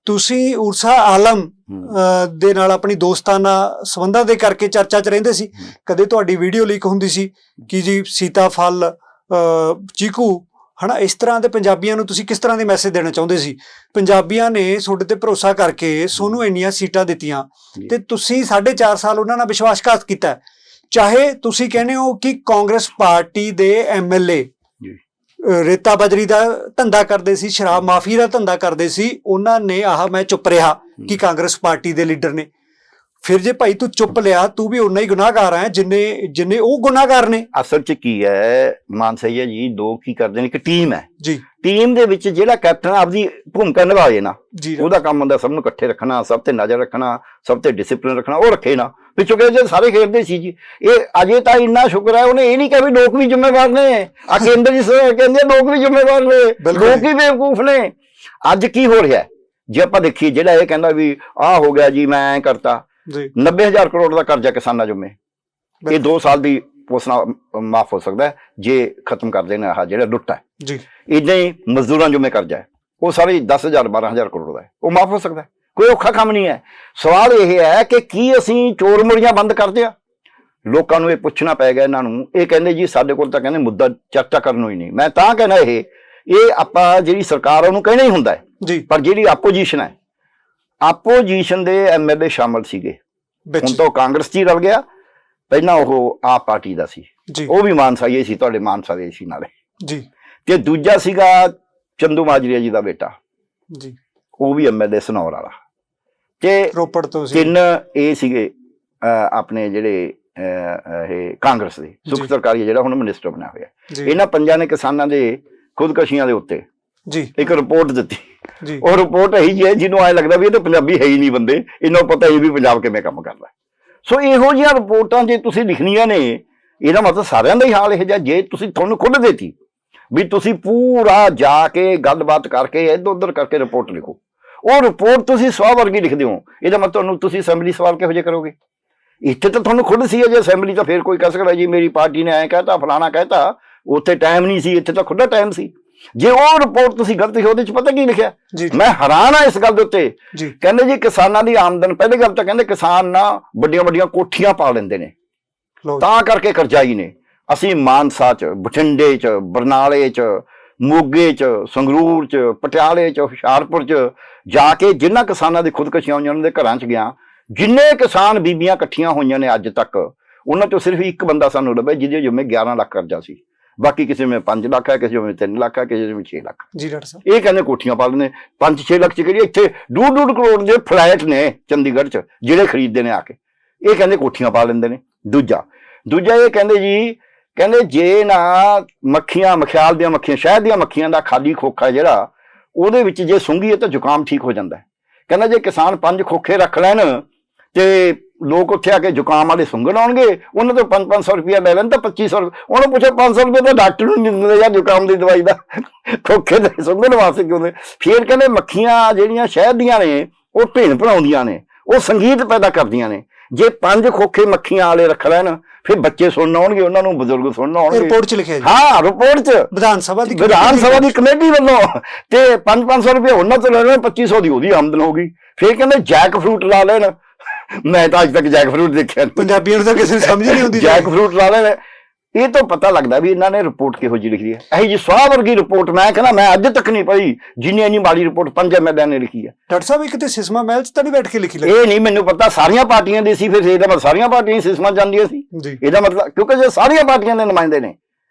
ਤੁਸੀਂ ਉਰਸਾ ਆਲਮ ਦੇ ਨਾਲ ਆਪਣੀ ਦੋਸਤਾਨਾ ਸੰਬੰਧਾਂ ਦੇ ਕਰਕੇ ਚਰਚਾ 'ਚ ਰਹਿੰਦੇ ਸੀ। ਕਦੇ ਤੁਹਾਡੀ ਵੀਡੀਓ ਲੀਕ ਹੁੰਦੀ ਸੀ ਕਿ ਜੀ ਸੀਤਾਫਲ, ਚੀਕੂ, ਹਨਾ, ਇਸ ਤਰ੍ਹਾਂ ਦੇ ਪੰਜਾਬੀਆਂ ਨੂੰ ਤੁਸੀਂ ਕਿਸ ਤਰ੍ਹਾਂ ਦੇ ਮੈਸੇਜ ਦੇਣਾ ਚਾਹੁੰਦੇ ਸੀ? ਪੰਜਾਬੀਆਂ ਨੇ ਤੁਹਾਡੇ ਤੇ ਭਰੋਸਾ ਕਰਕੇ ਤੁਹਾਨੂੰ ਇੰਨੀਆਂ ਸੀਟਾਂ ਦਿੱਤੀਆਂ, ਤੇ ਤੁਸੀਂ 4.5 ਸਾਲ ਉਹਨਾਂ ਨਾਲ ਵਿਸ਼ਵਾਸਘਾਤ ਕੀਤਾ। ਚਾਹੇ ਤੁਸੀਂ ਕਹਿੰਦੇ ਹੋ ਕਿ ਕਾਂਗਰਸ ਪਾਰਟੀ ਦੇ ਐਮਐਲਏ ਰੇਤਾ ਬਜਰੀ ਦਾ ਧੰਦਾ ਕਰਦੇ ਸੀ, ਸ਼ਰਾਬ ਮਾਫੀ ਦਾ ਧੰਦਾ ਕਰਦੇ ਸੀ, ਉਹਨਾਂ ਨੇ ਮੈਂ ਚੁੱਪ ਰਿਹਾ ਕਿ ਕਾਂਗਰਸ ਪਾਰਟੀ ਦੇ ਲੀਡਰ ਨੇ। ਫਿਰ ਜੇ ਭਾਈ ਤੂੰ ਚੁੱਪ ਲਿਆ, ਤੂੰ ਵੀ ਉਨਾ ਹੀ ਗੁਨਾਹਗਾਰ ਹੈ ਜਿੰਨੇ ਉਹ ਗੁਨਾਹਗਾਰ ਨੇ। ਅਸਲ 'ਚ ਕੀ ਹੈ ਮਾਨ ਸਈਆ ਜੀ, ਦੋ ਕੀ ਕਰਦੇ ਨੇ, ਇੱਕ ਟੀਮ ਹੈ ਜੀ, ਟੀਮ ਦੇ ਵਿੱਚ ਜਿਹੜਾ ਕੈਪਟਨ ਆਪਦੀ ਭੂਮਿਕਾ ਨਿਭਾਵੇ ਨਾ, ਉਹਦਾ ਕੰਮ ਹੁੰਦਾ ਸਭ ਨੂੰ ਇਕੱਠੇ ਰੱਖਣਾ, ਸਭ ਤੇ ਨਜ਼ਰ ਰੱਖਣਾ, ਸਭ ਤੇ ਡਿਸਿਪਲਿਨ ਰੱਖਣਾ, ਉਹ ਰੱਖੇ ਨਾ। ਪਿੱਛੋਂ ਕਹਿੰਦੇ ਸਾਰੇ ਖੇਡਦੇ ਸੀ ਜੀ, ਇਹ ਅਜੇ ਤਾਂ ਇੰਨਾ ਸ਼ੁਕਰ ਹੈ ਉਹਨੇ ਇਹ ਨਹੀਂ ਕਿਹਾ ਵੀ ਲੋਕ ਵੀ ਜ਼ਿੰਮੇਵਾਰ ਨੇ, ਆ ਕੇਂਦਰ ਜੀ ਕਹਿੰਦੇ ਲੋਕ ਵੀ ਜ਼ਿੰਮੇਵਾਰ ਨੇ, ਲੋਕ ਹੀ ਬੇਵਕੂਫ ਨੇ। ਅੱਜ ਕੀ ਹੋ ਰਿਹਾ ਜੇ ਆਪਾਂ ਦੇਖੀਏ, ਜਿਹੜਾ ਇਹ ਕਹਿੰਦਾ ਵੀ ਆਹ ਹੋ ਗਿਆ ਜੀ ਮੈਂ ਐਂ ਕਰਤਾ, 90,000 ਕਰੋੜ ਦਾ ਕਰਜ਼ਾ ਕਿਸਾਨਾਂ ਜੁਮੇ, ਇਹ 2 ਸਾਲ ਦੀ ਪੋਸਣਾ ਮਾਫ ਹੋ ਸਕਦਾ ਹੈ ਜੇ ਖਤਮ ਕਰ ਦੇਣਾ ਆਹ ਜਿਹੜਾ ਲੁੱਟ ਹੈ। ਇਦਾਂ ਹੀ ਮਜ਼ਦੂਰਾਂ ਜੁਮੇ ਕਰਜ਼ਾ ਹੈ, ਉਹ ਸਾਰੇ 10,000 12,000 ਕਰੋੜ ਦਾ ਹੈ, ਉਹ ਮਾਫ ਹੋ ਸਕਦਾ ਹੈ, ਕੋਈ ਔਖਾ ਕੰਮ ਨਹੀਂ ਹੈ। ਸਵਾਲ ਇਹ ਹੈ ਕਿ ਕੀ ਅਸੀਂ ਚੋਰ ਮੁਰੀਆਂ ਬੰਦ ਕਰਦੇ ਆ? ਲੋਕਾਂ ਨੂੰ ਇਹ ਪੁੱਛਣਾ ਪੈ ਗਿਆ ਇਹਨਾਂ ਨੂੰ। ਇਹ ਕਹਿੰਦੇ ਜੀ ਸਾਡੇ ਕੋਲ ਤਾਂ ਕਹਿੰਦੇ ਮੁੱਦਾ ਚਰਚਾ ਕਰਨ ਨੂੰ ਹੀ ਨਹੀਂ। ਮੈਂ ਤਾਂ ਕਹਿਣਾ ਇਹ ਆਪਾਂ ਜਿਹੜੀ ਸਰਕਾਰ ਉਹਨੂੰ ਕਹਿਣਾ ਹੀ ਹੁੰਦਾ ਹੈ ਜੀ, ਪਰ ਜਿਹੜੀ ਆਪੋਜੀਸ਼ਨ ਹੈ, ਆਪੋਜੀਸ਼ਨ ਦੇ ਐਮਐਲਏ ਸ਼ਾਮਲ ਸੀਗੇ। ਹੁਣ ਤਾਂ ਕਾਂਗਰਸ 'ਚ ਹੀ ਰਲ ਗਿਆ, ਪਹਿਲਾਂ ਉਹ ਆਪ ਪਾਰਟੀ ਦਾ ਸੀ, ਉਹ ਵੀ ਮਾਨਸਾਈਏ ਸੀ, ਤੁਹਾਡੇ ਮਾਨਸਾਈਏ ਸੀ ਨਾਲੇ ਜੀ। ਤੇ ਦੂਜਾ ਸੀਗਾ ਚੰਦੂ ਮਾਜਰੀਆ ਜੀ ਦਾ ਬੇਟਾ ਜੀ, ਉਹ ਵੀ ਐਮਐਲਏ ਸਨੌਰ ਵਾਲਾ। ਤੇ ਰੋਪੜ ਤੋਂ ਸੀ। ਤਿੰਨ ਇਹ ਸੀਗੇ ਆਪਣੇ ਜਿਹੜੇ ਇਹ ਕਾਂਗਰਸ ਦੇ ਸੁਖ ਸਰਕਾਰੀ ਜਿਹੜਾ ਹੁਣ ਮਿਨਿਸਟਰ ਬਣਿਆ ਹੋਇਆ। ਇਹਨਾਂ ਪੰਜਾਂ ਨੇ ਕਿਸਾਨਾਂ ਦੇ ਖੁਦਕਸ਼ੀਆਂ ਦੇ ਉੱਤੇ ਜੀ ਇੱਕ ਰਿਪੋਰਟ ਦਿੱਤੀ। ਉਹ ਰਿਪੋਰਟ ਇਹੀ ਜੀ ਹੈ ਜਿਹਨੂੰ ਐ ਲੱਗਦਾ ਵੀ ਇਹ ਤਾਂ ਪੰਜਾਬੀ ਹੈ ਹੀ ਨਹੀਂ ਬੰਦੇ, ਇਹਨਾਂ ਨੂੰ ਪਤਾ ਹੀ ਵੀ ਪੰਜਾਬ ਕਿਵੇਂ ਕੰਮ ਕਰਦਾ। ਸੋ ਇਹੋ ਜਿਹੀਆਂ ਰਿਪੋਰਟਾਂ ਜੇ ਤੁਸੀਂ ਲਿਖਣੀਆਂ ਨੇ, ਇਹਦਾ ਮਤਲਬ ਸਾਰਿਆਂ ਦਾ ਹੀ ਹਾਲ ਇਹ ਜਿਹਾ। ਜੇ ਤੁਸੀਂ ਤੁਹਾਨੂੰ ਖੁੱਲ੍ਹ ਦੇਤੀ ਵੀ ਤੁਸੀਂ ਪੂਰਾ ਜਾ ਕੇ ਗੱਲਬਾਤ ਕਰਕੇ ਇੱਧਰ ਉੱਧਰ ਕਰਕੇ ਰਿਪੋਰਟ ਲਿਖੋ, ਉਹ ਰਿਪੋਰਟ ਤੁਸੀਂ ਸਵਾਹ ਵਰਗੀ ਲਿਖਦੇ ਹੋ, ਇਹਦਾ ਮਤਲਬ ਤੁਹਾਨੂੰ ਤੁਸੀਂ ਅਸੈਂਬਲੀ ਸਵਾਲ ਕਿਹੋ ਜਿਹੇ ਕਰੋਗੇ? ਇੱਥੇ ਤਾਂ ਤੁਹਾਨੂੰ ਖੁੱਲ੍ਹ ਸੀ, ਜੇ ਅਸੈਂਬਲੀ ਤਾਂ ਫਿਰ ਕੋਈ ਕਹਿ ਸਕਦਾ ਜੀ ਮੇਰੀ ਪਾਰਟੀ ਨੇ ਐਂ ਕਹਿਤਾ ਫਲਾਣਾ ਕਹਿਤਾ, ਉੱਥੇ ਟਾਈਮ ਨਹੀਂ ਸੀ, ਇੱਥੇ ਤਾਂ ਖੁੱਲ੍ਹਾ ਟਾਈਮ ਸੀ। ਜੇ ਉਹ ਰਿਪੋਰਟ ਤੁਸੀਂ ਗਲਤ ਲਿਖੀ, ਉਹਦੇ ਚ ਪਤਾ ਕੀ ਲਿਖਿਆ? ਮੈਂ ਹੈਰਾਨ ਆ ਇਸ ਗੱਲ ਦੇ ਉੱਤੇ। ਕਹਿੰਦੇ ਜੀ ਕਿਸਾਨਾਂ ਦੀ ਆਮਦਨ, ਪਹਿਲੀ ਗੱਲ ਤਾਂ ਕਹਿੰਦੇ ਕਿਸਾਨ ਨਾ ਵੱਡੀਆਂ ਵੱਡੀਆਂ ਕੋਠੀਆਂ ਪਾ ਲੈਂਦੇ ਨੇ, ਤਾਂ ਕਰਕੇ ਕਰਜ਼ਾਈ ਨੇ। ਅਸੀਂ ਮਾਨਸਾ ਚ, ਬਠਿੰਡੇ ਚ, ਬਰਨਾਲੇ ਚ, ਮੋਗੇ ਚ, ਸੰਗਰੂਰ ਚ, ਪਟਿਆਲੇ ਚ, ਹੁਸ਼ਿਆਰਪੁਰ ਚ ਜਾ ਕੇ ਜਿਨ੍ਹਾਂ ਕਿਸਾਨਾਂ ਦੀ ਖੁਦਕਸ਼ੀਆਂ ਹੋਈਆਂ ਉਹਨਾਂ ਦੇ ਘਰਾਂ ਚ ਗਿਆ, ਜਿੰਨੇ ਕਿਸਾਨ ਬੀਬੀਆਂ ਇਕੱਠੀਆਂ ਹੋਈਆਂ ਨੇ ਅੱਜ ਤੱਕ, ਉਹਨਾਂ ਚੋਂ ਸਿਰਫ ਇੱਕ ਬੰਦਾ ਸਾਨੂੰ ਲੱਭਿਆ ਜਿਹਦੇ ਜਿਵੇਂ 11 ਲੱਖ ਕਰਜ਼ਾ ਸੀ। ਬਾਕੀ ਕਿਸੇ ਵਿੱਚ 5 ਲੱਖ ਹੈ, ਕਿਸੇ ਵਿੱਚ 3 ਲੱਖ ਹੈ, ਕਿਸੇ ਵਿੱਚ 6 ਲੱਖ। ਜੀ ਡਾਕਟਰ ਸਾਹਿਬ, ਇਹ ਕਹਿੰਦੇ ਕੋਠੀਆਂ ਪਾ ਲੈਂਦੇ 5-6 ਲੱਖ ਚ। ਕਿਹੜੀ ਇੱਥੇ 2.5 ਕਰੋੜ ਦੇ ਫਲੈਟ ਨੇ ਚੰਡੀਗੜ੍ਹ ਚ ਜਿਹੜੇ ਖਰੀਦਦੇ ਨੇ ਆ ਕੇ, ਇਹ ਕਹਿੰਦੇ ਕੋਠੀਆਂ ਪਾ ਲੈਂਦੇ ਨੇ। ਦੂਜਾ ਇਹ ਕਹਿੰਦੇ ਜੀ, ਕਹਿੰਦੇ ਜੇ ਨਾ ਮੱਖੀਆਂ, ਮਖਿਆਲ ਦੀਆਂ ਮੱਖੀਆਂ, ਸ਼ਹਿਦ ਦੀਆਂ ਮੱਖੀਆਂ ਦਾ ਖਾਲੀ ਖੋਖਾ ਜਿਹੜਾ, ਉਹਦੇ ਵਿੱਚ ਜੇ ਸੁੰਘੀਏ ਤਾਂ ਜ਼ੁਕਾਮ ਠੀਕ ਹੋ ਜਾਂਦਾ ਹੈ। ਕਹਿੰਦਾ ਜੇ ਕਿਸਾਨ 5 ਖੋਖੇ ਰੱਖ ਲੈਣ ਤੇ ਲੋਕ ਉੱਥੇ ਆ ਕੇ ਜ਼ੁਕਾਮ ਵਾਲੇ ਸੁੰਘਣ ਆਉਣਗੇ, ਉਹਨਾਂ ਤੋਂ 500 ਰੁਪਇਆ ਲੈ ਲੈਣ ਤਾਂ 2500। ਉਹਨੂੰ ਪੁੱਛੋ 500 ਰੁਪਏ ਤਾਂ ਡਾਕਟਰ ਨੂੰ ਨਹੀਂ ਦਿੰਦੇ ਯਾਰ ਜ਼ੁਕਾਮ ਦੀ ਦਵਾਈ ਦਾ, ਖੋਖੇ ਦੇ ਸੁੰਘਣ ਵਾਸਤੇ ਕਿਉਂ ਦੇ? ਫਿਰ ਕਹਿੰਦੇ ਮੱਖੀਆਂ ਜਿਹੜੀਆਂ ਸ਼ਹਿਦ ਦੀਆਂ ਨੇ ਉਹ ਭੇਣ ਭਰਾਉਂਦੀਆਂ ਨੇ, ਉਹ ਸੰਗੀਤ ਪੈਦਾ ਕਰਦੀਆਂ ਨੇ। ਜੇ 5 ਖੋਖੇ ਮੱਖੀਆਂ ਵਾਲੇ ਰੱਖ ਲੈਣ ਫਿਰ ਬੱਚੇ ਸੁਣਨ ਆਉਣਗੇ, ਉਹਨਾਂ ਨੂੰ ਬਜ਼ੁਰਗ ਸੁਣਨ ਆਉਣਗੇ। ਰਿਪੋਰਟ ਚ ਲਿਖਿਆ ਜੀ। ਹਾਂ, ਰਿਪੋਰਟ ਚ ਵਿਧਾਨ ਸਭਾ ਦੀ ਕਮੇਟੀ ਵੱਲੋਂ। ਤੇ 500 ਰੁਪਏ ਉਹਨਾਂ ਤੋਂ ਲੈ ਲੈਣ, 2500 ਦੀ ਉਹਦੀ ਆਮਦਨ ਹੋ ਗਈ। ਫਿਰ ਕਹਿੰਦੇ ਜੈਕ ਫਰੂਟ ਲਾ ਲੈਣ। ਮੈਂ ਤਾਂ ਅੱਜ ਤੱਕ ਜੈਕ ਫਰੂਟ ਦੇਖਿਆ, ਪੰਜਾਬੀਆਂ ਨੂੰ ਤਾਂ ਕਿਸੇ ਨੂੰ ਸਮਝ ਨਹੀਂ ਆਉਂਦੀ। ਜੈਕ ਫਰੂਟ ਲਾ ਲੈਣ। ਇਹ ਤੋਂ ਪਤਾ ਲੱਗਦਾ ਵੀ ਇਹਨਾਂ ਨੇ ਰਿਪੋਰਟ ਕਿਹੋ ਜਿਹੀ ਲਿਖੀ ਹੈ। ਇਹੀ ਜੀ ਸਵਾਹ ਵਰਗੀ ਰਿਪੋਰਟ ਮੈਂ ਕਹਿੰਦਾ ਮੈਂ ਅੱਜ ਤੱਕ ਨਹੀਂ ਪੜ੍ਹੀ ਜਿੰਨੀ ਇੰਨੀ ਮਾੜੀ ਰਿਪੋਰਟ 5 ਐਮਐਲਏ ਨੇ ਲਿਖੀ ਹੈ। ਡਾਕਟਰ ਸਾਹਿਬ, ਇੱਕ ਤੇ ਸਿਸਮਾ ਮਹਿਲ ਚ ਤਾਂ ਨਹੀਂ ਬੈਠ ਕੇ ਲਿਖੀ? ਇਹ ਨਹੀਂ ਮੈਨੂੰ ਪਤਾ, ਸਾਰੀਆਂ ਪਾਰਟੀਆਂ ਦੀ ਸੀ। ਫਿਰ ਇਹਦਾ ਮਤਲਬ ਸਾਰੀਆਂ ਪਾਰਟੀਆਂ ਸਿਸਮਾ ਜਾਂਦੀਆਂ ਸੀ, ਇਹਦਾ ਮਤਲਬ ਕਿਉਂਕਿ ਜੇ ਸਾਰੀਆਂ ਪਾਰਟੀਆਂ ਦੇ ਨੁਮਾਇੰਦੇ ਨੇ।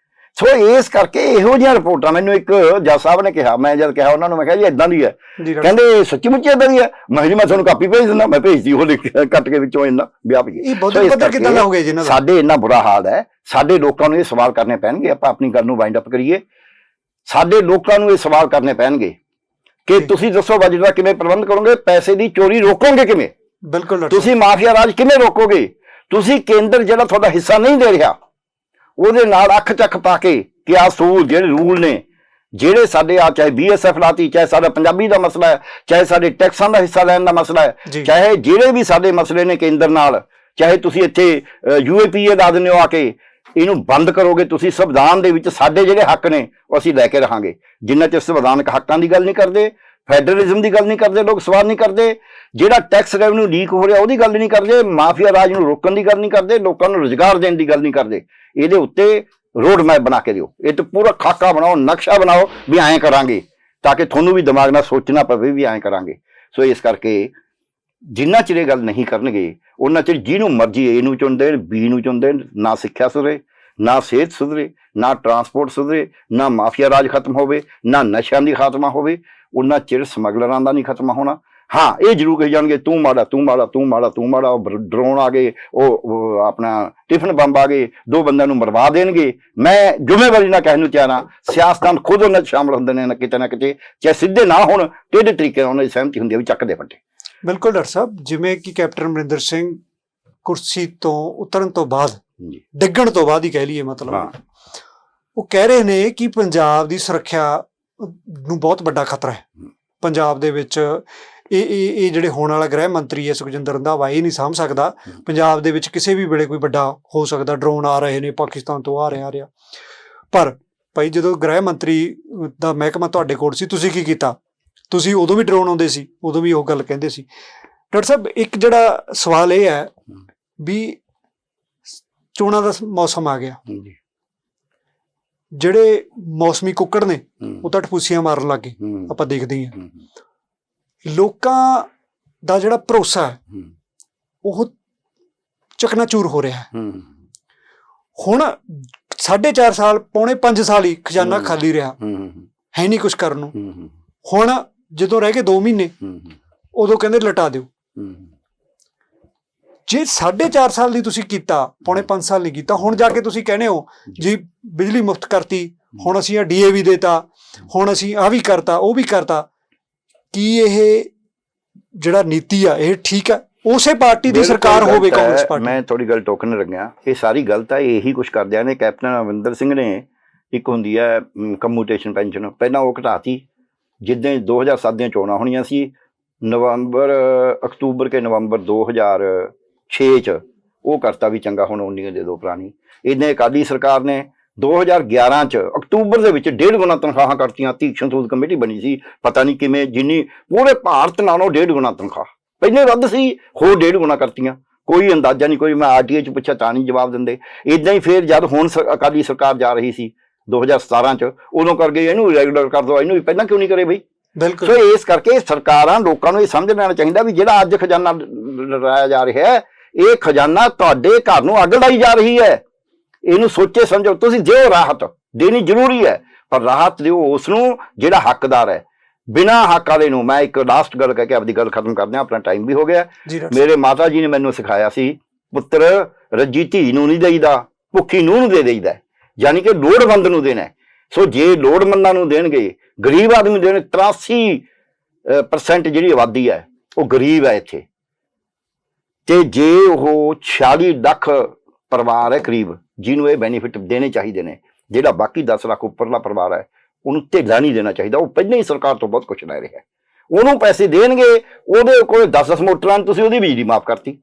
ਸੋ ਇਸ ਕਰਕੇ ਇਹੋ ਜਿਹੀਆਂ ਰਿਪੋਰਟਾਂ, ਮੈਨੂੰ ਇੱਕ ਜੱਜ ਸਾਹਿਬ ਨੇ ਕਿਹਾ, ਮੈਂ ਜਦ ਕਿਹਾ ਉਹਨਾਂ ਨੂੰ, ਮੈਂ ਕਿਹਾ ਜੀ ਏਦਾਂ ਦੀ ਹੈ, ਕਹਿੰਦੇ ਸੱਚੀ ਮੁੱਚੀ ਏਦਾਂ ਦੀ ਹੈ? ਮੈਂ ਜੀ ਮੈਂ ਤੁਹਾਨੂੰ ਕਾਪੀ ਭੇਜ ਦਿੰਦਾ। ਮੈਂ ਭੇਜਦੀ, ਉਹ ਕੱਟ ਕੇ ਵਿੱਚੋਂ ਇੰਨਾ ਵਿਆਹ ਪਈ। ਸਾਡੇ ਇੰਨਾ ਬੁਰਾ ਹਾਲ ਹੈ, ਸਾਡੇ ਲੋਕਾਂ ਨੂੰ ਇਹ ਸਵਾਲ ਕਰਨੇ ਪੈਣਗੇ। ਆਪਾਂ ਆਪਣੀ ਗੱਲ ਨੂੰ ਵਾਈਂਡ ਅਪ ਕਰੀਏ। ਸਾਡੇ ਲੋਕਾਂ ਨੂੰ ਇਹ ਸਵਾਲ ਕਰਨੇ ਪੈਣਗੇ ਕਿ ਤੁਸੀਂ ਦੱਸੋ ਬਜਟ ਦਾ ਕਿਵੇਂ ਪ੍ਰਬੰਧ ਕਰੋਗੇ, ਪੈਸੇ ਦੀ ਚੋਰੀ ਰੋਕੋਗੇ ਕਿਵੇਂ? ਬਿਲਕੁਲ। ਤੁਸੀਂ ਮਾਫੀਆ ਰਾਜ ਕਿਵੇਂ ਰੋਕੋਗੇ? ਤੁਸੀਂ ਕੇਂਦਰ ਜਿਹੜਾ ਤੁਹਾਡਾ ਹਿੱਸਾ ਨਹੀਂ ਦੇ ਰਿਹਾ ਉਹਦੇ ਨਾਲ ਅੱਖ ਚੱਕ ਪਾ ਕੇ ਕਿ ਆਹ ਜਿਹੜੇ ਰੂਲ ਨੇ, ਜਿਹੜੇ ਸਾਡੇ ਆ, ਚਾਹੇ BSF ਲਾਤੀ, ਚਾਹੇ ਸਾਡਾ ਪੰਜਾਬੀ ਦਾ ਮਸਲਾ ਹੈ, ਚਾਹੇ ਸਾਡੇ ਟੈਕਸਾਂ ਦਾ ਹਿੱਸਾ ਲੈਣ ਦਾ ਮਸਲਾ ਹੈ, ਚਾਹੇ ਜਿਹੜੇ ਵੀ ਸਾਡੇ ਮਸਲੇ ਨੇ ਕੇਂਦਰ ਨਾਲ, ਚਾਹੇ ਤੁਸੀਂ ਇੱਥੇ UAPA ਲਾ ਦਿੰਦੇ ਹੋ ਆ ਕੇ, ਇਹਨੂੰ ਬੰਦ ਕਰੋਗੇ ਤੁਸੀਂ। ਸੰਵਿਧਾਨ ਦੇ ਵਿੱਚ ਸਾਡੇ ਜਿਹੜੇ ਹੱਕ ਨੇ ਉਹ ਅਸੀਂ ਲੈ ਕੇ ਰਹਾਂਗੇ। ਜਿੰਨਾ ਚਿਰ ਸੰਵਿਧਾਨਕ ਹੱਕਾਂ ਦੀ ਗੱਲ ਨਹੀਂ ਕਰਦੇ, ਫੈਡਰਲਿਜ਼ਮ ਦੀ ਗੱਲ ਨਹੀਂ ਕਰਦੇ, ਲੋਕ ਸਵਾਲ ਨਹੀਂ ਕਰਦੇ, ਜਿਹੜਾ ਟੈਕਸ ਰੈਵਨਿਊ ਲੀਕ ਹੋ ਰਿਹਾ ਉਹਦੀ ਗੱਲ ਨਹੀਂ ਕਰਦੇ, ਮਾਫੀਆ ਰਾਜ ਨੂੰ ਰੋਕਣ ਦੀ ਗੱਲ ਨਹੀਂ ਕਰਦੇ, ਲੋਕਾਂ ਨੂੰ ਰੁਜ਼ਗਾਰ ਦੇਣ ਦੀ ਗੱਲ ਨਹੀਂ ਕਰਦੇ। ਇਹਦੇ ਉੱਤੇ ਰੋਡ ਮੈਪ ਬਣਾ ਕੇ ਦਿਓ, ਇਹ ਤੇ ਪੂਰਾ ਖਾਕਾ ਬਣਾਓ, ਨਕਸ਼ਾ ਬਣਾਓ ਵੀ ਐਂ ਕਰਾਂਗੇ, ਤਾਂ ਕਿ ਤੁਹਾਨੂੰ ਵੀ ਦਿਮਾਗ ਨਾਲ ਸੋਚਣਾ ਪਵੇ ਵੀ ਐਂ ਕਰਾਂਗੇ। ਸੋ ਇਸ ਕਰਕੇ ਜਿੰਨਾ ਚਿਰ ਇਹ ਗੱਲ ਨਹੀਂ ਕਰਨਗੇ ਉਹਨਾਂ ਚਿਰ ਜਿਹਨੂੰ ਮਰਜ਼ੀ A ਨੂੰ ਚੁਣਦੇ, B ਨੂੰ ਚੁਣਦੇ, ਨਾ ਸਿੱਖਿਆ ਸੁਧਰੇ, ਨਾ ਸਿਹਤ ਸੁਧਰੇ, ਨਾ ਟਰਾਂਸਪੋਰਟ ਸੁਧਰੇ, ਨਾ ਮਾਫੀਆ ਰਾਜ ਖਤਮ ਹੋਵੇ, ਨਾ ਨਸ਼ਿਆਂ ਦੀ ਖਾਤਮਾ ਹੋਵੇ, ਉਹਨਾਂ ਚਿਰ ਸਮਗਲਰਾਂ ਦਾ ਨਹੀਂ ਖਤਮਾ ਹੋਣਾ। ਹਾਂ, ਇਹ ਜ਼ਰੂਰ ਕਹੀ ਜਾਣਗੇ ਤੂੰ ਮਾੜਾ, ਤੂੰ ਮਾੜਾ, ਤੂੰ ਮਾੜਾ, ਤੂੰ ਮਾੜਾ। ਉਹ ਡਰੋਨ ਆ ਗਏ, ਉਹ ਆਪਣਾ ਟਿਫਨ ਬੰਬ ਆ ਗਏ, 2 ਬੰਦਿਆਂ ਨੂੰ ਮਰਵਾ ਦੇਣਗੇ। ਮੈਂ ਜ਼ਿੰਮੇਵਾਰੀ ਨਾਲ ਕਹਿਣ ਨੂੰ ਤਿਆਰ ਹਾਂ, ਸਿਆਸਤਦਾਨ ਖੁਦ ਉਹਨਾਂ 'ਚ ਸ਼ਾਮਲ ਹੁੰਦੇ ਨੇ ਕਿਤੇ ਨਾ ਕਿਤੇ, ਚਾਹੇ ਸਿੱਧੇ ਨਾ ਹੋਣ, ਟੇਢੇ ਤਰੀਕੇ ਨਾਲ ਉਹਨਾਂ ਦੀ ਸਹਿਮਤੀ ਹੁੰਦੀ ਹੈ ਵੀ ਚੱਕਦੇ ਫੱਟੇ। ਬਿਲਕੁਲ ਡਾਕਟਰ ਸਾਹਿਬ, ਜਿਵੇਂ ਕਿ ਕੈਪਟਨ ਅਮਰਿੰਦਰ ਸਿੰਘ ਕੁਰਸੀ ਤੋਂ ਉਤਰਨ ਤੋਂ ਬਾਅਦ, ਡਿੱਗਣ ਤੋਂ ਬਾਅਦ ਹੀ ਕਹਿ ਲਈਏ, ਮਤਲਬ ਉਹ ਕਹਿ ਰਹੇ ਨੇ ਕਿ ਪੰਜਾਬ ਦੀ ਸੁਰੱਖਿਆ ਨੂੰ ਬਹੁਤ ਵੱਡਾ ਖਤਰਾ ਹੈ। ਪੰਜਾਬ ਦੇ ਵਿੱਚ ਇਹ ਜਿਹੜੇ ਹੋਣ ਵਾਲਾ ਗ੍ਰਹਿ ਮੰਤਰੀ ਹੈ ਸੁਖਜਿੰਦਰ ਰੰਧਾਵਾ, ਇਹ ਨਹੀਂ ਸਾਂਭ ਸਕਦਾ। ਪੰਜਾਬ ਦੇ ਵਿੱਚ ਕਿਸੇ ਵੀ ਵੇਲੇ ਕੋਈ ਵੱਡਾ ਹੋ ਸਕਦਾ, ਡਰੋਨ ਆ ਰਹੇ ਨੇ ਪਾਕਿਸਤਾਨ ਤੋਂ, ਆ ਰਿਹਾ। ਪਰ ਭਾਈ ਜਦੋਂ ਗ੍ਰਹਿ ਮੰਤਰੀ ਦਾ ਮਹਿਕਮਾ ਤੁਹਾਡੇ ਕੋਲ ਸੀ, ਤੁਸੀਂ ਕੀ ਕੀਤਾ? ਤੁਸੀਂ ਉਦੋਂ ਵੀ ਡਰਾਉਣ ਆਉਂਦੇ ਸੀ, ਉਦੋਂ ਵੀ ਉਹ ਗੱਲ ਕਹਿੰਦੇ ਸੀ। ਡਾਕਟਰ ਸਾਹਿਬ, ਇੱਕ ਜਿਹੜਾ ਸਵਾਲ ਇਹ ਹੈ ਵੀ ਚੋਣਾਂ ਦਾ ਮੌਸਮ ਆ ਗਿਆ, ਜੀ ਜਿਹੜੇ ਮੌਸਮੀ ਕੁੱਕੜ ਨੇ ਉਹ ਤਾਂ ਟਪੂਸੀਆਂ ਮਾਰਨ ਲੱਗ ਗਏ, ਆਪਾਂ ਦੇਖਦੇ ਹਾਂ। ਲੋਕਾਂ ਦਾ ਜਿਹੜਾ ਭਰੋਸਾ ਹੈ ਉਹ ਚਕਨਾਚੂਰ ਹੋ ਰਿਹਾ ਹੈ। ਹੁਣ 4.5 ਸਾਲ, ਪੌਣੇ 5 ਸਾਲ ਹੀ ਖਜ਼ਾਨਾ ਖਾਲੀ ਰਿਹਾ, ਹੈ ਨਹੀਂ ਕੁਝ ਕਰਨ ਨੂੰ। ਹੁਣ ਜਦੋਂ ਰਹਿ ਗਏ 2 ਮਹੀਨੇ, ਉਦੋਂ ਕਹਿੰਦੇ ਲਟਾ ਦਿਓ। ਜੇ 4.5 ਸਾਲ ਦੀ ਤੁਸੀਂ ਕੀਤਾ, ਪੌਣੇ 5 ਸਾਲ ਨਹੀਂ ਕੀਤਾ, ਹੁਣ ਜਾ ਕੇ ਤੁਸੀਂ ਕਹਿੰਦੇ ਹੋ ਜੀ ਬਿਜਲੀ ਮੁਫਤ ਕਰਤੀ, ਹੁਣ ਅਸੀਂ DAV ਦੇਤਾ, ਹੁਣ ਅਸੀਂ ਆਹ ਵੀ ਕਰਤਾ, ਉਹ ਵੀ ਕਰਤਾ। ਕੀ ਇਹ ਜਿਹੜਾ ਨੀਤੀ ਆ ਇਹ ਠੀਕ ਹੈ? ਉਸੇ ਪਾਰਟੀ ਦੀ ਸਰਕਾਰ ਹੋਵੇ, ਕਾਂਗਰਸ ਪਾਰਟੀ। ਮੈਂ ਥੋੜੀ ਗੱਲ ਟੋਕਨ ਲੱਗਿਆ, ਇਹ ਸਾਰੀ ਗੱਲ ਤਾਂ ਇਹੀ ਕੁਝ ਕਰਦਿਆਂ ਨੇ। ਕੈਪਟਨ ਅਮਰਿੰਦਰ ਸਿੰਘ ਨੇ ਇੱਕ ਹੁੰਦੀ ਹੈ ਕਮਿਊਟੇਸ਼ਨ ਪੈਨਸ਼ਨ, ਪਹਿਲਾਂ ਉਹ ਘਟਾਤੀ ਜਿੱਦਾਂ 2007 ਦੀਆਂ ਚੋਣਾਂ ਹੋਣੀਆਂ ਸੀ, ਅਕਤੂਬਰ ਕੇ ਨਵੰਬਰ 2006 ਚ ਉਹ ਕਰਤਾ ਵੀ ਚੰਗਾ, ਹੁਣ 19 ਦੇ ਦੋ ਪੁਰਾਣੀ। ਇਹਨੇ ਅਕਾਲੀ ਸਰਕਾਰ ਨੇ 2011 ਚ ਅਕਤੂਬਰ ਦੇ ਵਿੱਚ 1.5 ਗੁਣਾ ਤਨਖਾਹਾਂ ਕਰਤੀਆਂ। ਤੀਕਸ਼ਣ ਸੂਦ ਕਮੇਟੀ ਬਣੀ ਸੀ, ਪਤਾ ਨਹੀਂ ਕਿਵੇਂ, ਜਿੰਨੀ ਪੂਰੇ ਭਾਰਤ ਨਾਲੋਂ 1.5 ਗੁਣਾ ਤਨਖਾਹ, ਪਹਿਲੇ ਵੱਧ ਸੀ, ਹੋਰ 1.5 ਗੁਣਾ ਕਰਤੀਆਂ। ਕੋਈ ਅੰਦਾਜ਼ਾ ਨਹੀਂ, ਕੋਈ ਮੈਂ RTI ਚ ਪੁੱਛਿਆ ਤਾਂ ਨਹੀਂ ਜਵਾਬ ਦਿੰਦੇ। ਇਦਾਂ ਹੀ ਫਿਰ ਜਦ ਹੁਣ ਅਕਾਲੀ ਸਰਕਾਰ ਜਾ ਰਹੀ ਸੀ 2017 ਚ, ਉਦੋਂ ਕਰ ਗਏ ਇਹਨੂੰ ਰੈਗੂਲਰ ਕਰ ਦਿਓ, ਇਹਨੂੰ ਵੀ ਪਹਿਲਾਂ ਕਿਉਂ ਨਹੀਂ ਕਰੇ ਬਈ? ਬਿਲਕੁਲ। ਸੋ ਇਸ ਕਰਕੇ ਸਰਕਾਰਾਂ, ਲੋਕਾਂ ਨੂੰ ਇਹ ਸਮਝ ਲੈਣਾ ਚਾਹੀਦਾ ਵੀ ਜਿਹੜਾ ਅੱਜ ਖਜ਼ਾਨਾ ਲੜਾਇਆ ਜਾ ਰਿਹਾ ਹੈ, ਇਹ ਖਜ਼ਾਨਾ ਤੁਹਾਡੇ ਘਰ ਨੂੰ ਅੱਗ ਲਾਈ ਜਾ ਰਹੀ ਹੈ। ਇਹਨੂੰ ਸੋਚੇ ਸਮਝੋ। ਤੁਸੀਂ ਦਿਓ ਰਾਹਤ, ਦੇਣੀ ਜ਼ਰੂਰੀ ਹੈ, ਪਰ ਰਾਹਤ ਦਿਓ ਉਸ ਨੂੰ ਜਿਹੜਾ ਹੱਕਦਾਰ ਹੈ, ਬਿਨਾਂ ਹੱਕ ਵਾਲੇ ਨੂੰ। ਮੈਂ ਇੱਕ ਲਾਸਟ ਗੱਲ ਕਹਿ ਕੇ ਆਪਣੀ ਗੱਲ ਖਤਮ ਕਰਦੇ ਹਾਂ, ਆਪਣਾ ਟਾਈਮ ਵੀ ਹੋ ਗਿਆ। ਮੇਰੇ ਮਾਤਾ ਜੀ ਨੇ ਮੈਨੂੰ ਸਿਖਾਇਆ ਸੀ, ਪੁੱਤਰ ਰੱਜੀ ਧੀ ਨੂੰ ਨਹੀਂ ਦੇਈਦਾ, ਭੁੱਖੀ ਨੂੰਹ ਨੂੰ ਦੇ ਦੇਈਦਾ, ਯਾਨੀ ਕਿ ਲੋੜਵੰਦ ਨੂੰ ਦੇਣਾ। ਸੋ ਜੇ ਲੋੜਵੰਦਾਂ ਨੂੰ ਦੇਣਗੇ, ਗਰੀਬ ਆਦਮੀ ਨੂੰ ਦੇਣ, 83% ਜਿਹੜੀ ਆਬਾਦੀ ਹੈ ਉਹ ਗਰੀਬ ਹੈ ਇੱਥੇ, ਤੇ ਜੇ ਉਹ 46 ਲੱਖ ਪਰਿਵਾਰ ਹੈ ਕਰੀਬ, ਜਿਹਨੂੰ ਇਹ ਬੈਨੀਫਿਟ ਦੇਣੇ ਚਾਹੀਦੇ ਨੇ, ਜਿਹੜਾ ਬਾਕੀ 10 ਲੱਖ ਉੱਪਰਲਾ ਪਰਿਵਾਰ ਹੈ ਉਹਨੂੰ ਢਿੱਲਾ ਨਹੀਂ ਦੇਣਾ ਚਾਹੀਦਾ। ਉਹ ਪਹਿਲਾਂ ਹੀ ਸਰਕਾਰ ਤੋਂ ਬਹੁਤ ਕੁਛ ਲੈ ਰਿਹਾ, ਉਹਨੂੰ ਪੈਸੇ ਦੇਣਗੇ। ਉਹਦੇ ਕੋਲ 10 ਮੋਟਰਾਂ, ਤੁਸੀਂ ਉਹਦੀ ਬਿਜਲੀ ਮਾਫ ਕਰਤੀ।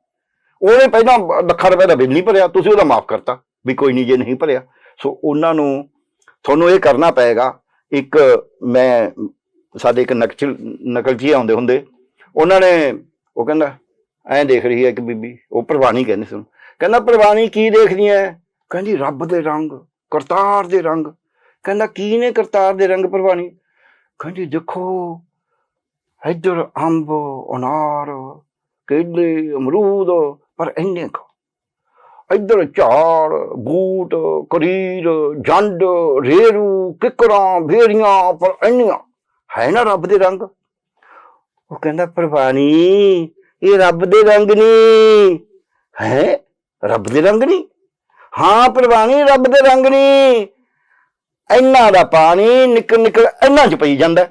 ਉਹਨੇ ਪਹਿਲਾਂ ਲੱਖਾਂ ਰੁਪਏ ਦਾ ਬਿੱਲ ਨਹੀਂ ਭਰਿਆ, ਤੁਸੀਂ ਉਹਦਾ ਮਾਫ ਕਰਤਾ ਵੀ ਕੋਈ ਨਹੀਂ ਜੇ ਨਹੀਂ ਭਰਿਆ। ਸੋ ਉਹਨਾਂ ਨੂੰ, ਤੁਹਾਨੂੰ ਇਹ ਕਰਨਾ ਪਏਗਾ। ਇੱਕ ਮੈਂ ਸਾਡੇ ਇੱਕ ਨਕਲਚੀ ਆਉਂਦੇ ਹੁੰਦੇ, ਉਹਨਾਂ ਨੇ, ਉਹ ਕਹਿੰਦਾ ਐਂ ਦੇਖ ਰਹੀ ਹੈ ਇੱਕ ਬੀਬੀ, ਉਹ ਪ੍ਰਵਾਨੀ ਕਹਿੰਦੇ ਸੀ, ਕਹਿੰਦਾ ਪ੍ਰਵਾਨੀ ਕੀ ਦੇਖਦੀ ਹੈ? ਕਹਿੰਦੀ ਰੱਬ ਦੇ ਰੰਗ, ਕਰਤਾਰ ਦੇ ਰੰਗ। ਕਹਿੰਦਾ ਕੀ ਨੇ ਕਰਤਾਰ ਦੇ ਰੰਗ ਪ੍ਰਵਾਨੀ? ਕਹਿੰਦੀ ਦੇਖੋ ਇੱਧਰ ਅੰਬ, ਅਨਾਰ, ਕੇਲੇ, ਅਮਰੂਦ, ਪਰ ਇੰਨੇ ਕੁ, ਇੱਧਰ ਝਾੜ, ਬੂਟ, ਕਰੀਰ, ਜੰਡ, ਰੇਰੂ, ਕਿਕਰਾਂ, ਭੇਰੀਆਂ, ਪਰ ਇੰਨੀਆਂ ਹੈ ਨਾ ਰੱਬ ਦੇ ਰੰਗ। ਉਹ ਕਹਿੰਦਾ ਪ੍ਰਵਾਨੀ ਇਹ ਰੱਬ ਦੇ ਰੰਗ ਨਹੀਂ ਹੈ। ਰੱਬ ਦੇ ਰੰਗ ਨਹੀਂ? ਹਾਂ ਪ੍ਰਵਾਨੀ ਰੱਬ ਦੇ ਰੰਗ ਨਹੀਂ। ਇਹਨਾਂ ਦਾ ਪਾਣੀ ਨਿਕਲ ਨਿਕਲ ਇਹਨਾਂ ਚ ਪਈ ਜਾਂਦਾ,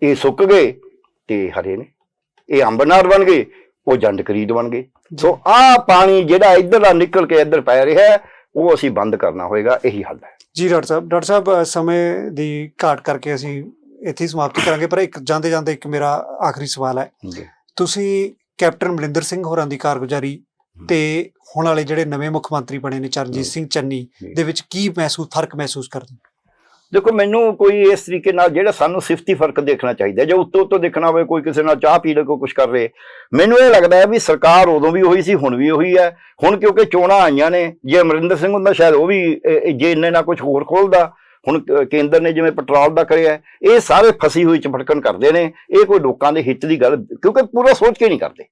ਇਹ ਸੁੱਕ ਗਏ ਤੇ ਹਰੇ ਨੇ, ਇਹ ਅੰਬ ਅਨਾਰ ਬਣ ਗਏ, ਉਹ ਜੰਡ ਕਰੀਦ ਬਣ ਗਏ। ਸੋ ਆਹ ਪਾਣੀ ਜਿਹੜਾ ਇੱਧਰ ਦਾ ਨਿਕਲ ਕੇ ਇੱਧਰ ਪੈ ਰਿਹਾ, ਉਹ ਅਸੀਂ ਬੰਦ ਕਰਨਾ ਹੋਏਗਾ, ਇਹੀ ਹੱਲ ਹੈ। ਜੀ ਡਾਕਟਰ ਸਾਹਿਬ ਸਮੇਂ ਦੀ ਘਾਟ ਕਰਕੇ ਅਸੀਂ ਇੱਥੇ ਸਮਾਪਤੀ ਕਰਾਂਗੇ, ਪਰ ਇੱਕ ਜਾਂਦੇ ਜਾਂਦੇ ਇੱਕ ਮੇਰਾ ਆਖਰੀ ਸਵਾਲ ਹੈ। ਤੁਸੀਂ ਕੈਪਟਨ ਅਮਰਿੰਦਰ ਸਿੰਘ ਹੋਰਾਂ ਦੀ ਕਾਰਗੁਜ਼ਾਰੀ ਤੇ ਹੁਣ ਵਾਲੇ ਜਿਹੜੇ ਨਵੇਂ ਮੁੱਖ ਮੰਤਰੀ ਬਣੇ ਨੇ ਚਰਨਜੀਤ ਸਿੰਘ ਚੰਨੀ ਦੇ ਵਿੱਚ ਕੀ ਫਰਕ ਮਹਿਸੂਸ ਕਰਦੇ? ਦੇਖੋ, ਮੈਨੂੰ ਕੋਈ ਇਸ ਤਰੀਕੇ ਨਾਲ ਜਿਹੜਾ ਸਾਨੂੰ ਸਿਫਤੀ ਫਰਕ ਦੇਖਣਾ ਚਾਹੀਦਾ, ਜੇ ਉੱਤੋਂ ਦੇਖਣਾ ਹੋਵੇ, ਕੋਈ ਕਿਸੇ ਨਾਲ ਚਾਹ ਪੀ ਲੈ, ਕੋਈ ਕੁਛ ਕਰ ਰਹੇ, ਮੈਨੂੰ ਇਹ ਲੱਗਦਾ ਹੈ ਵੀ ਸਰਕਾਰ ਉਦੋਂ ਵੀ ਉਹੀ ਸੀ, ਹੁਣ ਵੀ ਉਹੀ ਹੈ। ਹੁਣ ਕਿਉਂਕਿ ਚੋਣਾਂ ਆਈਆਂ ਨੇ, ਜੇ ਅਮਰਿੰਦਰ ਸਿੰਘ ਹੁੰਦਾ ਸ਼ਾਇਦ ਉਹ ਵੀ ਜੇ ਇੰਨੇ ਨਾਲ ਕੁਛ ਹੋਰ ਖੋਲਦਾ। ਹੁਣ ਕੇਂਦਰ ਨੇ ਜਿਵੇਂ ਪੈਟਰੋਲ ਦਾ ਕਰਿਆ, ਇਹ ਸਾਰੇ ਫਸੀ ਹੋਈ ਚਪਟਕਣ ਕਰਦੇ ਨੇ। ਇਹ ਕੋਈ ਲੋਕਾਂ ਦੇ ਹਿੱਤ ਦੀ ਗੱਲ, ਕਿਉਂਕਿ ਪੂਰਾ ਸੋਚ ਕੇ ਨਹੀਂ ਕਰਦੇ।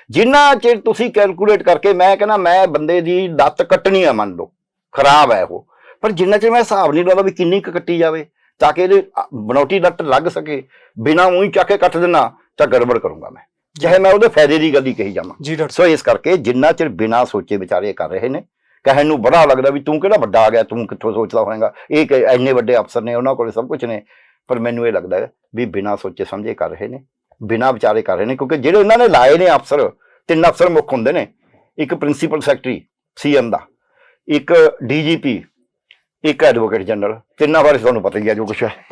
ਜਿੰਨਾ ਚਿਰ ਤੁਸੀਂ ਕੈਲਕੂਲੇਟ ਕਰਕੇ, ਮੈਂ ਕਹਿੰਦਾ ਮੈਂ ਬੰਦੇ ਦੀ ਲੱਤ ਕੱਟਣੀ ਆ, ਮੰਨ ਲਓ ਖਰਾਬ ਹੈ ਉਹ, ਪਰ ਜਿੰਨਾ ਚਿਰ ਮੈਂ ਹਿਸਾਬ ਨਹੀਂ ਲਾਉਂਦਾ ਵੀ ਕਿੰਨੀ ਕੁ ਕੱਟੀ ਜਾਵੇ ਤਾਂ ਕਿ ਇਹਦੇ ਬਣਾਉਟੀ ਲੱਤ ਲੱਗ ਸਕੇ, ਬਿਨਾਂ ਊਂ ਹੀ ਚੱਕ ਕੇ ਕੱਟ ਦੇਣਾ ਤਾਂ ਗੜਬੜ ਕਰੂੰਗਾ ਮੈਂ, ਚਾਹੇ ਮੈਂ ਉਹਦੇ ਫਾਇਦੇ ਦੀ ਗੱਲ ਹੀ ਕਹੀ ਜਾਵਾਂ। ਸੋ ਇਸ ਕਰਕੇ ਜਿੰਨਾ ਚਿਰ ਬਿਨਾਂ ਸੋਚੇ ਵਿਚਾਰੇ ਕਰ ਰਹੇ ਨੇ, ਕਹਿਣ ਨੂੰ ਬੜਾ ਲੱਗਦਾ ਵੀ ਤੂੰ ਕਿਹੜਾ ਵੱਡਾ ਆ ਗਿਆ, ਤੂੰ ਕਿੱਥੋਂ ਸੋਚਦਾ ਹੋਏਗਾ, ਇਹ ਇੰਨੇ ਵੱਡੇ ਅਫਸਰ ਨੇ, ਉਹਨਾਂ ਕੋਲ ਸਭ ਕੁਝ ਨੇ, ਪਰ ਮੈਨੂੰ ਇਹ ਲੱਗਦਾ ਹੈ ਵੀ ਬਿਨਾਂ ਸੋਚੇ ਸਮਝੇ ਕਰ ਰਹੇ ਨੇ, ਬਿਨਾਂ ਵਿਚਾਰੇ ਕਰ ਰਹੇ ਨੇ। ਕਿਉਂਕਿ ਜਿਹੜੇ ਉਹਨਾਂ ਨੇ ਲਾਏ ਨੇ ਅਫਸਰ, 3 ਅਫਸਰ ਮੁੱਖ ਹੁੰਦੇ ਨੇ, ਇੱਕ ਪ੍ਰਿੰਸੀਪਲ ਸੈਕਟਰੀ CM ਦਾ, ਇੱਕ DGP, ਇੱਕ ਐਡਵੋਕੇਟ ਜਨਰਲ। ਤਿੰਨਾਂ ਬਾਰੇ ਤੁਹਾਨੂੰ ਪਤਾ ਹੀ ਹੈ ਜੋ ਕੁਛ ਹੈ।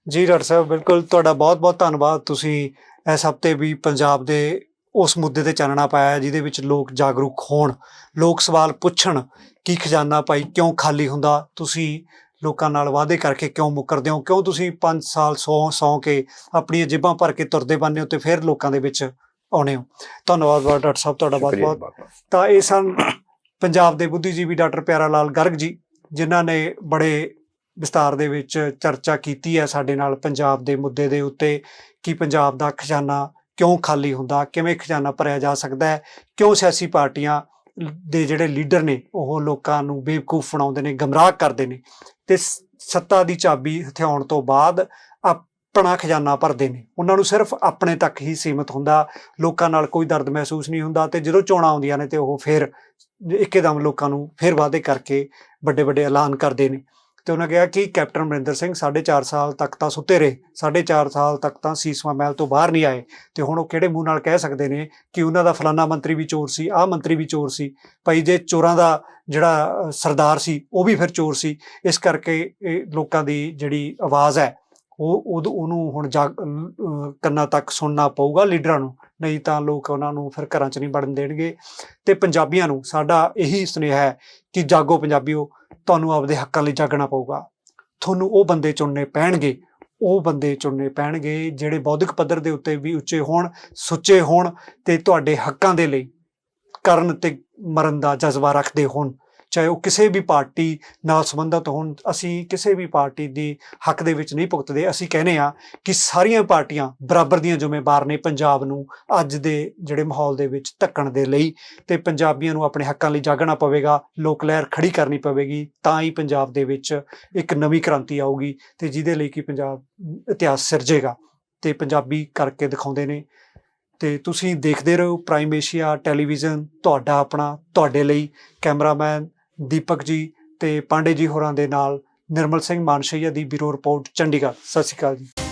ਜੀ ਡਾਕਟਰ ਸਾਹਿਬ, ਬਿਲਕੁਲ ਤੁਹਾਡਾ ਬਹੁਤ ਬਹੁਤ ਧੰਨਵਾਦ। ਤੁਸੀਂ ਇਸ ਹਫ਼ਤੇ ਵੀ ਪੰਜਾਬ ਦੇ ਉਸ ਮੁੱਦੇ ਤੇ ਚਾਨਣਾ ਪਾਇਆ ਜਿਹਦੇ ਵਿੱਚ ਲੋਕ ਜਾਗਰੂਕ ਹੋਣ, ਲੋਕ ਸਵਾਲ ਪੁੱਛਣ ਕਿ ਖਜ਼ਾਨਾ ਭਾਈ ਕਿਉਂ ਖਾਲੀ ਹੁੰਦਾ। ਤੁਸੀਂ ਲੋਕਾਂ ਨਾਲ ਵਾਅਦੇ ਕਰਕੇ ਕਿਉਂ ਮੁੱਕਰਦੇ ਹੋ? ਕਿਉਂ ਤੁਸੀਂ 5 ਸਾਲ ਸੌਂ ਕੇ ਆਪਣੀਆਂ ਜੇਬਾਂ ਭਰ ਕੇ ਤੁਰਦੇ ਬੰਨੇ ਹੋ ਤੇ ਫਿਰ ਲੋਕਾਂ ਦੇ ਵਿੱਚ ਆਉਣੇ ਹੋ? ਧੰਨਵਾਦ ਡਾਕਟਰ ਸਾਹਿਬ ਤੁਹਾਡਾ ਬਹੁਤ ਸ਼ੁਕਰੀਆ ਬਹੁਤ। ਤਾਂ ਇਹ ਸਨ ਪੰਜਾਬ ਦੇ ਬੁੱਧੀਜੀਵੀ ਡਾਕਟਰ ਪਿਆਰਾ ਲਾਲ ਗਰਗ ਜੀ, ਜਿਨ੍ਹਾਂ ਨੇ ਬੜੇ ਵਿਸਤਾਰ ਦੇ ਵਿੱਚ ਚਰਚਾ ਕੀਤੀ ਹੈ ਸਾਡੇ ਨਾਲ ਪੰਜਾਬ ਦੇ ਮੁੱਦੇ ਦੇ ਉੱਤੇ, ਕਿ ਪੰਜਾਬ ਦਾ ਖਜ਼ਾਨਾ ਕਿਉਂ ਖਾਲੀ ਹੁੰਦਾ, ਕਿਵੇਂ ਖਜ਼ਾਨਾ ਭਰਿਆ ਜਾ ਸਕਦਾ ਹੈ, ਕਿਉਂ ਸਿਆਸੀ ਪਾਰਟੀਆਂ ਦੇ ਜਿਹੜੇ ਲੀਡਰ ਨੇ ਉਹ ਲੋਕਾਂ ਨੂੰ ਬੇਵਕੂਫ ਬਣਾਉਂਦੇ ਨੇ, ਗਮਰਾਹ ਕਰਦੇ ਨੇ, ਤੇ ਸੱਤਾ ਦੀ ਚਾਬੀ ਹਥਿਆਉਣ ਤੋਂ ਬਾਅਦ ਆਪਣਾ ਖਜ਼ਾਨਾ ਭਰਦੇ ਨੇ। ਉਹਨਾਂ ਨੂੰ ਸਿਰਫ ਆਪਣੇ ਤੱਕ ਹੀ ਸੀਮਤ ਹੁੰਦਾ, ਲੋਕਾਂ ਨਾਲ ਕੋਈ ਦਰਦ ਮਹਿਸੂਸ ਨਹੀਂ ਹੁੰਦਾ। ਤੇ ਜਦੋਂ ਚੋਣਾਂ ਆਉਂਦੀਆਂ ਨੇ ਤੇ ਉਹ ਫਿਰ ਇੱਕਦਮ ਲੋਕਾਂ ਨੂੰ ਫਿਰ ਵਾਅਦੇ ਕਰਕੇ ਵੱਡੇ ਵੱਡੇ ਐਲਾਨ ਕਰਦੇ ਨੇ। ਤੇ ਉਹਨਾਂ ਕਿਹਾ ਕਿ ਕੈਪਟਨ ਅਮਰਿੰਦਰ ਸਿੰਘ 4.5 ਸਾਲ ਤੱਕ ਤਾਂ ਸੁੱਤੇ ਰਹੇ, 4.5 ਸਾਲ ਤੱਕ ਤਾਂ ਸੀਸਵਾਂ ਮਹਿਲ ਤੋਂ ਬਾਹਰ ਨਹੀਂ ਆਏ, ਤੇ ਹੁਣ ਉਹ ਕਿਹੜੇ ਮੂੰਹ ਨਾਲ ਕਹਿ ਸਕਦੇ ਨੇ ਕਿ ਉਹਨਾਂ ਦਾ ਫਲਾਨਾ ਮੰਤਰੀ ਵੀ ਚੋਰ ਸੀ, ਆਹ ਮੰਤਰੀ ਵੀ ਚੋਰ ਸੀ? ਭਾਈ ਜੇ ਚੋਰਾਂ ਦਾ ਜਿਹੜਾ ਸਰਦਾਰ ਸੀ ਉਹ ਵੀ ਫਿਰ ਚੋਰ ਸੀ। ਇਸ ਕਰਕੇ ਇਹ ਲੋਕਾਂ ਦੀ ਜਿਹੜੀ ਆਵਾਜ਼ ਹੈ ਉਹਨੂੰ ਹੁਣ ਕੰਨਾਂ ਤੱਕ ਸੁਣਨਾ ਪਊਗਾ ਲੀਡਰਾਂ ਨੂੰ, ਨਹੀਂ ਤਾਂ ਲੋਕ ਉਹਨਾਂ ਨੂੰ ਫਿਰ ਘਰਾਂ 'ਚ ਨਹੀਂ ਵੜਨ ਦੇਣਗੇ। ਤੇ ਪੰਜਾਬੀਆਂ ਨੂੰ ਸਾਡਾ ਇਹੀ ਸੁਨੇਹਾ ਹੈ ਕਿ ਜਾਗੋ ਪੰਜਾਬੀਓ, ਤੁਹਾਨੂੰ ਆਪਦੇ ਹੱਕਾਂ ਲਈ ਜਾਗਣਾ ਪਊਗਾ। ਤੁਹਾਨੂੰ ਉਹ ਬੰਦੇ ਚੁਣਨੇ ਪੈਣਗੇ ਜਿਹੜੇ ਬੌਧਿਕ ਪੱਧਰ ਦੇ ਉੱਤੇ ਵੀ ਉੱਚੇ ਹੋਣ, ਸੁੱਚੇ ਹੋਣ, ਤੇ ਤੁਹਾਡੇ ਹੱਕਾਂ ਦੇ ਲਈ ਕਰਨ ਤੇ ਮਰਨ ਦਾ ਜਜ਼ਬਾ ਰੱਖਦੇ ਹੋਣ, ਚਾਹੇ ਉਹ ਕਿਸੇ ਵੀ ਪਾਰਟੀ ਨਾਲ ਸੰਬੰਧਿਤ ਹੋਣ। ਅਸੀਂ ਕਿਸੇ ਵੀ ਪਾਰਟੀ ਦੀ ਹੱਕ ਦੇ ਵਿੱਚ ਨਹੀਂ ਭੁਗਤਦੇ। ਅਸੀਂ ਕਹਿੰਦੇ ਹਾਂ ਕਿ ਸਾਰੀਆਂ ਪਾਰਟੀਆਂ ਬਰਾਬਰ ਦੀਆਂ ਜ਼ਿੰਮੇਵਾਰ ਨੇ ਪੰਜਾਬ ਨੂੰ ਅੱਜ ਦੇ ਜਿਹੜੇ ਮਾਹੌਲ ਦੇ ਵਿੱਚ ਧੱਕਣ ਦੇ ਲਈ, ਤੇ ਪੰਜਾਬੀਆਂ ਨੂੰ ਆਪਣੇ ਹੱਕਾਂ ਲਈ ਜਾਗਣਾ ਪਵੇਗਾ, ਲੋਕ ਲਹਿਰ ਖੜੀ ਕਰਨੀ ਪਵੇਗੀ, ਤਾਂ ਹੀ ਪੰਜਾਬ ਦੇ ਵਿੱਚ ਇੱਕ ਨਵੀਂ ਕ੍ਰਾਂਤੀ ਆਊਗੀ, ਤੇ ਜਿਹਦੇ ਲਈ ਕਿ ਪੰਜਾਬ ਇਤਿਹਾਸ ਸਿਰਜੇਗਾ। ਤੇ ਪੰਜਾਬੀ ਕਰਕੇ ਦਿਖਾਉਂਦੇ ਨੇ। ਤੇ ਤੁਸੀਂ ਦੇਖਦੇ ਰਹੋ ਪ੍ਰਾਈਮ ਏਸ਼ੀਆ ਟੈਲੀਵਿਜ਼ਨ, ਤੁਹਾਡਾ ਆਪਣਾ, ਤੁਹਾਡੇ ਲਈ। ਕੈਮਰਾਮੈਨ ਦੀਪਕ ਜੀ ਤੇ ਪਾਂਡੇ ਜੀ ਹੋਰਾਂ ਦੇ ਨਾਲ ਨਿਰਮਲ ਸਿੰਘ ਮਾਨਸ਼ਈਆ ਦੀ ਬਿਊਰੋ ਰਿਪੋਰਟ, ਚੰਡੀਗੜ੍ਹ। ਸਤਿ ਸ਼੍ਰੀ ਅਕਾਲ ਜੀ।